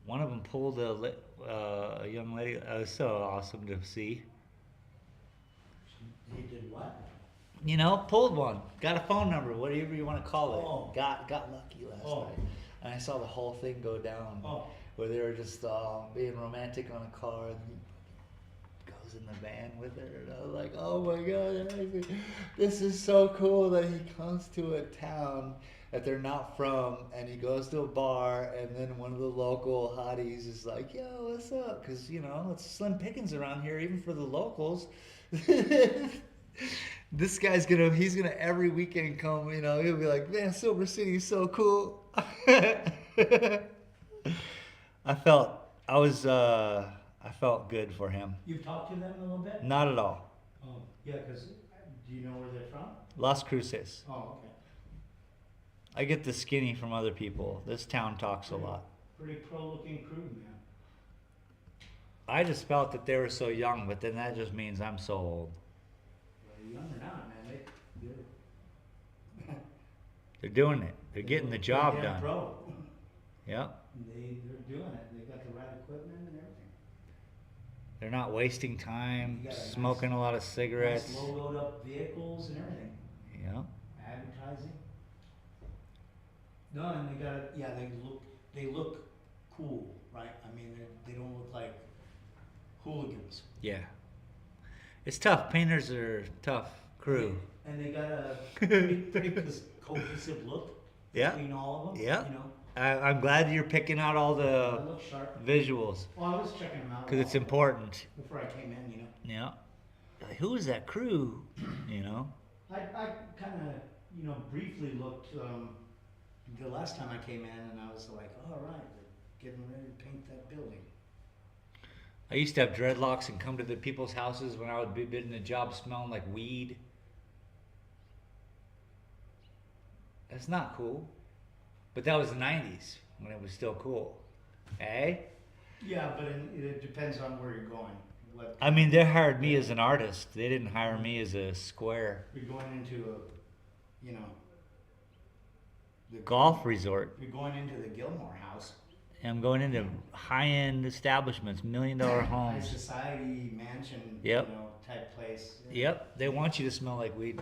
One of them pulled a young lady. That was so awesome to see. He did what? You know, pulled one. Got a phone number, whatever you want to call it. Oh. Got lucky last night. And I saw the whole thing go down. Oh. Where they were just being romantic on a car, and he goes in the van with her, and I was like, oh my god, this is so cool that he comes to a town that they're not from, and he goes to a bar, and then one of the local hotties is like, yo, what's up? Because, it's slim pickings around here, even for the locals. This guy's he's gonna every weekend come, he'll be like, man, Silver City's so cool. I felt good for him. You've talked to them a little bit? Not at all. Oh, yeah, because do you know where they're from? Las Cruces. Oh, okay. I get the skinny from other people. This town talks a lot. Pretty pro-looking crew, man. I just felt that they were so young, but then that just means I'm so old. Well, you're younger now, man. They're doing it. They're getting the job They're done. pro. Yep. They're doing it. They got the right equipment and everything. They're not wasting time, You got a smoking a lot of cigarettes. Nice logoed up vehicles and everything. Yeah. Advertising. No, and they look cool, right? I mean, they don't look like hooligans. Yeah. It's tough. Painters are tough crew. And they got a pretty cohesive look Yeah. between all of them. Yeah. You know, I'm glad you're picking out all they the look sharp. visuals Well, I was checking them out because it's important. before I came in. Yeah. Like, who is that crew? I kind of briefly looked the last time I came in, and I was like, oh, all right, they're getting ready to paint that building. I used to have dreadlocks and come to the people's houses when I would be bidding a job smelling like weed. That's not cool. But that was the 90s when it was still cool. Eh? Yeah, but it depends on where you're going. I mean, they hired me as an artist. They didn't hire me as a square You're going into the golf resort. You're going into the Gilmore House. And I'm going into high-end establishments, $1 million High homes. society mansion, Yep. type place. Yep, they want you to smell like weed.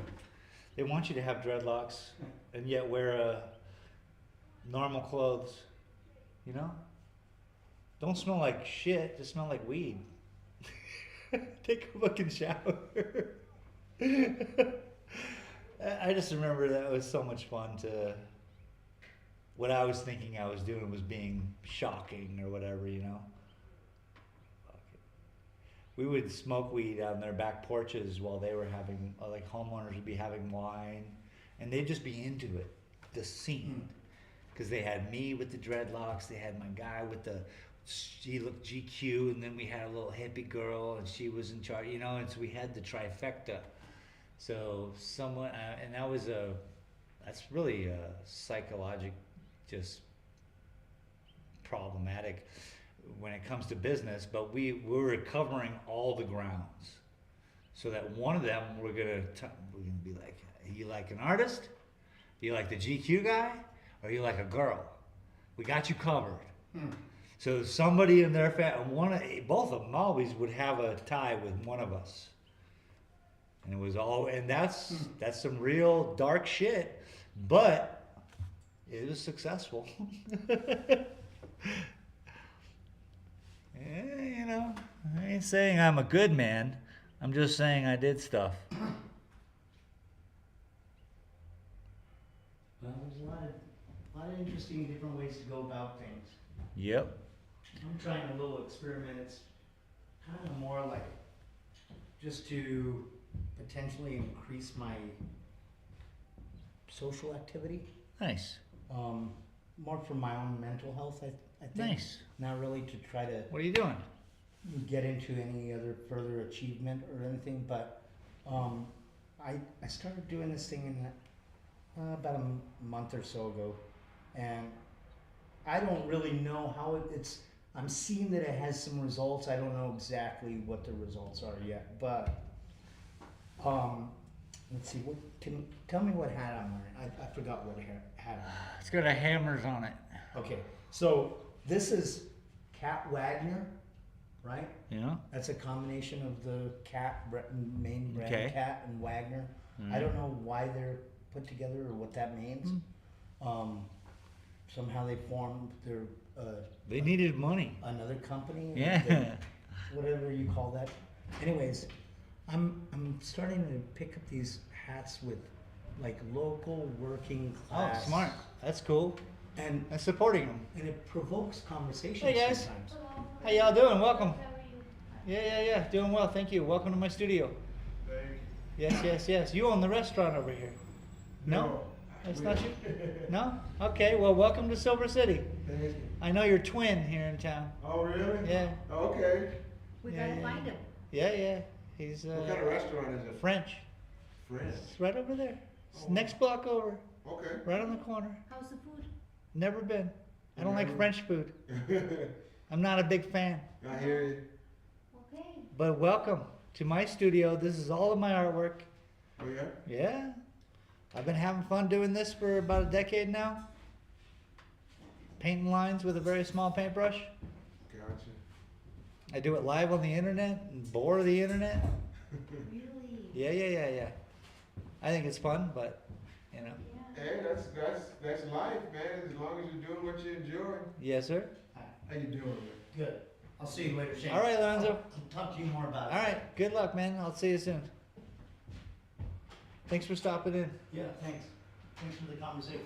They want you to have dreadlocks and yet wear normal clothes. Don't smell like shit, just smell like weed. Take a fucking shower. I just remember that it was so much fun to. What I was thinking I was doing was being shocking or whatever, Fuck it. We would smoke weed on their back porches while they were having, like homeowners would be having wine, and they'd just be into it, the scene. Because they had me with the dreadlocks, they had my guy with the she looked GQ, and then we had a little hippie girl, and she was in charge, you know, and so we had the trifecta. So someone, and that's really psychologic, just problematic when it comes to business, but we were covering all the grounds. So that one of them, we're gonna be like, you like an artist? You like the GQ guy? Or you like a girl? We got you covered. So somebody in their family, both of them always would have a tie with one of us. And it was that's some real dark shit, but it was successful. You know, I ain't saying I'm a good man. I'm just saying I did stuff. Well, there's a lot of interesting different ways to go about things. Yep. I'm trying a little experiment. It's kind of more like just to potentially increase my social activity. Nice. More for my own mental health, I think. Nice. Not really to try to What are you doing? get into any other further achievement or anything, but I started doing this thing in about a month or so ago, and I don't really know how it's. I'm seeing that it has some results. I don't know exactly what the results are yet, but let's see. Tell me what hat I'm wearing? I forgot what hat I'm wearing. It's got a hammers on it. Okay, so this is Cat Wagner, right? Yeah. That's a combination of the main brand Okay. Cat and Wagner. I don't know why they're put together or what that means. Somehow they formed their They needed money. another company. Yeah. Whatever you call that. Anyways, I'm starting to pick up these hats with like local working class. Oh, smart. That's cool. And Supporting them. it provokes conversation Hey, guys. sometimes. Hello. How y'all doing? Welcome. How are you? Yeah. Doing well. Thank you. Welcome to my studio. Yes. You own the restaurant over here. No? That's not you? No? Okay. Well, welcome to Silver City. Thank you. I know your twin here in town. Oh, really? Yeah. Okay. We Yeah, gotta yeah. find him. Yeah. He's What kind of restaurant is it? French. French. It's right over there. It's Oh. next block over. Okay. Right on the corner. How's the food? Never been. I don't like Never. French food. I'm not a big fan. I hear you. Okay. But welcome to my studio. This is all of my artwork. Oh, yeah? Yeah. I've been having fun doing this for about a decade now. Painting lines with a very small paintbrush. Gotcha. I do it live on the internet and bore the internet. Really? Yeah. I think it's fun, but you know. Yeah. Hey, that's life, man. As long as you're doing what you enjoy. Yes, sir. How you doing, man? Good. I'll see you later, Shane. All right, Lorenzo. I'll talk to you more about it. All right. Good luck, man. I'll see you soon. Thanks for stopping in. Yeah, thanks. Thanks for the conversation.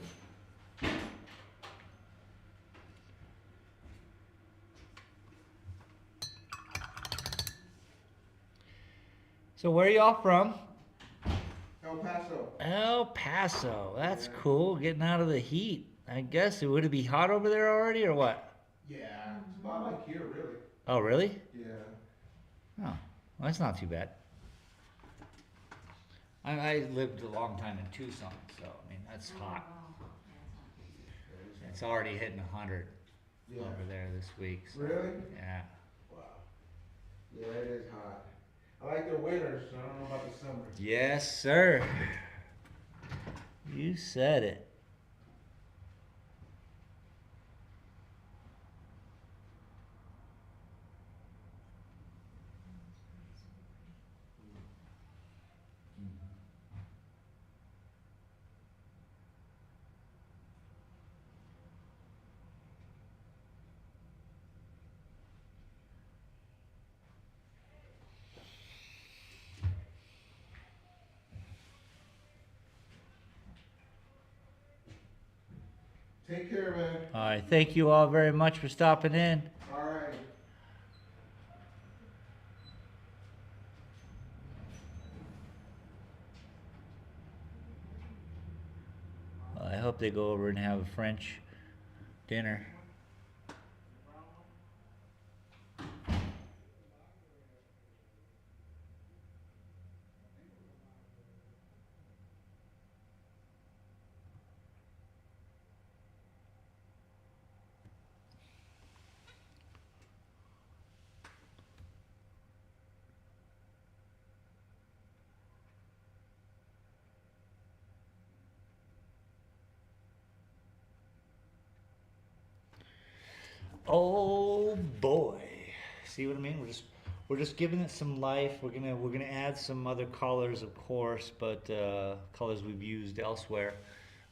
So where are y'all from? El Paso. El Paso. That's cool. Getting out of the heat. I guess. Would it be hot over there already or what? Yeah. It's about like here, really. Oh, really? Yeah. Oh, well, that's not too bad. I lived a long time in Tucson, so I mean that's hot. It's already hitting 100 Yeah. over there this week. So, Really? yeah. Wow. Yeah, it is hot. I like the winters, so I don't know about the summer. Yes, sir. You said it. Take care, man. All right. Thank you all very much for stopping in. All right. I hope they go over and have a French dinner. Oh boy. See what I mean? We're just giving it some life. We're gonna add some other colors, of course, but colors we've used elsewhere.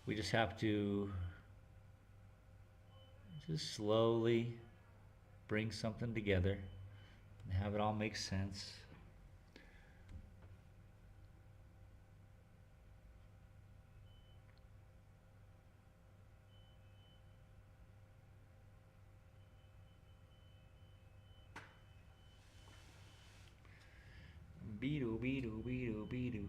We just have to just slowly bring something together and have it all make sense. Beedoo, beedoo, beedoo, beedoo.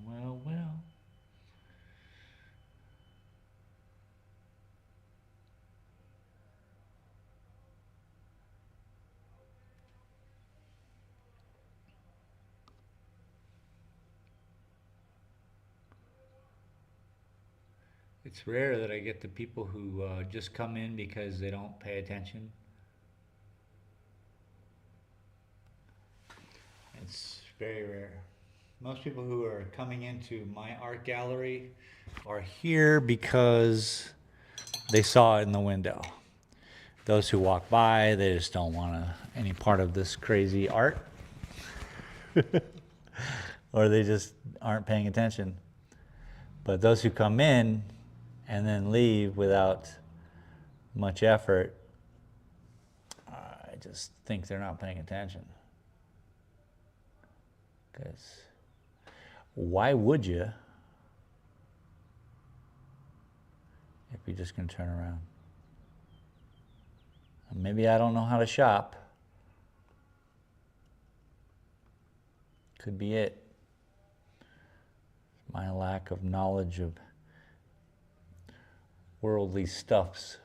Well. It's rare that I get the people who just come in because they don't pay attention. It's very rare. Most people who are coming into my art gallery are here because they saw it in the window. Those who walk by, they just don't want any part of this crazy art. Or they just aren't paying attention. But those who come in and then leave without much effort, I just think they're not paying attention. Because why would you if you're just going to turn around? And maybe I don't know how to shop. Could be it. My lack of knowledge of worldly stuffs.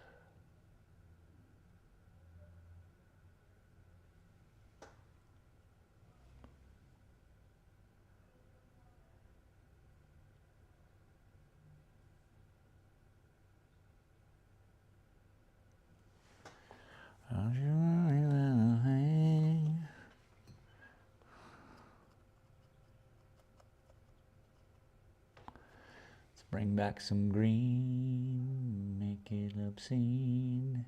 Bring back some green, make it obscene.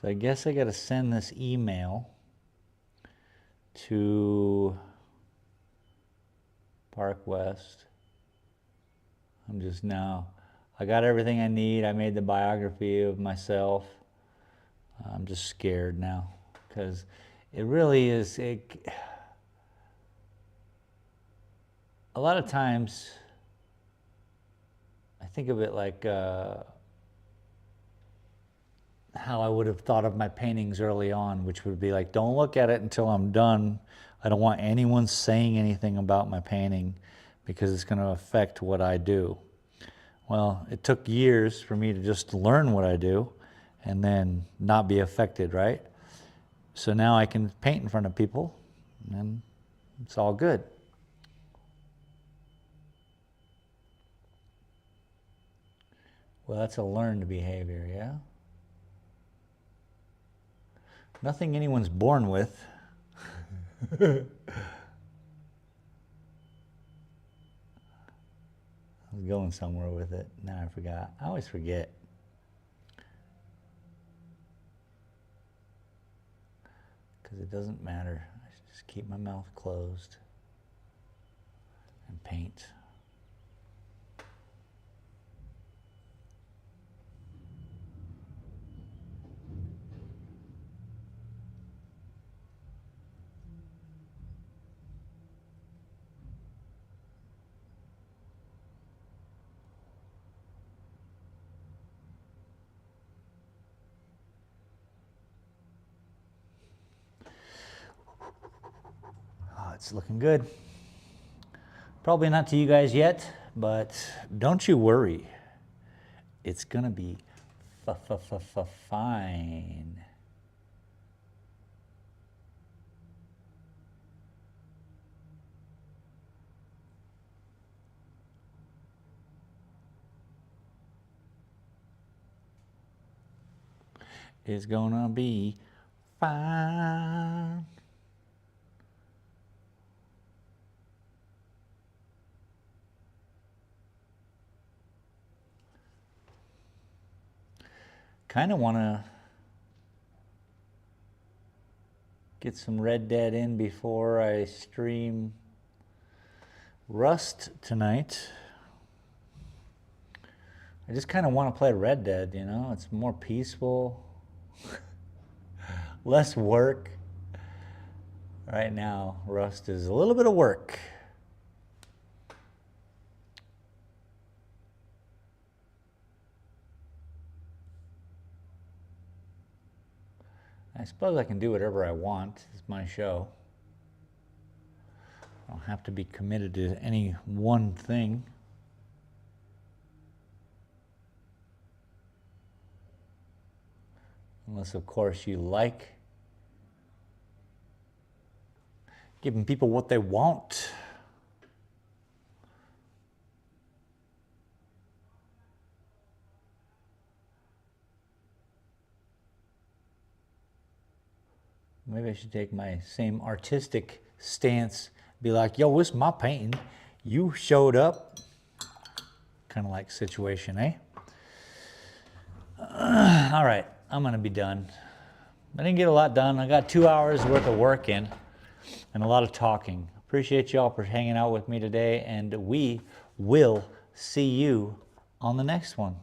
So I guess I got to send this email to Park West. I got everything I need. I made the biography of myself. I'm just scared now because it really is. A lot of times I think of it like how I would have thought of my paintings early on, which would be like, don't look at it until I'm done. I don't want anyone saying anything about my painting because it's going to affect what I do. Well, it took years for me to just learn what I do and then not be affected, right? So now I can paint in front of people and it's all good. Well, that's a learned behavior, yeah? Nothing anyone's born with. I was going somewhere with it. Now I forgot. I always forget. Because it doesn't matter. I should just keep my mouth closed and paint. it's looking good. Probably not to you guys yet, but don't you worry. It's gonna be fine. It's gonna be fine. Kind of want to get some Red Dead in before I stream Rust tonight. I just kind of want to play Red Dead, you know? It's more peaceful, less work. Right now, Rust is a little bit of work. I suppose I can do whatever I want. It's my show. I don't have to be committed to any one thing. Unless, of course, you like giving people what they want. Maybe I should take my same artistic stance, be like, yo, this is my painting. You showed up. Kind of like situation, eh? All right, I'm gonna be done. I didn't get a lot done. I got 2 hours worth of work in and a lot of talking. Appreciate y'all for hanging out with me today, and we will see you on the next one.